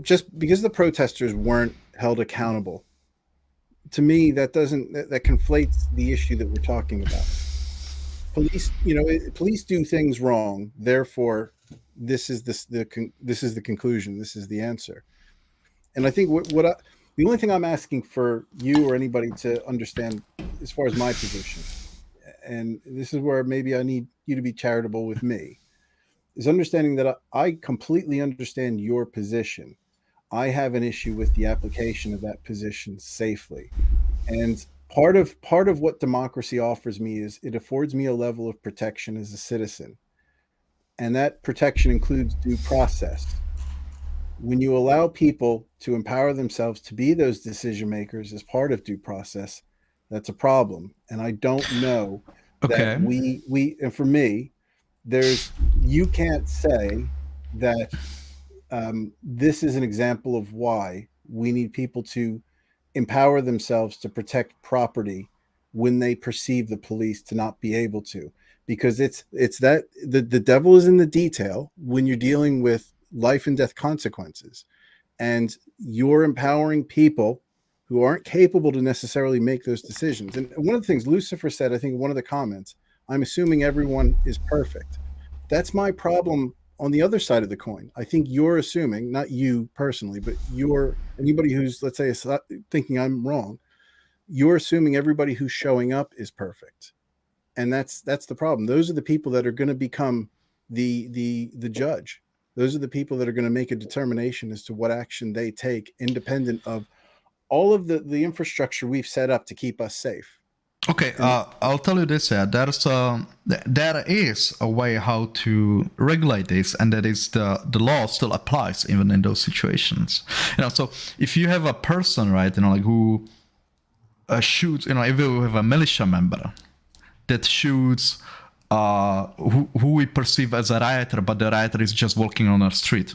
just because the protesters weren't held accountable, to me that doesn't that conflates the issue that we're talking about. Police, police do things wrong, therefore this is this is the conclusion, this is the answer. And I think the only thing I'm asking for you or anybody to understand as far as my position, and this is where maybe I need you to be charitable with me, is understanding that I completely understand your position. I have an issue with the application of that position safely. And part of what democracy offers me is it affords me a level of protection as a citizen. And that protection includes due process. When you allow people to empower themselves to be those decision makers as part of due process, that's a problem. And I don't know that Okay. and for me, you can't say that this is an example of why we need people to empower themselves to protect property when they perceive the police to not be able to, because it's that the devil is in the detail when you're dealing with life and death consequences, and you're empowering people who aren't capable to necessarily make those decisions. And one of the things Lucifer said, I think, in one of the comments, I'm assuming everyone is perfect. That's my problem on the other side of the coin. I think you're assuming, not you personally, but anybody who's, let's say, thinking I'm wrong, you're assuming everybody who's showing up is perfect. And that's the problem. Those are the people that are going to become the judge. Those are the people that are going to make a determination as to what action they take, independent of all of the infrastructure we've set up to keep us safe. Okay, And I'll tell you this. There is a way how to regulate this, and that is the law still applies even in those situations. So if you have a person, right, like who shoots, if you have a militia member that shoots who we perceive as a rioter, but the rioter is just walking on a street,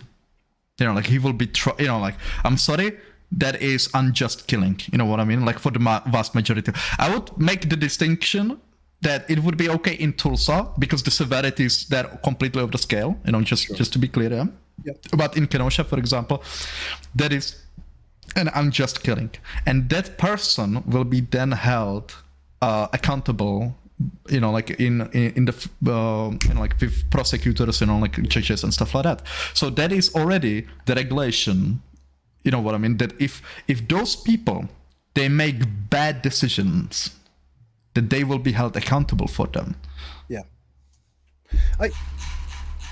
like he will be, like, I'm sorry, that is unjust killing. You know what I mean? Like for the vast majority. I would make the distinction that it would be okay in Tulsa because the severity is there completely off the scale, just to be clear. Yeah? Yeah. But in Kenosha, for example, that is an unjust killing. And that person will be then held accountable, like in the like with prosecutors, like judges and stuff like that. So that is already the regulation. You know what I mean? That if those people, they make bad decisions, that they will be held accountable for them. Yeah.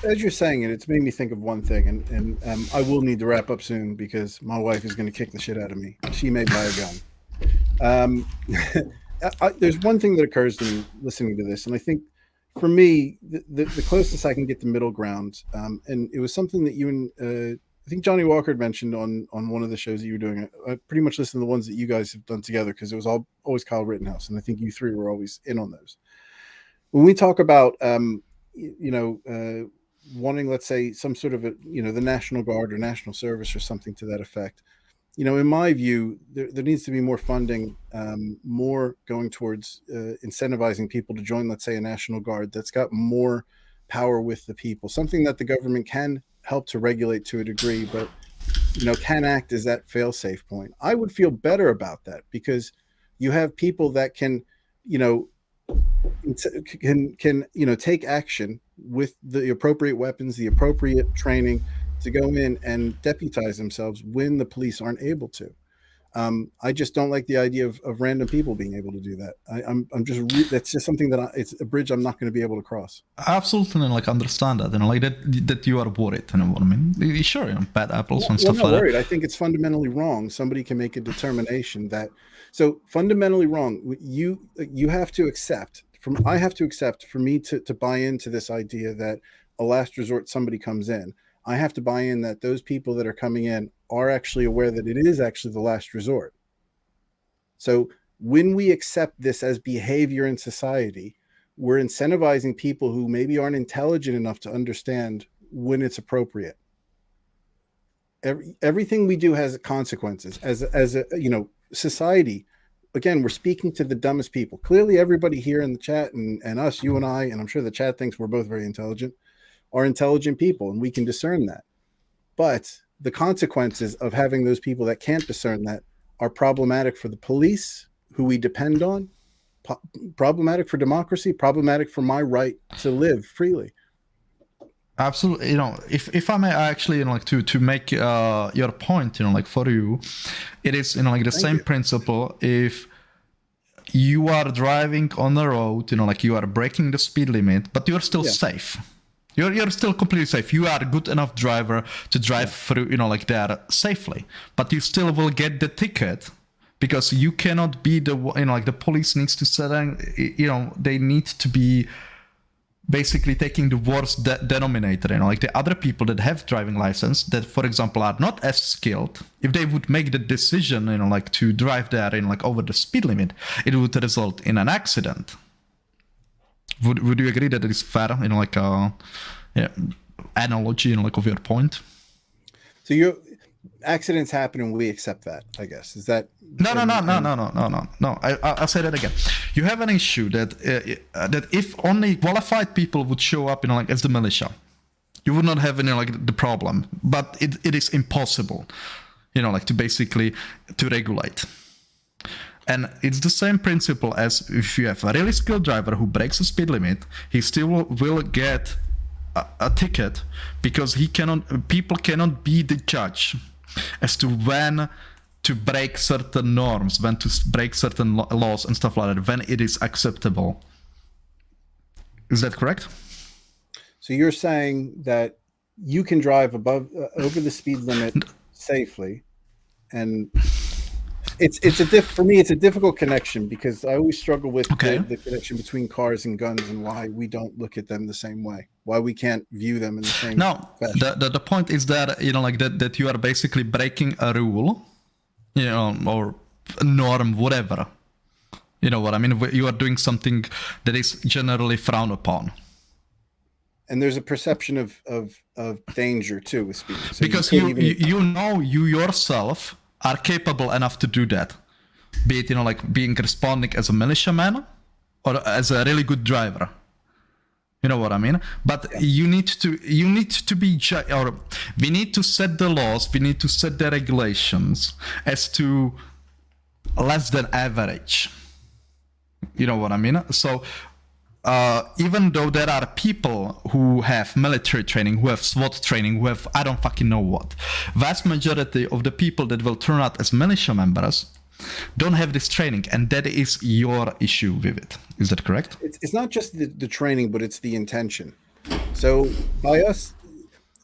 As you're saying it, it's made me think of one thing, and I will need to wrap up soon because my wife is going to kick the shit out of me. She may buy a gun. There's one thing that occurs to me listening to this, and I think for me, the closest I can get to middle ground, and it was something that you and I think Johnny Walker had mentioned on one of the shows that you were doing. I pretty much listened to the ones that you guys have done together because it was always Kyle Rittenhouse, and I think you three were always in on those. When we talk about, wanting, let's say, some sort of the National Guard or National Service or something to that effect, in my view, there needs to be more funding, more going towards incentivizing people to join, let's say, a National Guard that's got more power with the people, something that the government can help to regulate to a degree, but can act as that fail-safe point. I would feel better about that because you have people that can take action with the appropriate weapons, the appropriate training to go in and deputize themselves when the police aren't able to. I just don't like the idea of random people being able to do that. That's just something it's a bridge I'm not going to be able to cross. Absolutely, like understand that, like that you are worried. You know what I mean? Sure, bad apples and stuff I'm not like worried. that. I think it's fundamentally wrong. Somebody can make a determination so fundamentally wrong. You have to accept. I have to accept for me to buy into this idea that a last resort somebody comes in. I have to buy in that those people that are coming in are actually aware that it is actually the last resort. So when we accept this as behavior in society, we're incentivizing people who maybe aren't intelligent enough to understand when it's appropriate. Everything we do has consequences. As a society, again, we're speaking to the dumbest people. Clearly, everybody here in the chat and us, you and I, and I'm sure the chat thinks we're both very intelligent, are intelligent people, and we can discern that. But the consequences of having those people that can't discern that are problematic for the police, who we depend on, problematic for democracy, problematic for my right to live freely. Absolutely. If I may actually, like to make your point, like for you, it is, like the same principle. If you are driving on the road, like you are breaking the speed limit, but you're still safe. You're still completely safe. You are a good enough driver to drive through, like there safely, but you still will get the ticket because you cannot be the, like the police needs to set, they need to be basically taking the worst denominator, like the other people that have driving license that, for example, are not as skilled. If they would make the decision, like to drive there like over the speed limit, it would result in an accident. Would you agree that it is fair, like analogy, like of your point? So accidents happen and we accept that, I guess. Is that no. I'll say that again. You have an issue that if only qualified people would show up, like as the militia, you would not have any like the problem. But it is impossible, like to basically to regulate. And it's the same principle as if you have a really skilled driver who breaks the speed limit, he still will get a ticket because people cannot be the judge as to when to break certain norms, when to break certain laws and stuff like that, when it is acceptable. Is that correct? So you're saying that you can drive over the speed limit safely, and for me it's a difficult connection because I always struggle with the connection between cars and guns and why we don't look at them the same way, why we can't view them in the same fashion. The point is that like that you are basically breaking a rule, or a norm, whatever. You know what I mean? You are doing something that is generally frowned upon. And there's a perception of danger too with speed. So because you yourself are capable enough to do that, be it like being responding as a militiaman or as a really good driver. You know what I mean? But you need to be or we need to set the laws, we need to set the regulations as to less than average. You know what I mean? So even though there are people who have military training, who have SWAT training, who have I don't fucking know what, vast majority of the people that will turn out as militia members don't have this training, and that is your issue with it. Is that correct? It's not just the training, but it's the intention. So by us,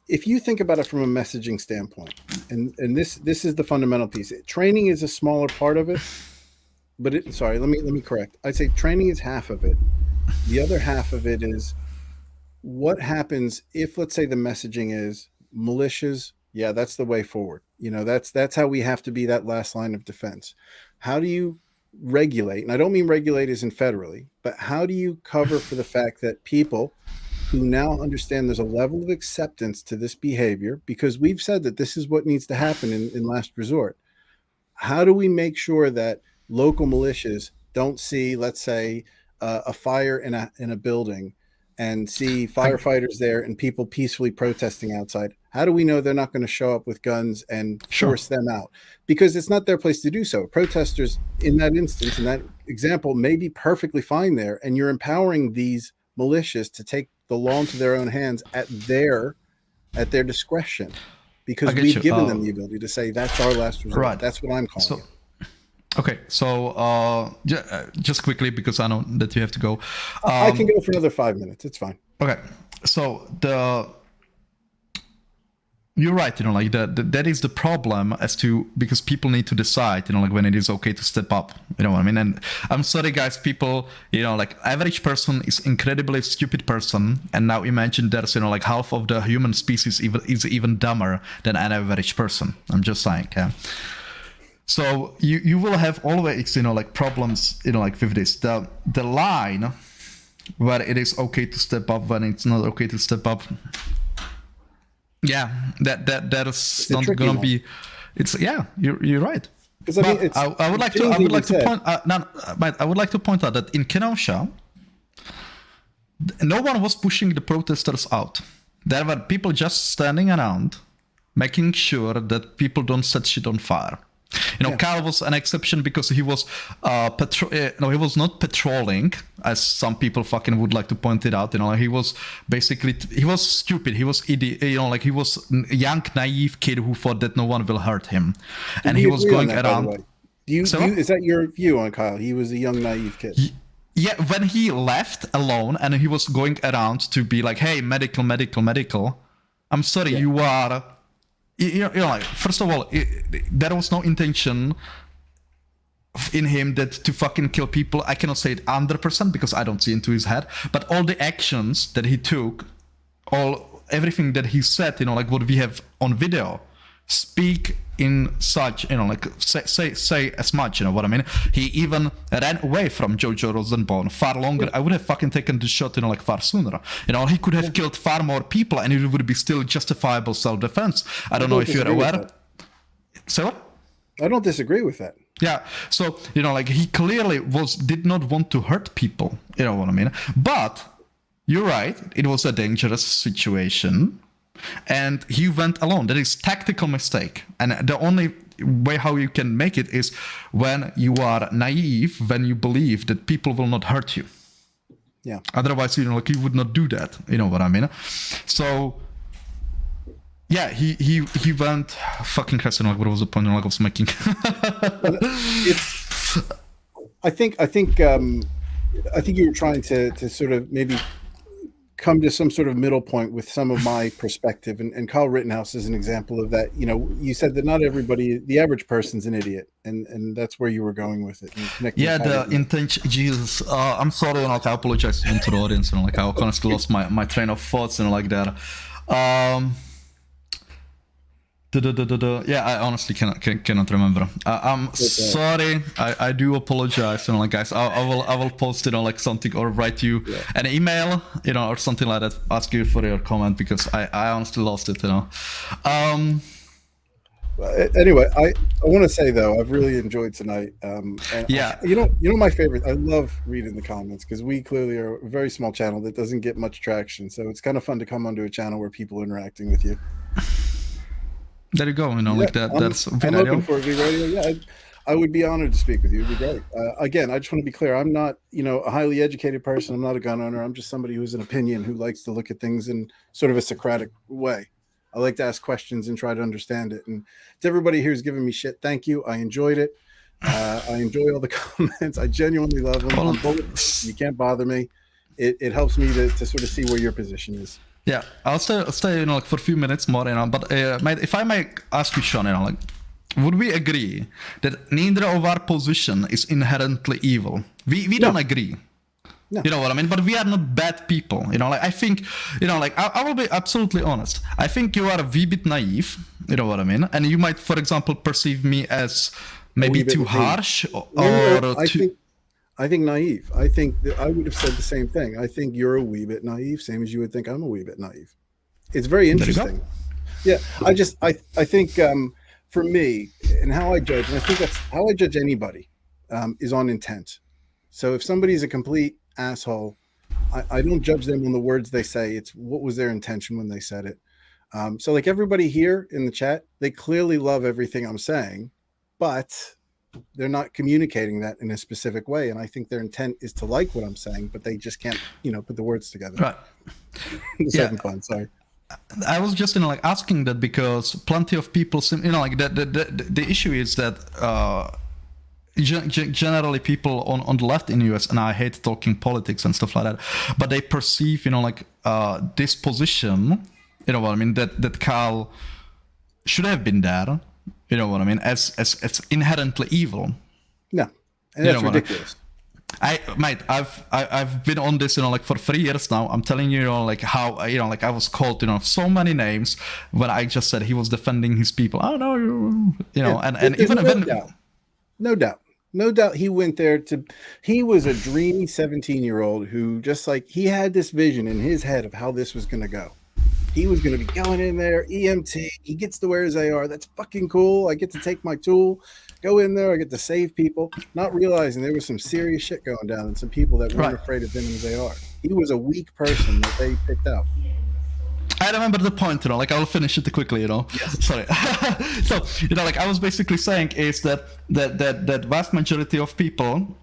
if you think about it from a messaging standpoint, and this is the fundamental piece. Training is a smaller part of it, but let me correct. I'd say training is half of it. The other half of it is what happens if, let's say, the messaging is militias. Yeah, that's the way forward. That's how we have to be that last line of defense. How do you regulate? And I don't mean regulate as in federally, but how do you cover for the fact that people who now understand there's a level of acceptance to this behavior, because we've said that this is what needs to happen in last resort. How do we make sure that local militias don't see, let's say, a fire in a building and see firefighters there and people peacefully protesting outside? How do we know they're not going to show up with guns and force them out? Because it's not their place to do so. Protesters in that instance, in that example, may be perfectly fine there, and you're empowering these militias to take the law into their own hands at their discretion, because we've given them the ability to say that's our last resort. Right. That's what I'm calling it. Okay, so just quickly, because I know that you have to go. I can go for another 5 minutes. It's fine. Okay, so you're right. Like that is the problem because people need to decide. Like when it is okay to step up. You know what I mean? And I'm sorry, guys. People, like average person is incredibly stupid person, and now imagine there's like half of the human species is even dumber than an average person. I'm just saying. Yeah. So you will have always, like problems, like with this. The line where it is okay to step up, when it's not okay to step up. Yeah, that is not gonna be. It's you're right. Because I mean, But it's I would like to. James I would even like to said- point. No, but I would like to point out that in Kenosha, no one was pushing the protesters out. There were people just standing around, making sure that people don't set shit on fire. You know, Yeah. Kyle was an exception because he was he was not patrolling, as some people fucking would like to point it out. You know, he was basically he was stupid. He was idiot. You know, like he was a young, naive kid who thought that no one will hurt him, and We he was agree on going that, by the around. way. Is that your view on Kyle? He was a young, naive kid. Yeah, when he left alone and he was going around to be like, "Hey, medical, medical, medical." I'm sorry, you are. You know, like, first of all, there was no intention in him that to fucking kill people. I cannot say it 100% because I don't see into his head. But all the actions that he took, everything that he said, you know, like what we have on video, speak in such, you know, like say as much, you know what I mean? He even ran away from Jojo Rosenbaum far longer. I would have fucking taken the shot, you know, like far sooner. You know, he could have killed far more people and it would be still justifiable self-defense. I don't know if you're aware. So what? I don't disagree with that. Yeah, so, you know, like he clearly did not want to hurt people, you know what I mean? But you're right, it was a dangerous situation. And he went alone. That is tactical mistake. And the only way how you can make it is when you are naive, when you believe that people will not hurt you. Yeah. Otherwise, you know, like he would not do that. You know what I mean? So yeah, he went fucking Christ, you know, like, what was the point I was making? I think you were trying to sort of maybe come to some sort of middle point with some of my perspective, and Kyle Rittenhouse is an example of that. You know, you said that not everybody, the average person's an idiot, and that's where you were going with it. Yeah, the intention. Jesus, I'm sorry, like I apologize to the audience, and like I honestly lost my train of thoughts and like that. Yeah, I honestly cannot remember. I'm sorry. I do apologize. You know, like guys, I will post, you know, like something or write you an email, you know, or something like that. Ask you for your comment because I honestly lost it. You know. Anyway, I want to say though, I've really enjoyed tonight. And yeah, you know my favorite. I love reading the comments because we clearly are a very small channel that doesn't get much traction. So it's kind of fun to come onto a channel where people are interacting with you. There you go. You know, like that. That's I'm open for V-Radio. Yeah, I would be honored to speak with you. It'd be great. Again, I just want to be clear. I'm not, you know, a highly educated person. I'm not a gun owner. I'm just somebody who's an opinion who likes to look at things in sort of a Socratic way. I like to ask questions and try to understand it. And to everybody who's giving me shit, thank you. I enjoyed it. I enjoy all the comments. I genuinely love them. You can't bother me. It helps me to sort of see where your position is. Yeah, I'll stay, you know, like for a few minutes more, you know. But mate, if I may ask you, Sean, you know, like, would we agree that neither of our position is inherently evil? We don't agree. No. You know what I mean? But we are not bad people. You know, like I think, you know, like I will be absolutely honest. I think you are a wee bit naive. You know what I mean? And you might, for example, perceive me as maybe too harsh I think naive. I think that I would have said the same thing. I think you're a wee bit naive, same as you would think I'm a wee bit naive. It's very interesting. Yeah, I think for me and how I judge, and I think that's how I judge anybody, is on intent. So if somebody's a complete asshole, I don't judge them on the words they say. It's what was their intention when they said it. So like everybody here in the chat, they clearly love everything I'm saying, but they're not communicating that in a specific way. And I think their intent is to like what I'm saying, but they just can't, you know, put the words together. Right. It's having fun. Sorry. I was just, you know, like asking that because plenty of people, you know, like the issue is that generally people on the left in the US, and I hate talking politics and stuff like that, but they perceive, you know, like this position, you know what I mean, that Carl should have been there. You know what I mean? As inherently evil. No, and that's ridiculous. I've been on this, you know, like for 3 years now. I'm telling you, you know, like how, you know, like I was called, you know, so many names when I just said he was defending his people. Oh no, you know, yeah, and even when no doubt he went there he was a dreamy 17-year-old who just like he had this vision in his head of how this was going to go. He was going to be going in there, EMT. He gets to wear his AR. That's fucking cool. I get to take my tool, go in there. I get to save people, not realizing there was some serious shit going down and some people that weren't afraid of Venom's AR. He was a weak person that they picked out. I remember the point, like I'll finish it quickly, Yes. Sorry. So, like I was basically saying is that vast majority of people,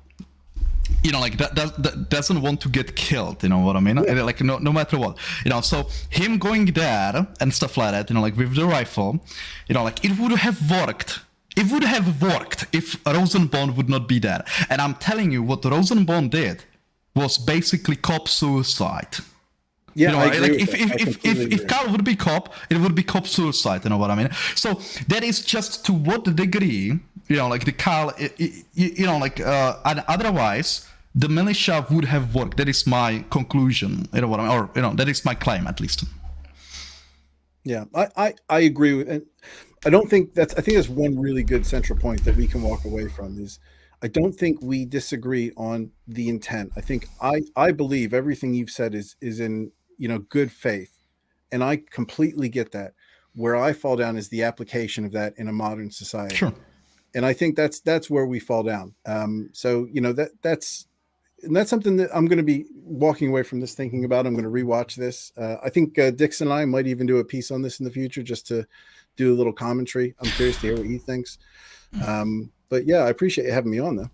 like that doesn't want to get killed, you know what I mean? Yeah. Like no matter what, so him going there and stuff like that, like with the rifle, like it would have worked. It would have worked if Rosenbaum would not be there. And I'm telling you, what Rosenbaum did was basically cop suicide. Yeah, I agree like with that. if Carl would be cop, it would be cop suicide. You know what I mean? So that is just to what degree, like the Carl, and otherwise the militia would have worked. That is my conclusion. You know what I mean? Or that is my claim at least. Yeah, I agree with, and I don't think that's. I think that's one really good central point that we can walk away from is. I don't think we disagree on the intent. I think I believe everything you've said is in good faith, and I completely get that. Where I fall down is the application of that in a modern society. Sure. And I think that's where we fall down. So that's something that I'm going to be walking away from this thinking about. I'm going to rewatch this. I think Dixon and I might even do a piece on this in the future just to do a little commentary. I'm curious to hear what he thinks. But yeah, I appreciate you having me on though.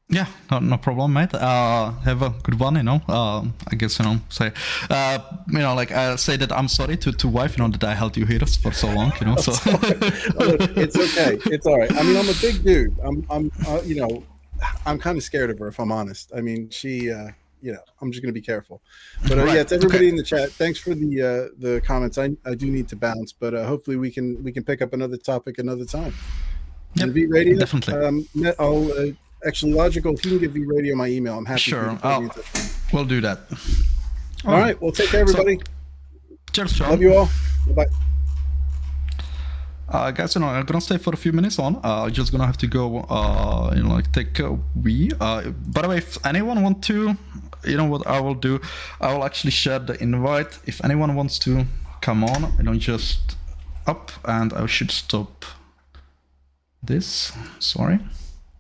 Yeah, no problem, mate. Have a good one, I guess, say, like I say that I'm sorry to wife, that I held you here for so long, so. It's okay. It's all right. I mean, I'm a big dude. I'm kind of scared of her, if I'm honest. I mean, she, I'm just going to be careful. But Right. yeah, to everybody in the chat, thanks for the comments. I do need to bounce, but hopefully we can pick up another topic another time. Yep, V Radio, definitely. I'll actually Logical. If you can give V Radio my email, I'm happy. Sure, we'll do that. All right. Well, take care, everybody. Cheers, Sean. Love you all. Bye. Guys, I'm gonna stay for a few minutes on. Just gonna have to go, take a wee. By the way, if anyone want to, what I will do, I will actually share the invite. If anyone wants to come on, just up, and I should stop this. Sorry.